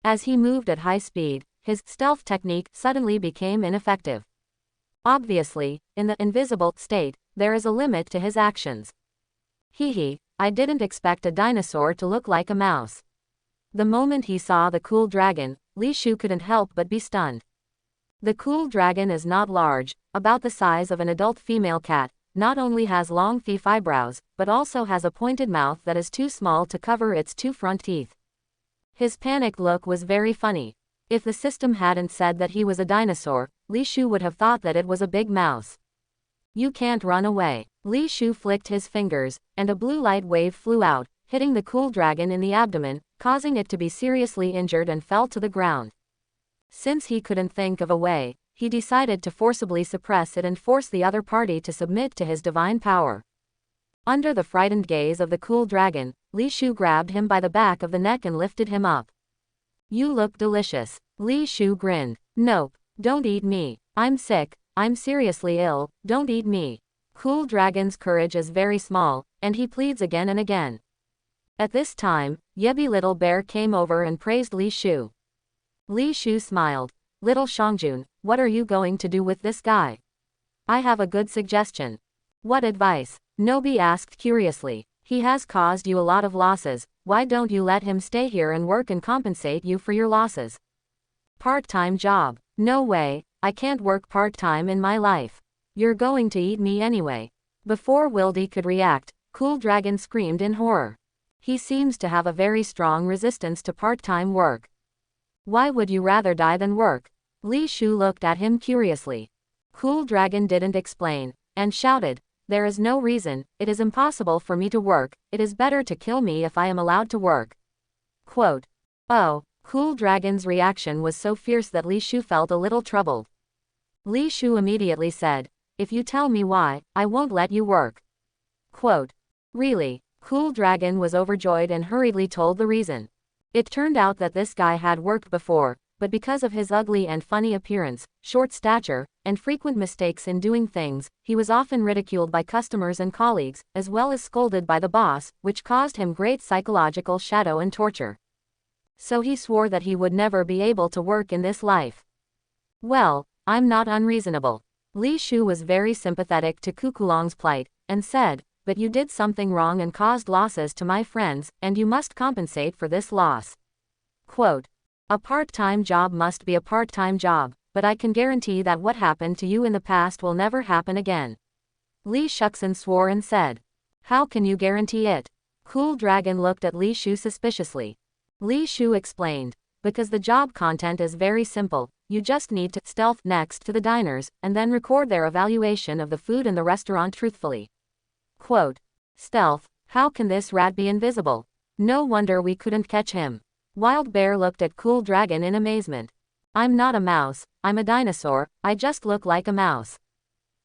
[SPEAKER 1] As he moved at high speed, his stealth technique suddenly became ineffective. Obviously, in the invisible state, there is a limit to his actions. Hee, I didn't expect a dinosaur to look like a mouse. The moment he saw the cool dragon, Li Shu couldn't help but be stunned. The cool dragon is not large, about the size of an adult female cat, not only has long thief eyebrows, but also has a pointed mouth that is too small to cover its two front teeth. His panicked look was very funny. If the system hadn't said that he was a dinosaur, Li Shu would have thought that it was a big mouse. You can't run away. Li Shu flicked his fingers, and a blue light wave flew out, hitting the cool dragon in the abdomen, causing it to be seriously injured and fell to the ground. Since he couldn't think of a way, he decided to forcibly suppress it and force the other party to submit to his divine power. Under the frightened gaze of the cool dragon, Li Shu grabbed him by the back of the neck and lifted him up. You look delicious. Li Shu grinned. Nope, don't eat me. I'm sick, I'm seriously ill, don't eat me. Cool dragon's courage is very small, and he pleads again and again. At this time, Yebi Little Bear came over and praised Li Shu. Li Shu smiled. Little Shangjun, what are you going to do with this guy? I have a good suggestion. What advice? Nobi asked curiously. He has caused you a lot of losses, why don't you let him stay here and work and compensate you for your losses? Part-time job. No way, I can't work part-time in my life. You're going to eat me anyway. Before Wildy could react, Cool Dragon screamed in horror. He seems to have a very strong resistance to part-time work. Why would you rather die than work? Li Shu looked at him curiously. Cool Dragon didn't explain, and shouted, there is no reason, it is impossible for me to work, it is better to kill me if I am allowed to work. Quote. Oh, Cool Dragon's reaction was so fierce that Li Shu felt a little troubled. Li Shu immediately said, if you tell me why, I won't let you work. Quote. Really? Cool Dragon was overjoyed and hurriedly told the reason. It turned out that this guy had worked before, but because of his ugly and funny appearance, short stature, and frequent mistakes in doing things, he was often ridiculed by customers and colleagues, as well as scolded by the boss, which caused him great psychological shadow and torture. So he swore that he would never be able to work in this life. Well, I'm not unreasonable. Li Shu was very sympathetic to Kukulong's plight, and said, but you did something wrong and caused losses to my friends, and you must compensate for this loss. Quote. A part-time job must be a part-time job, but I can guarantee that what happened to you in the past will never happen again. Li Shuxin swore and said. How can you guarantee it? Cool Dragon looked at Li Shu suspiciously. Li Shu explained, because the job content is very simple, you just need to stealth next to the diners, and then record their evaluation of the food in the restaurant truthfully. Quote. Stealth, how can this rat be invisible? No wonder we couldn't catch him. Wild Bear looked at Cool Dragon in amazement. I'm not a mouse, I'm a dinosaur, I just look like a mouse.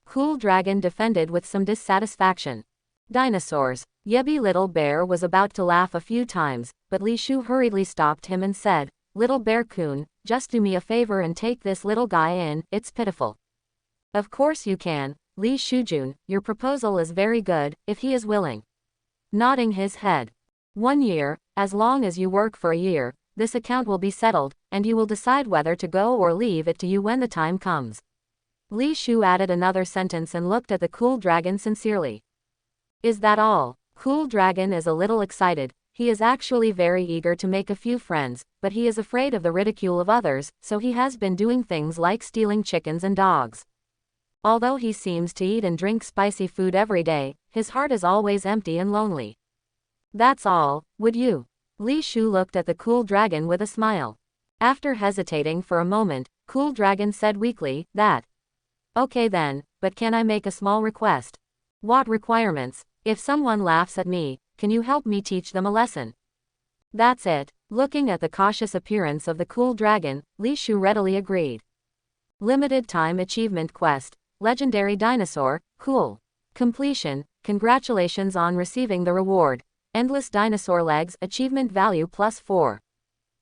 [SPEAKER 1] Cool Dragon defended with some dissatisfaction. Dinosaurs. Yebi Little Bear was about to laugh a few times, but Li Shu hurriedly stopped him and said, Little Bear-kun, just do me a favor and take this little guy in, it's pitiful. Of course you can, Li Shujun, your proposal is very good, if he is willing. Nodding his head. 1 year, as long as you work for a year, this account will be settled, and you will decide whether to go or leave it to you when the time comes. Li Shu added another sentence and looked at the Cool Dragon sincerely. Is that all? Cool Dragon is a little excited, he is actually very eager to make a few friends, but he is afraid of the ridicule of others, so he has been doing things like stealing chickens and dogs. Although he seems to eat and drink spicy food every day, his heart is always empty and lonely. That's all, would you? Li Shu looked at the Cool Dragon with a smile. After hesitating for a moment, Cool Dragon said weakly, that. Okay then, but can I make a small request? What requirements? If someone laughs at me, can you help me teach them a lesson? That's it. Looking at the cautious appearance of the Cool Dragon, Li Shu readily agreed. Limited time achievement quest. Legendary dinosaur, cool. Completion, congratulations on receiving the reward. Endless dinosaur legs achievement value +4.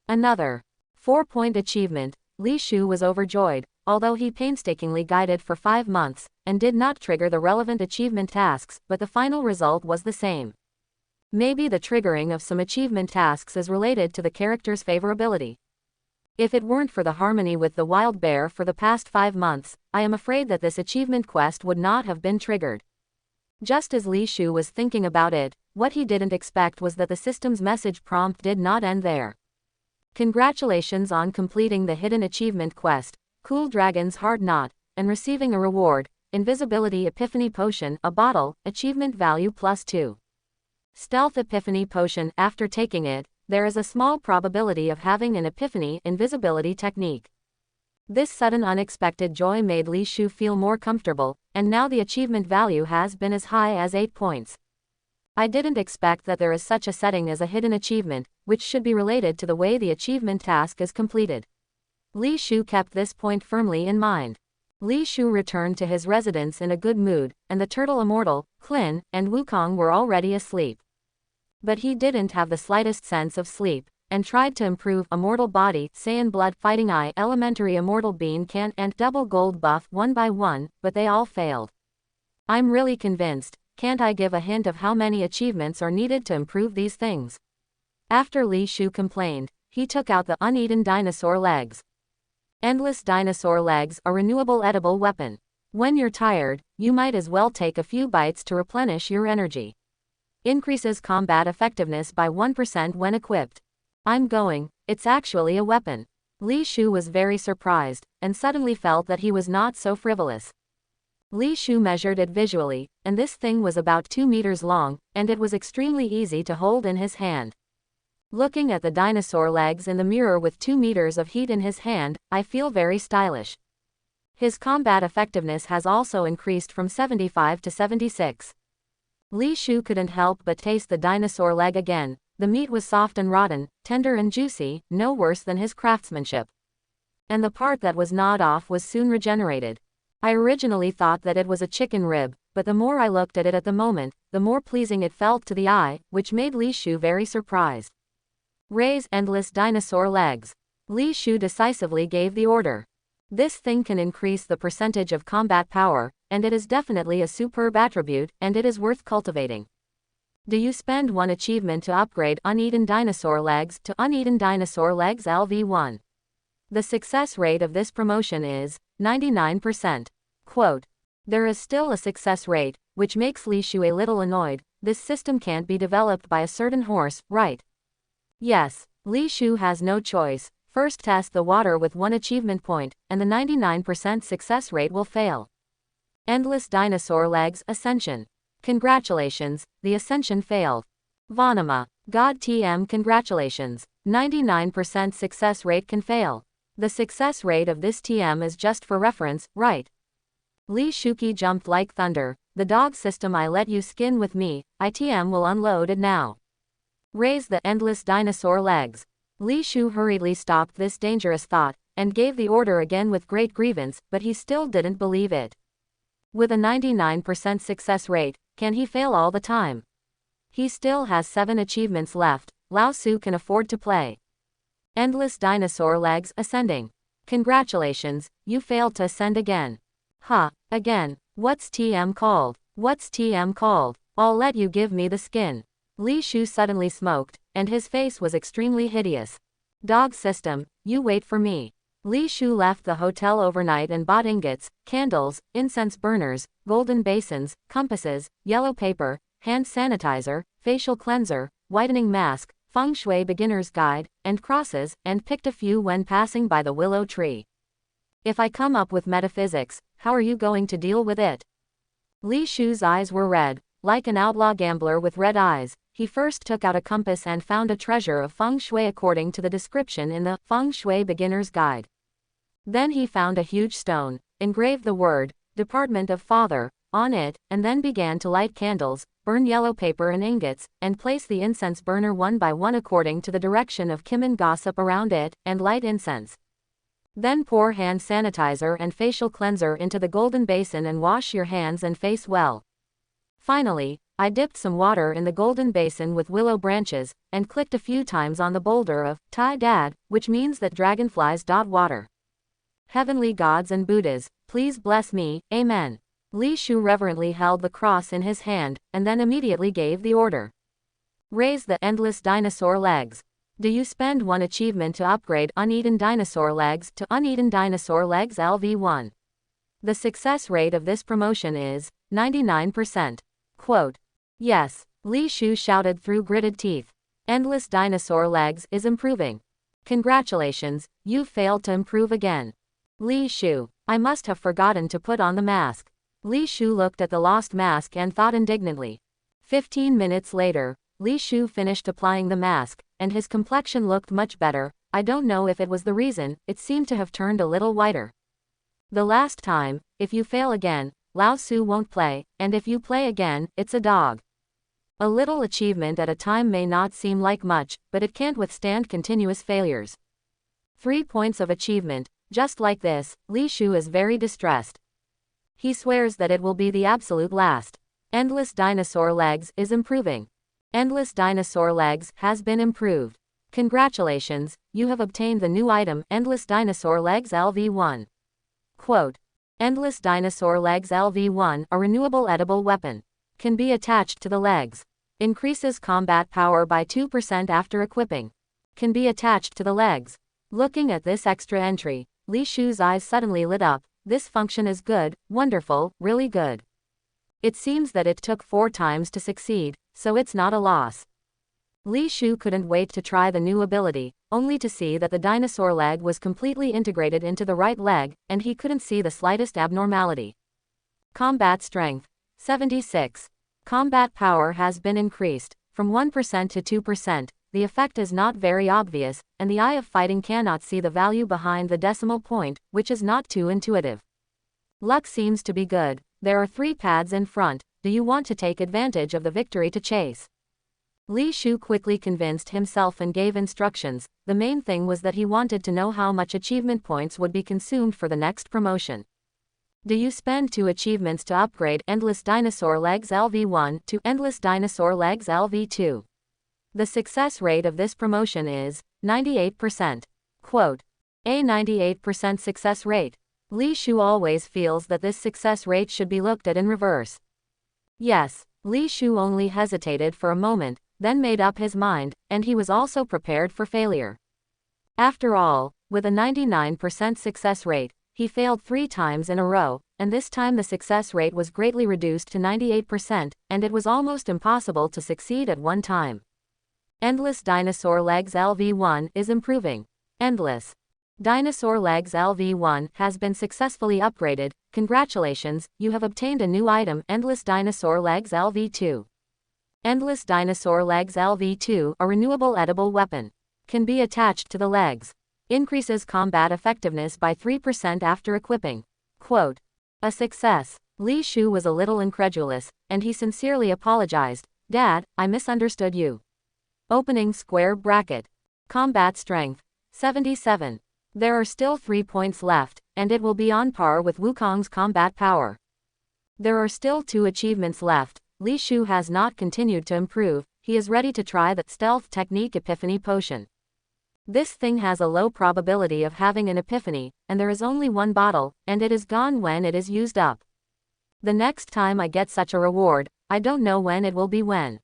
[SPEAKER 1] Another 4-point achievement. Li Shu was overjoyed, although he painstakingly guided for 5 months, and did not trigger the relevant achievement tasks, but the final result was the same. Maybe the triggering of some achievement tasks is related to the character's favorability. If it weren't for the harmony with the wild bear for the past 5 months, I am afraid that this achievement quest would not have been triggered. Just as Li Shu was thinking about it, what he didn't expect was that the system's message prompt did not end there. Congratulations on completing the hidden achievement quest, Cool Dragon's Hard Knot, and receiving a reward, Invisibility Epiphany Potion, a bottle, achievement value +2. Stealth Epiphany Potion. After taking it, there is a small probability of having an epiphany invisibility technique. This sudden unexpected joy made Li Shu feel more comfortable, and now the achievement value has been as high as 8 points. I didn't expect that there is such a setting as a hidden achievement, which should be related to the way the achievement task is completed. Li Shu kept this point firmly in mind. Li Shu returned to his residence in a good mood, and the turtle Immortal, Klin, and Wukong were already asleep. But he didn't have the slightest sense of sleep, and tried to improve Immortal Body, Saiyan Blood, Fighting Eye, Elementary Immortal Bean Can, and Double Gold Buff one by one, but they all failed. I'm really convinced, can't I give a hint of how many achievements are needed to improve these things? After Li Shu complained, he took out the uneaten dinosaur legs. Endless dinosaur legs, a renewable edible weapon. When you're tired, you might as well take a few bites to replenish your energy. Increases combat effectiveness by 1% when equipped. It's actually a weapon. Li Shu was very surprised, and suddenly felt that he was not so frivolous. Li Shu measured it visually, and this thing was about 2 meters long, and it was extremely easy to hold in his hand. Looking at the dinosaur legs in the mirror with 2 meters of heat in his hand, I feel very stylish. His combat effectiveness has also increased from 75 to 76. Li Shu couldn't help but taste the dinosaur leg again. The meat was soft and rotten, tender and juicy, no worse than his craftsmanship. And the part that was gnawed off was soon regenerated. I originally thought that it was a chicken rib, but the more I looked at it at the moment, the more pleasing it felt to the eye, which made Li Shu very surprised. Raise endless dinosaur legs. Li Shu decisively gave the order. This thing can increase the percentage of combat power, and it is definitely a superb attribute, and it is worth cultivating. Do you spend 1 achievement to upgrade Uneaten Dinosaur Legs to Uneaten Dinosaur Legs LV1. The success rate of this promotion is 99%. Quote. There is still a success rate, which makes Li Shu a little annoyed. This system can't be developed by a certain horse, right? Yes, Li Shu has no choice. First test the water with 1 achievement point, and the 99% success rate will fail. Endless Dinosaur Legs Ascension. Congratulations, the ascension failed. Vanama. God TM congratulations, 99% success rate can fail. The success rate of this TM is just for reference, right? Li Shuki jumped like thunder. The dog system I let you skin with me, ITM will unload it now. Raise the endless dinosaur legs. Li Shu hurriedly stopped this dangerous thought, and gave the order again with great grievance, but he still didn't believe it. With a 99% success rate, can he fail all the time? He still has 7 achievements left. Lao Su can afford to play. Endless dinosaur legs ascending. Congratulations, you failed to ascend again. Again. What's TM called? What's TM called? I'll let you give me the skin. Li Shu suddenly smoked, and his face was extremely hideous. Dog system, you wait for me. Li Shu left the hotel overnight and bought ingots, candles, incense burners, golden basins, compasses, yellow paper, hand sanitizer, facial cleanser, whitening mask, feng shui beginner's guide, and crosses, and picked a few when passing by the willow tree. If I come up with metaphysics, how are you going to deal with it? Li Shu's eyes were red, like an outlaw gambler with red eyes. He first took out a compass and found a treasure of feng shui according to the description in the Feng Shui Beginner's Guide. Then he found a huge stone, engraved the word, Department of Father, on it, and then began to light candles, burn yellow paper and ingots, and place the incense burner one by one according to the direction of Kim and gossip around it, and light incense. Then pour hand sanitizer and facial cleanser into the golden basin and wash your hands and face well. Finally, I dipped some water in the golden basin with willow branches, and clicked a few times on the boulder of Tai Dad, which means that dragonflies dot water. Heavenly gods and Buddhas, please bless me, amen. Li Shu reverently held the cross in his hand, and then immediately gave the order. Raise the endless dinosaur legs. Do you spend one achievement to upgrade uneaten dinosaur legs to uneaten dinosaur legs LV1? The success rate of this promotion is 99%. Quote. Yes, Li Shu shouted through gritted teeth. Endless dinosaur legs is improving. Congratulations, you've failed to improve again. Li Shu, I must have forgotten to put on the mask. Li Shu looked at the lost mask and thought indignantly. 15 minutes later, Li Shu finished applying the mask, and his complexion looked much better. I don't know if it was the reason, it seemed to have turned a little whiter. The last time, if you fail again, Lao Su won't play, and if you play again, it's a dog. A little achievement at a time may not seem like much, but it can't withstand continuous failures. 3 points of achievement, just like this. Li Shu is very distressed. He swears that it will be the absolute last. Endless dinosaur legs is improving. Endless dinosaur legs has been improved. Congratulations, you have obtained the new item Endless dinosaur legs LV1. Quote. Endless dinosaur legs LV1, a renewable edible weapon. Can be attached to the legs. Increases combat power by 2% after equipping. Can be attached to the legs. Looking at this extra entry, Li Shu's eyes suddenly lit up. This function is good, wonderful, really good. It seems that it took 4 times to succeed, so it's not a loss. Li Shu couldn't wait to try the new ability, only to see that the dinosaur leg was completely integrated into the right leg, and he couldn't see the slightest abnormality. Combat strength, 76. Combat power has been increased, from 1% to 2%, the effect is not very obvious, and the eye of fighting cannot see the value behind the decimal point, which is not too intuitive. Luck seems to be good. There are 3 pads in front. Do you want to take advantage of the victory to chase? Li Shu quickly convinced himself and gave instructions. The main thing was that he wanted to know how much achievement points would be consumed for the next promotion. Do you spend 2 achievements to upgrade Endless Dinosaur Legs LV1 to Endless Dinosaur Legs LV2? The success rate of this promotion is 98%. Quote. A 98% success rate. Li Shu always feels that this success rate should be looked at in reverse. Yes, Li Shu only hesitated for a moment, then made up his mind, and he was also prepared for failure. After all, with a 99% success rate, he failed 3 times in a row, and this time the success rate was greatly reduced to 98%, and it was almost impossible to succeed at one time. Endless Dinosaur Legs LV1 is improving. Endless Dinosaur Legs LV1 has been successfully upgraded. Congratulations, you have obtained a new item Endless Dinosaur Legs LV2. Endless Dinosaur Legs LV2, a renewable edible weapon. Can be attached to the legs. Increases combat effectiveness by 3% after equipping. Quote. A success. Li Shu was a little incredulous, and he sincerely apologized. Dad, I misunderstood you. Opening square bracket. Combat strength, 77. There are still 3 points left, and it will be on par with Wukong's combat power. There are still 2 achievements left. Li Shu has not continued to improve. He is ready to try the stealth technique epiphany potion. This thing has a low probability of having an epiphany, and there is only 1 bottle, and it is gone when it is used up. The next time I get such a reward, I don't know when it will be when.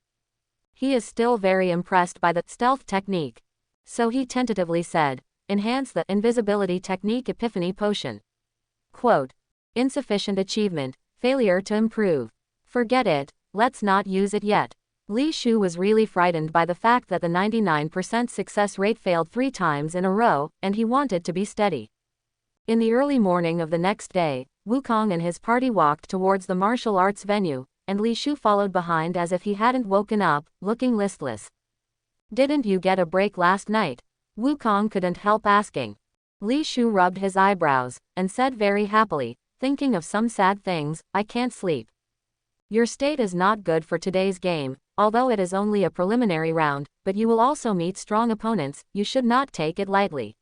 [SPEAKER 1] He is still very impressed by the stealth technique. So he tentatively said, enhance the invisibility technique epiphany potion. Quote. Insufficient achievement, failure to improve. Forget it, let's not use it yet. Li Shu was really frightened by the fact that the 99% success rate failed 3 times in a row, and he wanted to be steady. In the early morning of the next day, Wukong and his party walked towards the martial arts venue, and Li Shu followed behind as if he hadn't woken up, looking listless. Didn't you get a break last night? Wukong couldn't help asking. Li Shu rubbed his eyebrows, and said very happily, thinking of some sad things, I can't sleep. Your state is not good for today's game, although it is only a preliminary round, but you will also meet strong opponents, you should not take it lightly.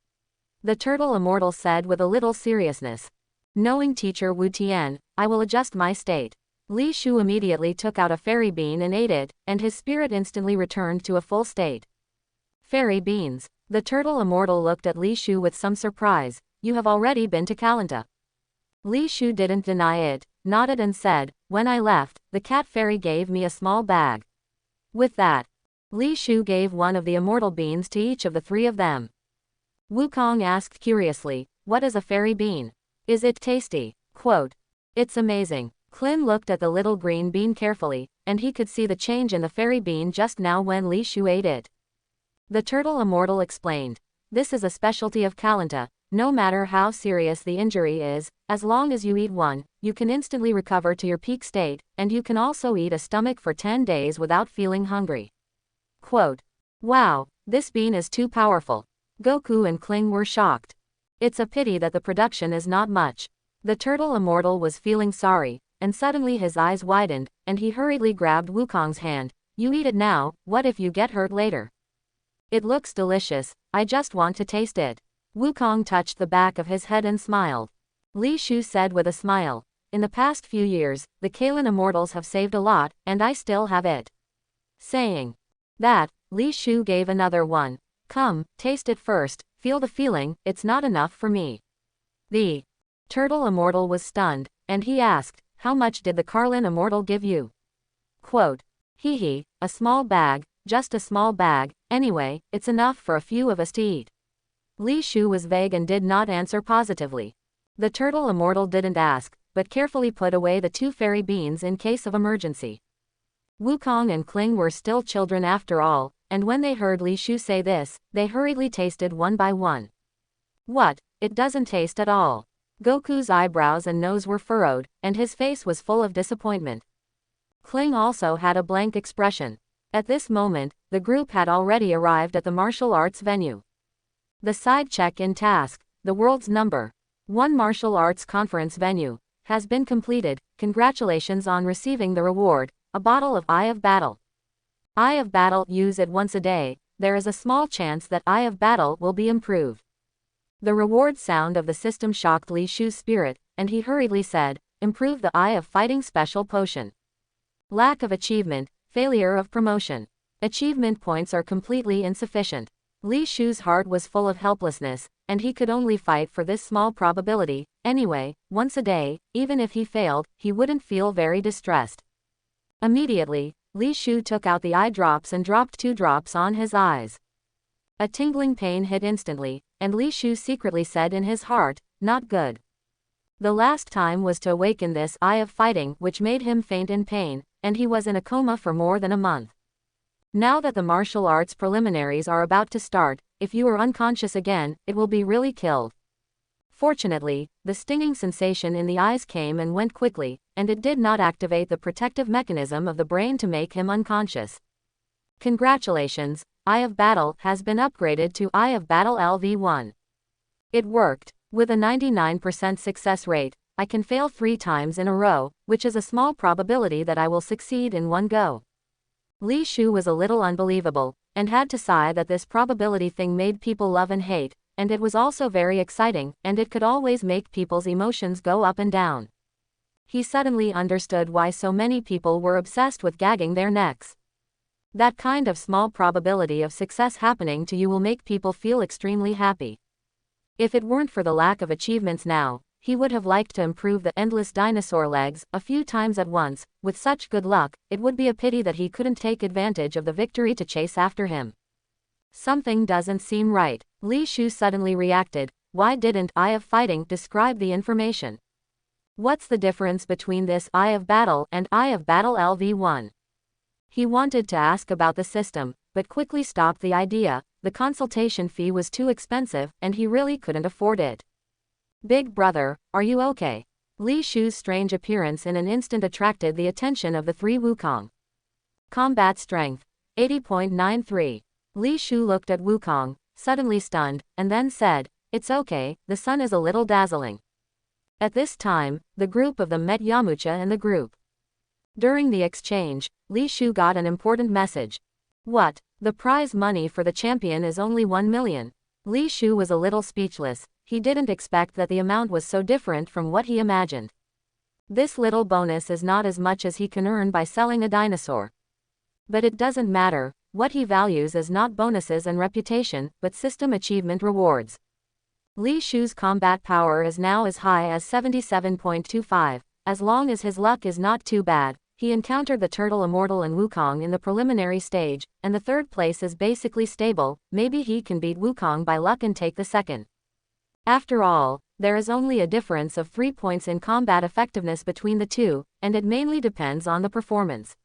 [SPEAKER 1] The turtle Immortal said with a little seriousness. Knowing teacher Wu Tian, I will adjust my state. Li Shu immediately took out a fairy bean and ate it, and his spirit instantly returned to a full state. Fairy beans. The turtle Immortal looked at Li Shu with some surprise. You have already been to Kalanta. Li Shu didn't deny it, nodded and said, when I left, the cat fairy gave me a small bag. With that, Li Shu gave one of the immortal beans to each of the three of them. Wukong asked curiously, "What is a fairy bean? Is it tasty?" Quote, "It's amazing." Clin looked at the little green bean carefully, and he could see the change in the fairy bean just now when Li Shu ate it. The turtle immortal explained, "This is a specialty of Kalanta. No matter how serious the injury is, as long as you eat one, you can instantly recover to your peak state, and you can also eat a stomach for 10 days without feeling hungry." Quote, "Wow, this bean is too powerful." Goku and Kling were shocked. It's a pity that the production is not much. The turtle immortal was feeling sorry, and suddenly his eyes widened, and he hurriedly grabbed Wukong's hand. "You eat it now, what if you get hurt later? It looks delicious, I just want to taste it." Wukong touched the back of his head and smiled. Li Shu said with a smile, "In the past few years, the Kalan immortals have saved a lot, and I still have it." Saying that, Li Shu gave another one. "Come, taste it first, feel the feeling, it's not enough for me." The turtle immortal was stunned, and he asked, "How much did the Karlan immortal give you?" Quote, "Hee hee, a small bag, just a small bag, anyway, it's enough for a few of us to eat." Li Shu was vague and did not answer positively. The turtle immortal didn't ask, but carefully put away the 2 fairy beans in case of emergency. Wukong and Kling were still children after all, and when they heard Li Shu say this, they hurriedly tasted one by one. "What? It doesn't taste at all." Goku's eyebrows and nose were furrowed, and his face was full of disappointment. Kling also had a blank expression. At this moment, the group had already arrived at the martial arts venue. The side check-in task, the world's #1 martial arts conference venue, has been completed. Congratulations on receiving the reward, a bottle of Eye of Battle. Eye of Battle, use it once a day. There is a small chance that Eye of Battle will be improved. The reward sound of the system shocked Li Shu's spirit, and he hurriedly said, "Improve the Eye of Fighting Special Potion. Lack of achievement, failure of promotion. Achievement points are completely insufficient." Li Shu's heart was full of helplessness, and he could only fight for this small probability. Anyway, once a day, even if he failed, he wouldn't feel very distressed. Immediately, Li Shu took out the eye drops and dropped 2 drops on his eyes. A tingling pain hit instantly, and Li Shu secretly said in his heart, "Not good." The last time was to awaken this Eye of Fighting, which made him faint in pain, and he was in a coma for more than a month. Now that the martial arts preliminaries are about to start, if you are unconscious again, it will be really killed. Fortunately, the stinging sensation in the eyes came and went quickly, and it did not activate the protective mechanism of the brain to make him unconscious. Congratulations, Eye of Battle has been upgraded to Eye of Battle LV1. It worked. With a 99% success rate, I can fail 3 times in a row, which is a small probability that I will succeed in one go. Li Shu was a little unbelievable, and had to sigh that this probability thing made people love and hate, and it was also very exciting, and it could always make people's emotions go up and down. He suddenly understood why so many people were obsessed with gagging their necks. That kind of small probability of success happening to you will make people feel extremely happy. If it weren't for the lack of achievements now, he would have liked to improve the endless dinosaur legs a few times at once. With such good luck, it would be a pity that he couldn't take advantage of the victory to chase after him. Something doesn't seem right. Li Shu suddenly reacted. Why didn't Eye of Fighting describe the information? What's the difference between this Eye of Battle and Eye of Battle LV1? He wanted to ask about the system, but quickly stopped the idea. The consultation fee was too expensive, and he really couldn't afford it. Big brother, are you okay? Li Shu's strange appearance in an instant attracted the attention of the 3 Wukong. Combat strength, 80.93. Li Shu looked at Wukong, suddenly stunned, and then said, "It's okay, the sun is a little dazzling." At this time, the group of them met Yamcha and the group. During the exchange, Li Shu got an important message. What? The prize money for the champion is only 1 million. Li Shu was a little speechless. He didn't expect that the amount was so different from what he imagined. This little bonus is not as much as he can earn by selling a dinosaur. But it doesn't matter. What he values is not bonuses and reputation, but system achievement rewards. Li Shu's combat power is now as high as 77.25. As long as his luck is not too bad, he encountered the Turtle Immortal and Wukong in the preliminary stage, and the third place is basically stable. Maybe he can beat Wukong by luck and take the second. After all, there is only a difference of 3 points in combat effectiveness between the two, and it mainly depends on the performance.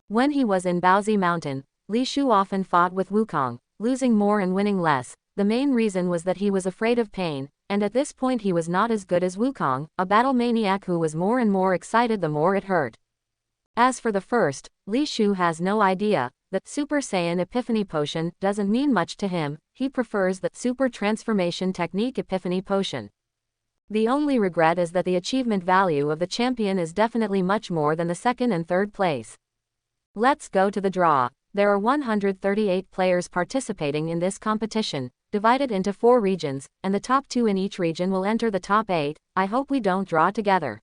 [SPEAKER 1] When he was in Baozi Mountain, Li Shu often fought with Wukong, losing more and winning less. The main reason was that he was afraid of pain, and at this point he was not as good as Wukong, a battle maniac who was more and more excited the more it hurt. As for the first, Li Shu has no idea. The Super Saiyan Epiphany Potion doesn't mean much to him. He prefers the Super Transformation Technique Epiphany Potion. The only regret is that the achievement value of the champion is definitely much more than the second and third place. Let's go to the draw. There are 138 players participating in this competition, divided into 4 regions, and the top 2 in each region will enter the top 8. I hope we don't draw together.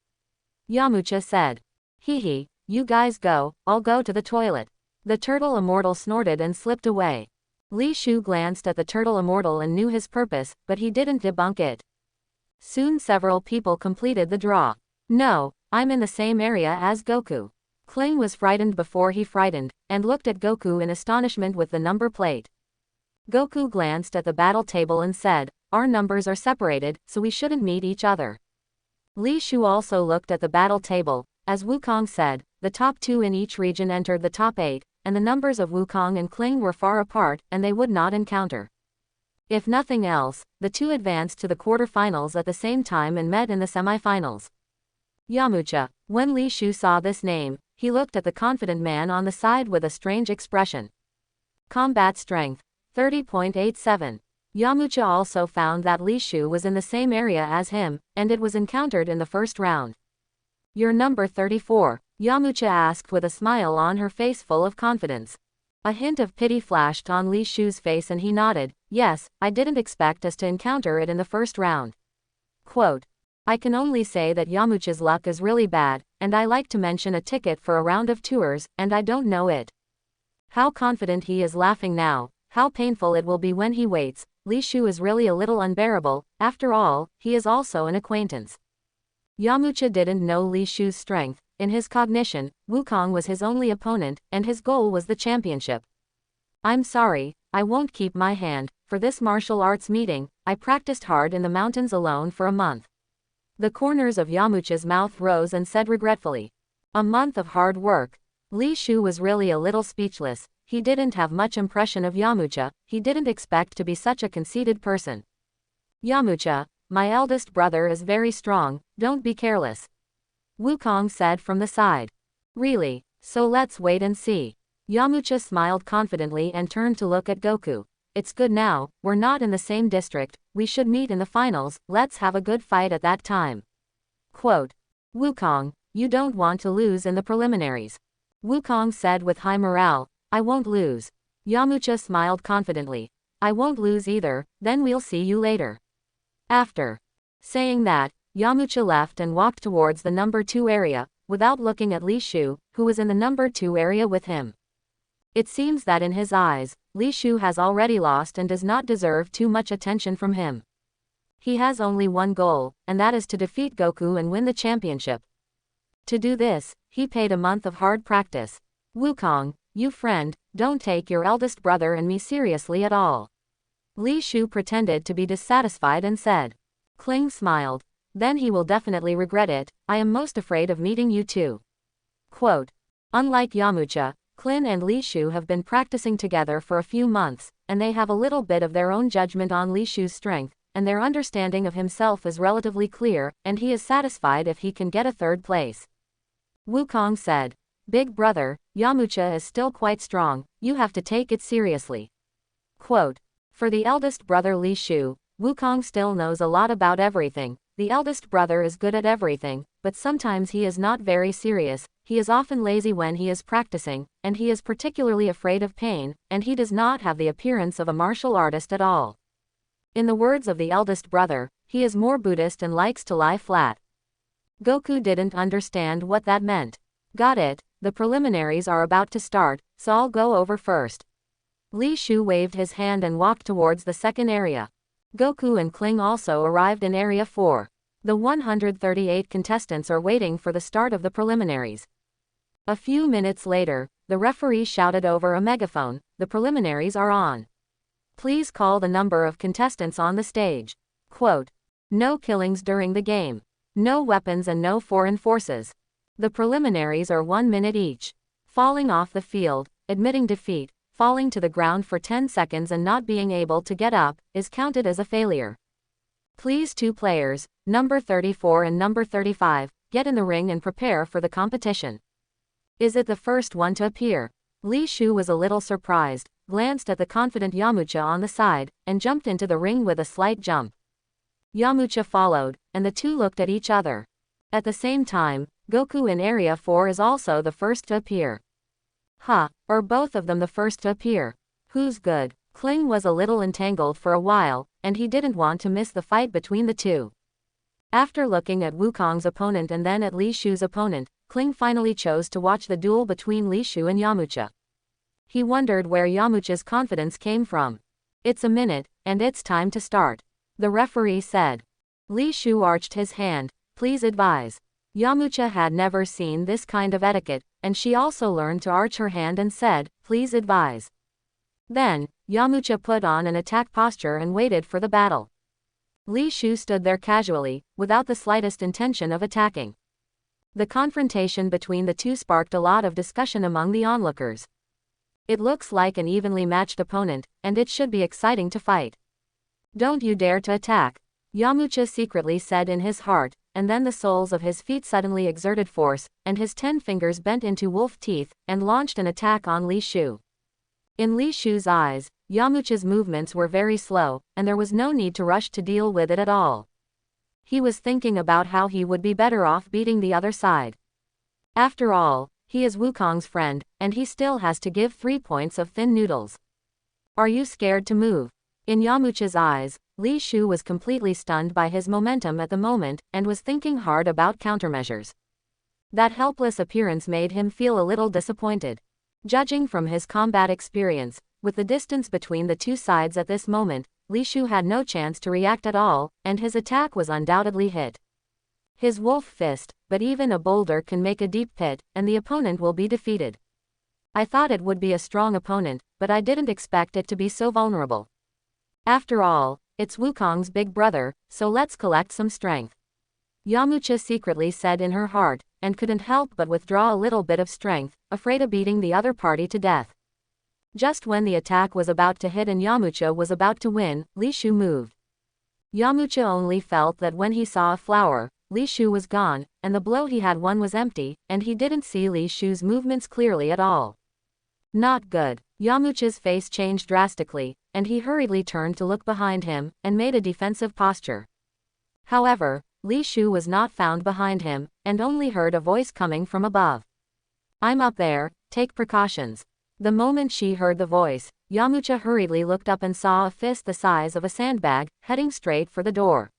[SPEAKER 1] Yamcha said. Hee, you guys go, I'll go to the toilet. The Turtle Immortal snorted and slipped away. Li Shu glanced at the Turtle Immortal and knew his purpose, but he didn't debunk it. Soon several people completed the draw. No, I'm in the same area as Goku. Kling was frightened before he frightened, and looked at Goku in astonishment with the number plate. Goku glanced at the battle table and said, our numbers are separated, so we shouldn't meet each other. Li Shu also looked at the battle table. As Wukong said, the top 2 in each region entered the top 8, and the numbers of Wukong and Kling were far apart, and they would not encounter. If nothing else, the two advanced to the quarterfinals at the same time and met in the semifinals. Yamcha. When Li Shu saw this name, he looked at the confident man on the side with a strange expression. Combat Strength 30.87. Yamcha also found that Li Shu was in the same area as him, and it was encountered in the first round. You're number 34, Yamcha asked with a smile on her face full of confidence. A hint of pity flashed on Li Shu's face and he nodded. Yes, I didn't expect us to encounter it in the first round. Quote. I can only say that Yamcha's luck is really bad, and I like to mention a ticket for a round of tours, and I don't know it. How confident he is laughing now, how painful it will be when he waits. Li Shu is really a little unbearable, after all, he is also an acquaintance. Yamcha didn't know Li Shu's strength. In his cognition, Wukong was his only opponent, and his goal was the championship. I'm sorry, I won't keep my hand. For this martial arts meeting, I practiced hard in the mountains alone for a month. The corners of Yamcha's mouth rose and said regretfully. A month of hard work. Li Shu was really a little speechless. He didn't have much impression of Yamcha. He didn't expect to be such a conceited person. Yamcha, my eldest brother is very strong, don't be careless. Wukong said from the side. Really? So let's wait and see. Yamcha smiled confidently and turned to look at Goku. It's good now, we're not in the same district, we should meet in the finals, let's have a good fight at that time. Quote. Wukong, you don't want to lose in the preliminaries. Wukong said with high morale, I won't lose. Yamcha smiled confidently. I won't lose either, then we'll see you later. After saying that, Yamcha left and walked towards the number 2 area, without looking at Li Shu, who was in the number 2 area with him. It seems that in his eyes, Li Shu has already lost and does not deserve too much attention from him. He has only one goal, and that is to defeat Goku and win the championship. To do this, he paid a month of hard practice. Wukong, you friend, don't take your eldest brother and me seriously at all. Li Shu pretended to be dissatisfied and said. Kling smiled. Then he will definitely regret it, I am most afraid of meeting you too. Quote. Unlike Yamcha, Kling and Li Shu have been practicing together for a few months, and they have a little bit of their own judgment on Li Shu's strength, and their understanding of himself is relatively clear, and he is satisfied if he can get a third place. Wukong said. Big brother, Yamcha is still quite strong, you have to take it seriously. Quote. For the eldest brother Li Shu, Wukong still knows a lot about everything. The eldest brother is good at everything, but sometimes he is not very serious, he is often lazy when he is practicing, and he is particularly afraid of pain, and he does not have the appearance of a martial artist at all. In the words of the eldest brother, he is more Buddhist and likes to lie flat. Goku didn't understand what that meant. Got it, the preliminaries are about to start, so I'll go over first. Li Shu waved his hand and walked towards the second area. Goku and Kling also arrived in Area 4. The 138 contestants are waiting for the start of the preliminaries. A few minutes later, the referee shouted over a megaphone, "The preliminaries are on. Please call the number of contestants on the stage." Quote, "No killings during the game. No weapons and no foreign forces. The preliminaries are 1 minute each. Falling off the field, admitting defeat, falling to the ground for 10 seconds and not being able to get up, is counted as a failure. Please, 2 players, number 34 and number 35, get in the ring and prepare for the competition." "Is it the first one to appear?" Li Shu was a little surprised, glanced at the confident Yamucha on the side, and jumped into the ring with a slight jump. Yamucha followed, and the two looked at each other. At the same time, Goku in Area 4 is also the first to appear. Huh, or both of them the first to appear. Who's good? Kling was a little entangled for a while, and he didn't want to miss the fight between the two. After looking at Wukong's opponent and then at Li Shu's opponent, Kling finally chose to watch the duel between Li Shu and Yamucha. He wondered where Yamucha's confidence came from. "It's a minute, and it's time to start," the referee said. Li Shu arched his hand, "Please advise." Yamucha had never seen this kind of etiquette, and she also learned to arch her hand and said, "Please advise." Then, Yamucha put on an attack posture and waited for the battle. Li Shu stood there casually, without the slightest intention of attacking. The confrontation between the two sparked a lot of discussion among the onlookers. "It looks like an evenly matched opponent, and it should be exciting to fight. Don't you dare to attack," Yamucha secretly said in his heart, and then the soles of his feet suddenly exerted force, and his 10 fingers bent into wolf teeth, and launched an attack on Li Shu. In Li Shu's eyes, Yamucha's movements were very slow, and there was no need to rush to deal with it at all. He was thinking about how he would be better off beating the other side. After all, he is Wukong's friend, and he still has to give 3 points of thin noodles. "Are you scared to move?" In Yamucha's eyes, Li Shu was completely stunned by his momentum at the moment, and was thinking hard about countermeasures. That helpless appearance made him feel a little disappointed. Judging from his combat experience, with the distance between the two sides at this moment, Li Shu had no chance to react at all, and his attack was undoubtedly hit. His wolf fist, but even a boulder can make a deep pit, and the opponent will be defeated. I thought it would be a strong opponent, but I didn't expect it to be so vulnerable. After all, it's Wukong's big brother, so let's collect some strength. Yamucha secretly said in her heart, and couldn't help but withdraw a little bit of strength, afraid of beating the other party to death. Just when the attack was about to hit and Yamucha was about to win, Li Shu moved. Yamucha only felt that when he saw a flower, Li Shu was gone, and the blow he had won was empty, and he didn't see Li Shu's movements clearly at all. Not good. Yamucha's face changed drastically, and he hurriedly turned to look behind him, and made a defensive posture. However, Li Shu was not found behind him, and only heard a voice coming from above. "I'm up there, take precautions." The moment she heard the voice, Yamucha hurriedly looked up and saw a fist the size of a sandbag, heading straight for the door.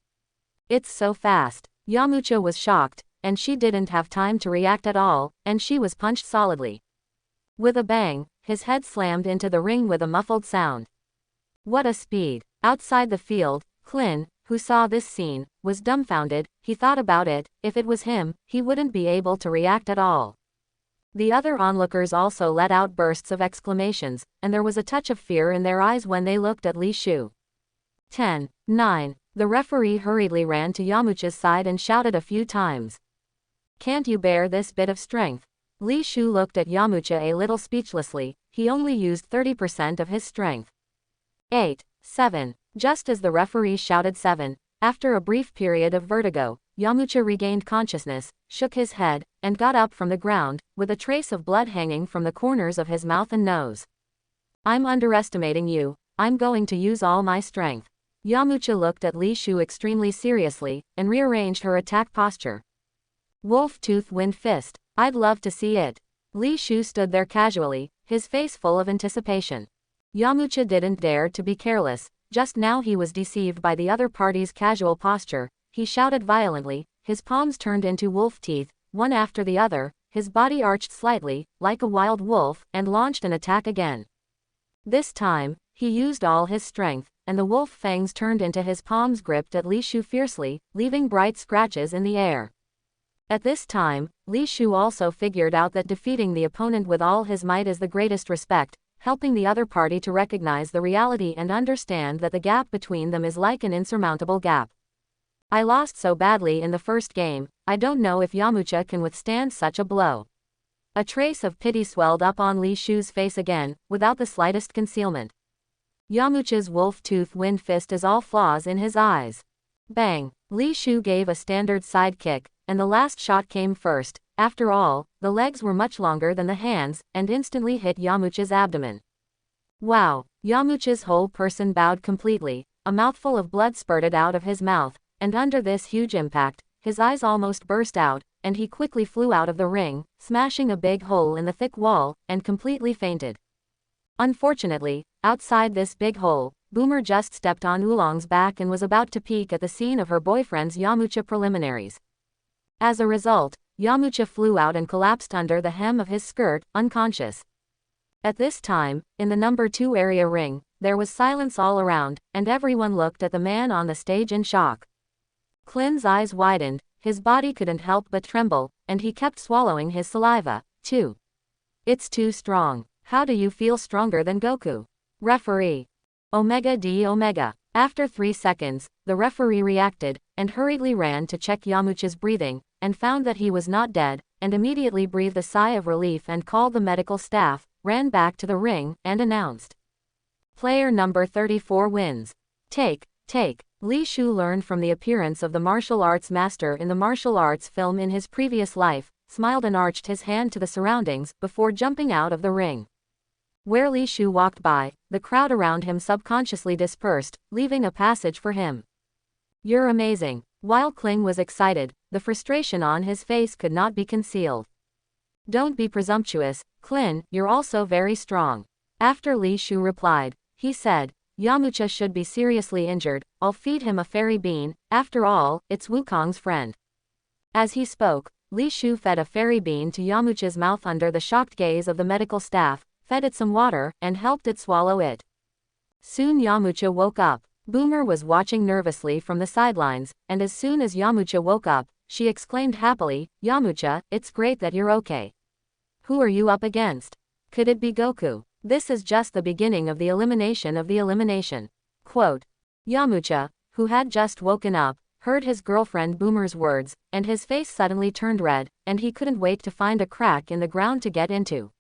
[SPEAKER 1] "It's so fast." Yamucha was shocked, and she didn't have time to react at all, and she was punched solidly. With a bang, his head slammed into the ring with a muffled sound. What a speed! Outside the field, Klin, who saw this scene, was dumbfounded. He thought about it, if it was him, he wouldn't be able to react at all. The other onlookers also let out bursts of exclamations, and there was a touch of fear in their eyes when they looked at Li Shu. 10, 9. The referee hurriedly ran to Yamucha's side and shouted a few times. "Can't you bear this bit of strength?" Li Shu looked at Yamucha a little speechlessly. He only used 30% of his strength. 8, 7. Just as the referee shouted 7, after a brief period of vertigo, Yamucha regained consciousness, shook his head, and got up from the ground, with a trace of blood hanging from the corners of his mouth and nose. "I'm underestimating you. I'm going to use all my strength." Yamucha looked at Li Shu extremely seriously, and rearranged her attack posture. Wolf Tooth Wind Fist. I'd love to see it. Li Shu stood there casually, his face full of anticipation. Yamucha didn't dare to be careless. Just now he was deceived by the other party's casual posture. He shouted violently, his palms turned into wolf teeth, one after the other, his body arched slightly, like a wild wolf, and launched an attack again. This time, he used all his strength, and the wolf fangs turned into his palms gripped at Li Shu fiercely, leaving bright scratches in the air. At this time, Li Shu also figured out that defeating the opponent with all his might is the greatest respect, helping the other party to recognize the reality and understand that the gap between them is like an insurmountable gap. I lost so badly in the first game, I don't know if Yamcha can withstand such a blow. A trace of pity swelled up on Li Shu's face again, without the slightest concealment. Yamcha's wolf-tooth wind fist is all flaws in his eyes. Bang! Li Shu gave a standard side kick, and the last shot came first. After all, the legs were much longer than the hands, and instantly hit Yamcha's abdomen. Wow! Yamcha's whole person bowed completely, a mouthful of blood spurted out of his mouth, and under this huge impact, his eyes almost burst out, and he quickly flew out of the ring, smashing a big hole in the thick wall, and completely fainted. Unfortunately, outside this big hole, Boomer just stepped on Oolong's back and was about to peek at the scene of her boyfriend's Yamcha preliminaries. As a result, Yamcha flew out and collapsed under the hem of his skirt, unconscious. At this time, in the number 2 area ring, there was silence all around, and everyone looked at the man on the stage in shock. Klin's eyes widened, his body couldn't help but tremble, and he kept swallowing his saliva, too. It's too strong. How do you feel stronger than Goku? Referee. Omega D Omega. After 3 seconds, the referee reacted, and hurriedly ran to check Yamcha's breathing, and found that he was not dead, and immediately breathed a sigh of relief and called the medical staff, ran back to the ring, and announced. Player number 34 wins. Take. Li Shu learned from the appearance of the martial arts master in the martial arts film in his previous life, smiled and arched his hand to the surroundings, before jumping out of the ring. Where Li Shu walked by, the crowd around him subconsciously dispersed, leaving a passage for him. You're amazing. While Kling was excited, the frustration on his face could not be concealed. Don't be presumptuous, Klin, you're also very strong. After Li Shu replied, he said, Yamcha should be seriously injured, I'll feed him a fairy bean, after all, it's Wukong's friend. As he spoke, Li Shu fed a fairy bean to Yamcha's mouth under the shocked gaze of the medical staff, fed it some water, and helped it swallow it. Soon Yamcha woke up. Boomer was watching nervously from the sidelines, and as soon as Yamcha woke up, she exclaimed happily, Yamcha, it's great that you're okay. Who are you up against? Could it be Goku? This is just the beginning of the elimination of the elimination. Quote. Yamcha, who had just woken up, heard his girlfriend Boomer's words, and his face suddenly turned red, and he couldn't wait to find a crack in the ground to get into.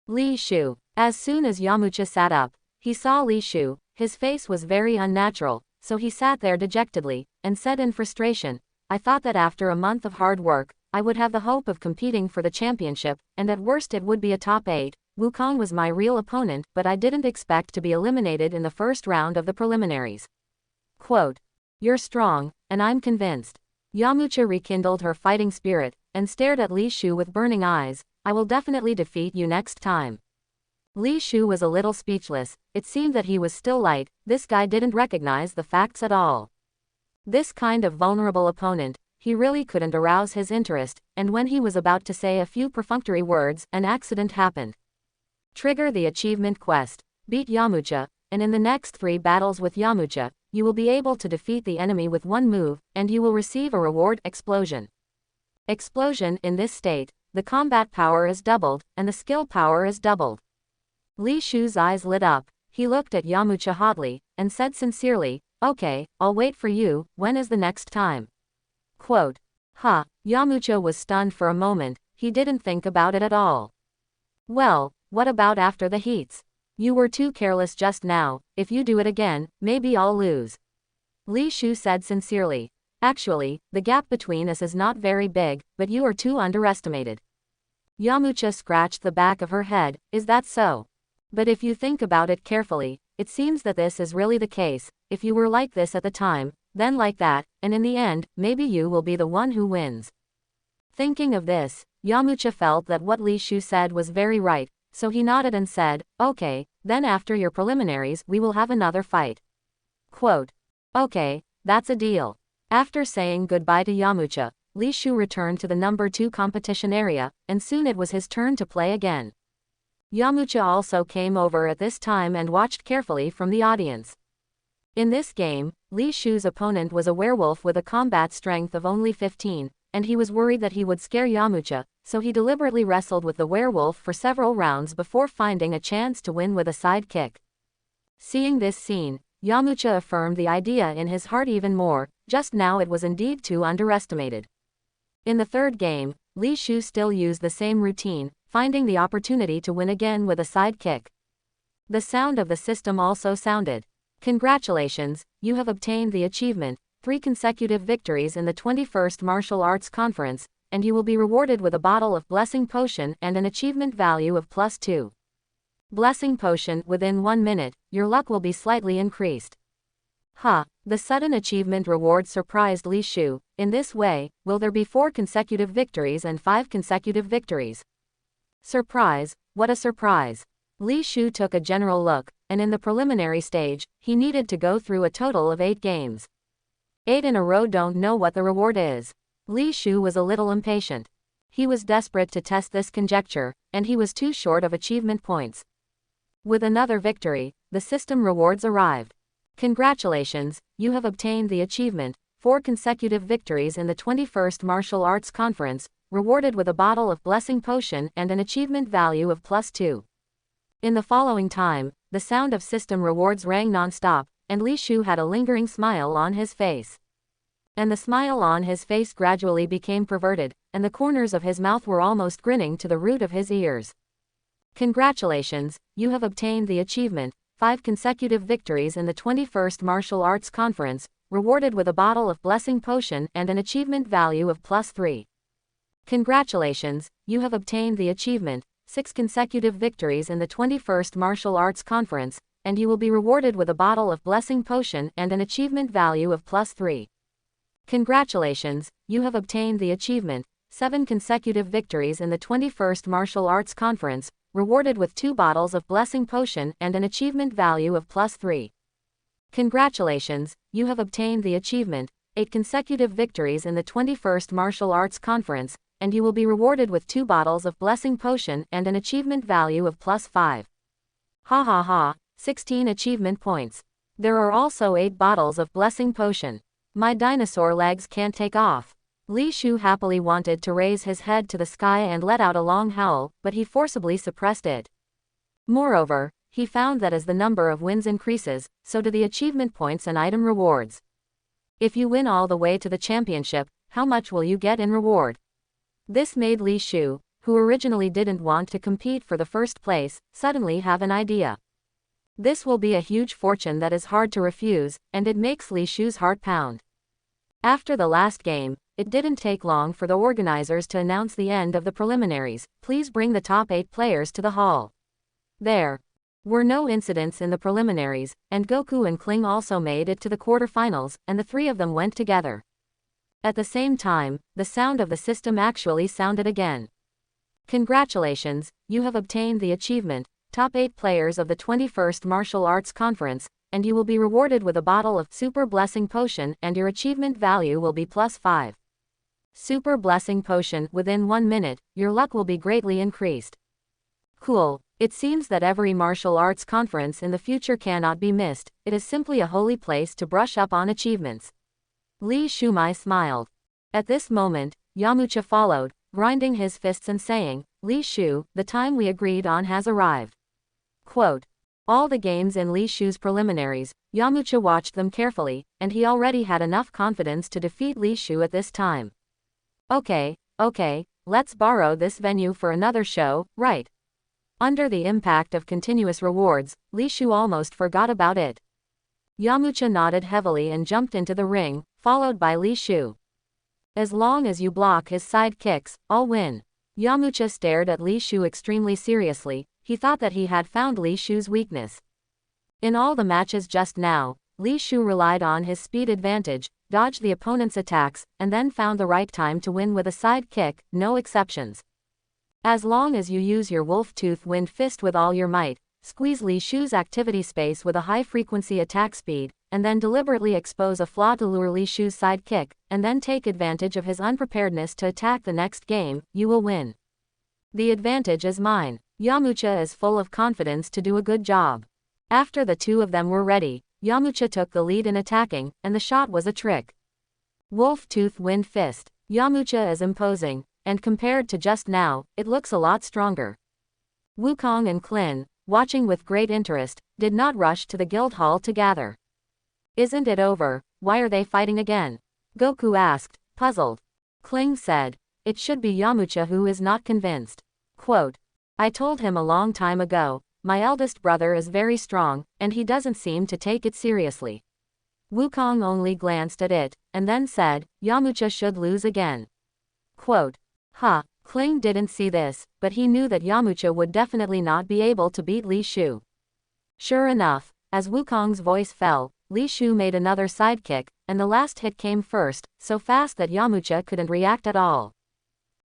[SPEAKER 1] Li Shu. As soon as Yamcha sat up, he saw Li Shu. His face was very unnatural, so he sat there dejectedly, and said in frustration, I thought that after a month of hard work, I would have the hope of competing for the championship, and at worst it would be a top 8. Wukong was my real opponent, but I didn't expect to be eliminated in the first round of the preliminaries. Quote. You're strong, and I'm convinced. Yamcha rekindled her fighting spirit, and stared at Li Shu with burning eyes. I will definitely defeat you next time. Li Shu was a little speechless. It seemed that he was still light. This guy didn't recognize the facts at all. This kind of vulnerable opponent, he really couldn't arouse his interest, and when he was about to say a few perfunctory words, an accident happened. Trigger the achievement quest. Beat Yamcha, and in the next 3 battles with Yamcha, you will be able to defeat the enemy with 1 move, and you will receive a reward, explosion. Explosion. In this state, the combat power is doubled, and the skill power is doubled. Li Shu's eyes lit up. He looked at Yamcha hotly, and said sincerely, okay, I'll wait for you. When is the next time? Quote. Yamcha was stunned for a moment. He didn't think about it at all. Well, what about after the heats? You were too careless just now. If you do it again, maybe I'll lose. Li Shu said sincerely. Actually, the gap between us is not very big, but you are too underestimated. Yamcha scratched the back of her head. Is that so? But if you think about it carefully, it seems that this is really the case. If you were like this at the time, then like that, and in the end, maybe you will be the one who wins. Thinking of this, Yamcha felt that what Li Shu said was very right, so he nodded and said, okay, then after your preliminaries we will have another fight. Quote. Okay, that's a deal. After saying goodbye to Yamcha, Li Shu returned to the number 2 competition area, and soon it was his turn to play again. Yamcha also came over at this time and watched carefully from the audience. In this game, Li Shu's opponent was a werewolf with a combat strength of only 15, and he was worried that he would scare Yamcha, so he deliberately wrestled with the werewolf for several rounds before finding a chance to win with a side kick. Seeing this scene, Yamcha affirmed the idea in his heart even more. Just now it was indeed too underestimated. In the third game, Li Shu still used the same routine, finding the opportunity to win again with a side kick. The sound of the system also sounded. Congratulations, you have obtained the achievement, 3 consecutive victories in the 21st Martial Arts Conference, and you will be rewarded with a bottle of Blessing Potion and an achievement value of +2. Blessing Potion, within 1 minute, your luck will be slightly increased. The sudden achievement reward surprised Li Shu. In this way, will there be 4 consecutive victories and 5 consecutive victories? Surprise, what a surprise! Li Shu took a general look, and in the preliminary stage, he needed to go through a total of 8 games. 8 in a row. Don't know what the reward is. Li Shu was a little impatient. He was desperate to test this conjecture, and he was too short of achievement points. With another victory, the system rewards arrived. Congratulations, you have obtained the achievement, 4 consecutive victories in the 21st Martial Arts Conference, rewarded with a bottle of Blessing Potion and an achievement value of +2. In the following time, the sound of system rewards rang non-stop, and Li Shu had a lingering smile on his face. And the smile on his face gradually became perverted, and the corners of his mouth were almost grinning to the root of his ears. Congratulations, you have obtained the achievement, 5 consecutive victories in the 21st Martial Arts Conference, rewarded with a bottle of Blessing Potion and an achievement value of +3. Congratulations, you have obtained the achievement, 6 consecutive victories in the 21st Martial Arts Conference, and you will be rewarded with a bottle of Blessing Potion and an achievement value of +3. Congratulations, you have obtained the achievement, 7 consecutive victories in the 21st Martial Arts Conference, rewarded with 2 bottles of Blessing Potion and an achievement value of +3. Congratulations, you have obtained the achievement, 8 consecutive victories in the 21st Martial Arts Conference, and you will be rewarded with 2 bottles of Blessing Potion and an achievement value of +5. 16 achievement points. There are also 8 bottles of Blessing Potion. My dinosaur legs can't take off. Li Shu happily wanted to raise his head to the sky and let out a long howl, but he forcibly suppressed it. Moreover, he found that as the number of wins increases, so do the achievement points and item rewards. If you win all the way to the championship, how much will you get in reward? This made Li Shu, who originally didn't want to compete for the first place, suddenly have an idea. This will be a huge fortune that is hard to refuse, and it makes Li Shu's heart pound. After the last game, it didn't take long for the organizers to announce the end of the preliminaries. Please bring the top 8 players to the hall. There were no incidents in the preliminaries, and Goku and Kling also made it to the quarterfinals, and the 3 of them went together. At the same time, the sound of the system actually sounded again. Congratulations, you have obtained the achievement, top 8 players of the 21st Martial Arts Conference, and you will be rewarded with a bottle of Super Blessing Potion and your achievement value will be +5. Super Blessing Potion, within 1 minute, your luck will be greatly increased. Cool, it seems that every martial arts conference in the future cannot be missed, it is simply a holy place to brush up on achievements. Li Shumai smiled. At this moment, Yamcha followed, grinding his fists and saying, Li Shu, the time we agreed on has arrived. Quote. All the games in Li Shu's preliminaries, Yamcha watched them carefully, and he already had enough confidence to defeat Li Shu at this time. Okay, let's borrow this venue for another show, right? Under the impact of continuous rewards, Li Shu almost forgot about it. Yamcha nodded heavily and jumped into the ring, followed by Li Shu. As long as you block his side kicks, I'll win. Yamcha stared at Li Shu extremely seriously. He thought that he had found Li Shu's weakness. In all the matches just now, Li Shu relied on his speed advantage, dodged the opponent's attacks, and then found the right time to win with a side kick, no exceptions. As long as you use your wolf tooth wind fist with all your might, squeeze Li Shu's activity space with a high-frequency attack speed, and then deliberately expose a flaw to lure Li Shu's side kick, and then take advantage of his unpreparedness to attack the next game, you will win. The advantage is mine. Yamcha is full of confidence to do a good job. After the 2 of them were ready, Yamcha took the lead in attacking, and the shot was a trick. Wolf Tooth Wind Fist. Yamcha is imposing, and compared to just now, it looks a lot stronger. Wukong and Klin, watching with great interest, did not rush to the guild hall to gather. Isn't it over? Why are they fighting again? Goku asked, puzzled. Kling said, it should be Yamcha who is not convinced. Quote, I told him a long time ago, my eldest brother is very strong, and he doesn't seem to take it seriously. Wukong only glanced at it, and then said, Yamcha should lose again. Quote, Kling didn't see this, but he knew that Yamcha would definitely not be able to beat Li Shu. Sure enough, as Wukong's voice fell, Li Shu made another sidekick, and the last hit came first, so fast that Yamcha couldn't react at all.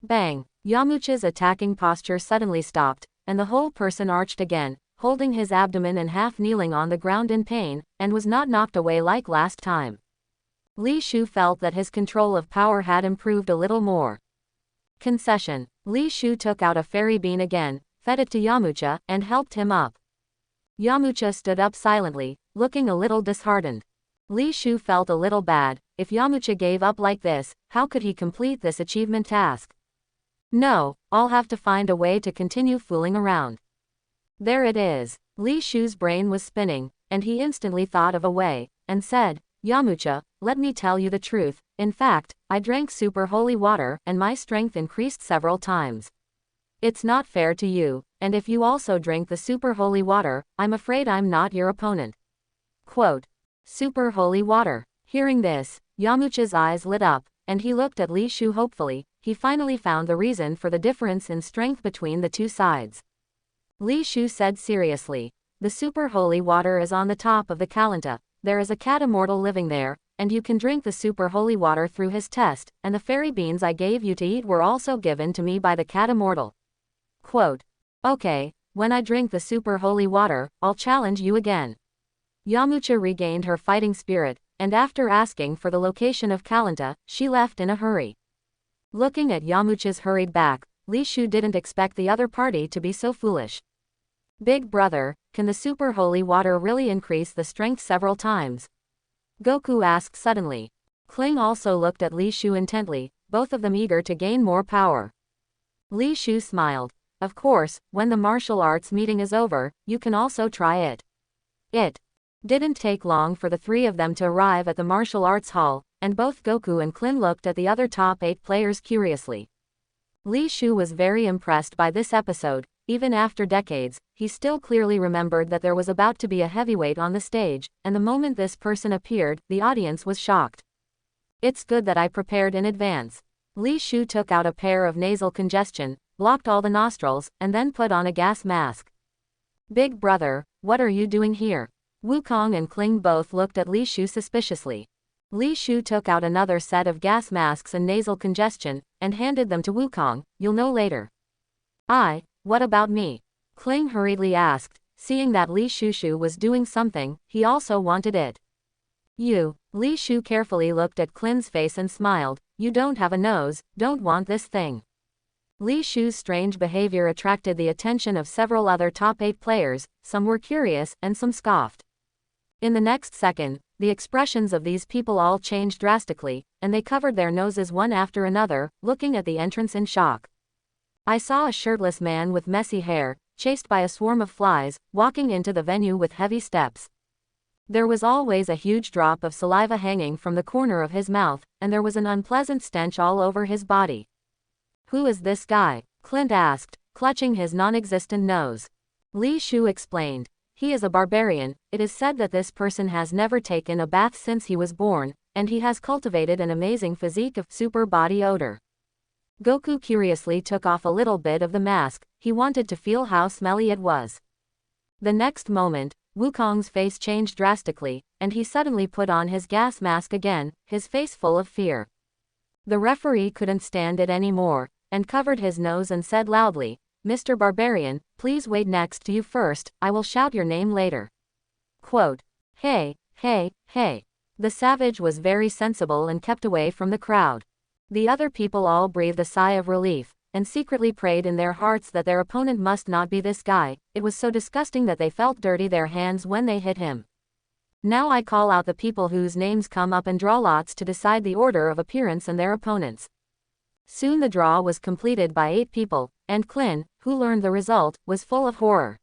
[SPEAKER 1] Bang! Yamcha's attacking posture suddenly stopped, and the whole person arched again, holding his abdomen and half kneeling on the ground in pain, and was not knocked away like last time. Li Shu felt that his control of power had improved a little more. Concession. Li Shu took out a fairy bean again, fed it to Yamcha, and helped him up. Yamcha stood up silently, looking a little disheartened. Li Shu felt a little bad. If Yamcha gave up like this, how could he complete this achievement task? No, I'll have to find a way to continue fooling around. There it is. Li Shu's brain was spinning, and he instantly thought of a way, and said, Yamcha, let me tell you the truth. In fact, I drank super holy water, and my strength increased several times. It's not fair to you, and if you also drink the super holy water, I'm afraid I'm not your opponent. Quote, super holy water. Hearing this, Yamcha's eyes lit up, and he looked at Li Shu hopefully. He finally found the reason for the difference in strength between the two sides. Li Shu said seriously, the super holy water is on the top of the Kalanta. There is a cat immortal living there, and you can drink the super holy water through his test, and the fairy beans I gave you to eat were also given to me by the cat immortal. Quote, okay, when I drink the super holy water, I'll challenge you again. Yamcha regained her fighting spirit, and after asking for the location of Kalanta, she left in a hurry. Looking at Yamcha's hurried back, Li Shu didn't expect the other party to be so foolish. Big brother, can the super holy water really increase the strength several times? Goku asked suddenly. Kling also looked at Li Shu intently, both of them eager to gain more power. Li Shu smiled. Of course, when the martial arts meeting is over, you can also try it. It didn't take long for the three of them to arrive at the martial arts hall, and both Goku and Klin looked at the other top 8 players curiously. Li Shu was very impressed by this episode. Even after decades, he still clearly remembered that there was about to be a heavyweight on the stage, and the moment this person appeared, the audience was shocked. It's good that I prepared in advance. Li Shu took out a pair of nasal congestion, blocked all the nostrils, and then put on a gas mask. Big brother, what are you doing here? Wukong and Kling both looked at Li Shu suspiciously. Li Shu took out another set of gas masks and nasal congestion, and handed them to Wukong. You'll know later. What about me? Kling hurriedly asked, seeing that Li Shu was doing something, he also wanted it. You. Li Shu carefully looked at Kling's face and smiled. You don't have a nose, don't want this thing. Li Shu's strange behavior attracted the attention of several other top 8 players, some were curious, and some scoffed. In the next second, the expressions of these people all changed drastically, and they covered their noses one after another, looking at the entrance in shock. I saw a shirtless man with messy hair, chased by a swarm of flies, walking into the venue with heavy steps. There was always a huge drop of saliva hanging from the corner of his mouth, and there was an unpleasant stench all over his body. Who is this guy? Clint asked, clutching his non-existent nose. Li Shu explained. He is a barbarian. It is said that this person has never taken a bath since he was born, and he has cultivated an amazing physique of super body odor. Goku curiously took off a little bit of the mask. He wanted to feel how smelly it was. The next moment, Wukong's face changed drastically, and he suddenly put on his gas mask again, his face full of fear. The referee couldn't stand it anymore, and covered his nose and said loudly, Mr. Barbarian, please wait next to you first, I will shout your name later. Quote, hey, hey, hey. The savage was very sensible and kept away from the crowd. The other people all breathed a sigh of relief, and secretly prayed in their hearts that their opponent must not be this guy. It was so disgusting that they felt dirty their hands when they hit him. Now I call out the people whose names come up and draw lots to decide the order of appearance and their opponents. Soon the draw was completed by 8 people, and Clint, who learned the result, was full of horror.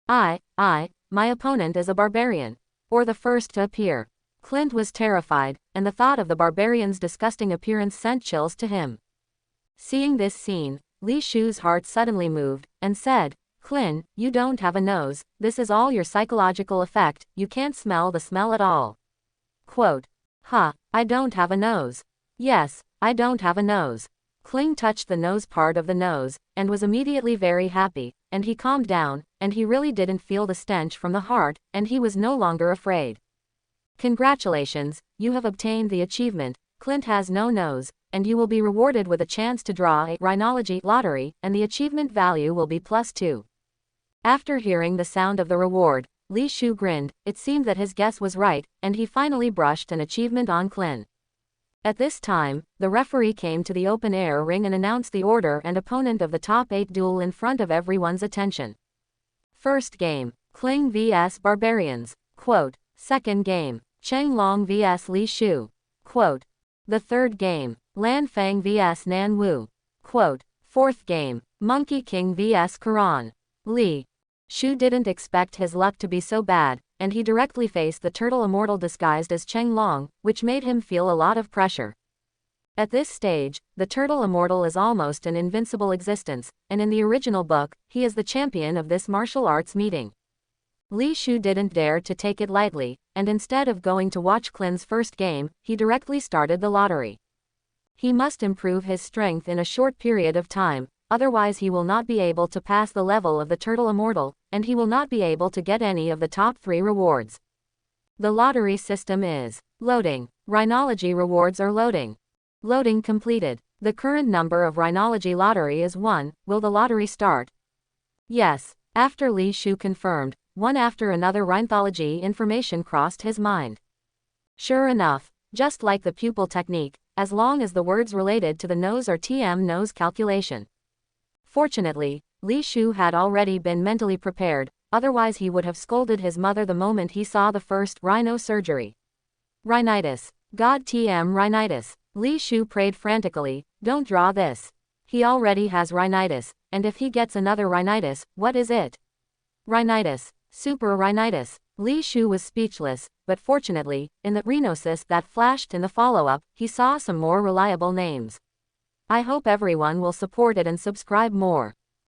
[SPEAKER 1] My opponent is a barbarian. Or the first to appear. Clint was terrified, and the thought of the barbarian's disgusting appearance sent chills to him. Seeing this scene, Li Shu's heart suddenly moved, and said, Clint, you don't have a nose, this is all your psychological effect, you can't smell the smell at all. Quote. I don't have a nose. Yes, I don't have a nose. Kling touched the nose part of the nose, and was immediately very happy, and he calmed down, and he really didn't feel the stench from the heart, and he was no longer afraid. Congratulations, you have obtained the achievement, Clint has no nose, and you will be rewarded with a chance to draw a rhinology lottery, and the achievement value will be +2. After hearing the sound of the reward, Li Shu grinned. It seemed that his guess was right, and he finally brushed an achievement on Clint. At this time, the referee came to the open-air ring and announced the order and opponent of the top 8 duel in front of everyone's attention. First game, Kling vs Barbarians. Quote. Second game, Cheng Long vs Li Shu. Quote. The third game, Lan Fang vs Nan Wu. Quote. Fourth game, Monkey King vs Karan. Li Shu didn't expect his luck to be so bad, and he directly faced the turtle Immortal disguised as Cheng Long, which made him feel a lot of pressure. At this stage, the turtle Immortal is almost an invincible existence, and in the original book, he is the champion of this martial arts meeting. Li Shu didn't dare to take it lightly, and instead of going to watch Clint's first game, he directly started the lottery. He must improve his strength in a short period of time, otherwise he will not be able to pass the level of the turtle Immortal, and he will not be able to get any of the top 3 rewards. The lottery system is loading. Rhinology rewards are loading. Loading completed. The current number of Rhinology lottery is 1. Will the lottery start? Yes. After Li Shu confirmed, one after another Rhinology information crossed his mind. Sure enough, just like the pupil technique, as long as the words related to the nose are TM nose calculation. Fortunately, Li Shu had already been mentally prepared, otherwise he would have scolded his mother the moment he saw the first rhino surgery. Rhinitis. God TM rhinitis. Li Shu prayed frantically, don't draw this. He already has rhinitis, and if he gets another rhinitis, what is it? Rhinitis. Super rhinitis. Li Shu was speechless, but fortunately, in the rhinosis that flashed in the follow-up, he saw some more reliable names. I hope everyone will support it and subscribe more.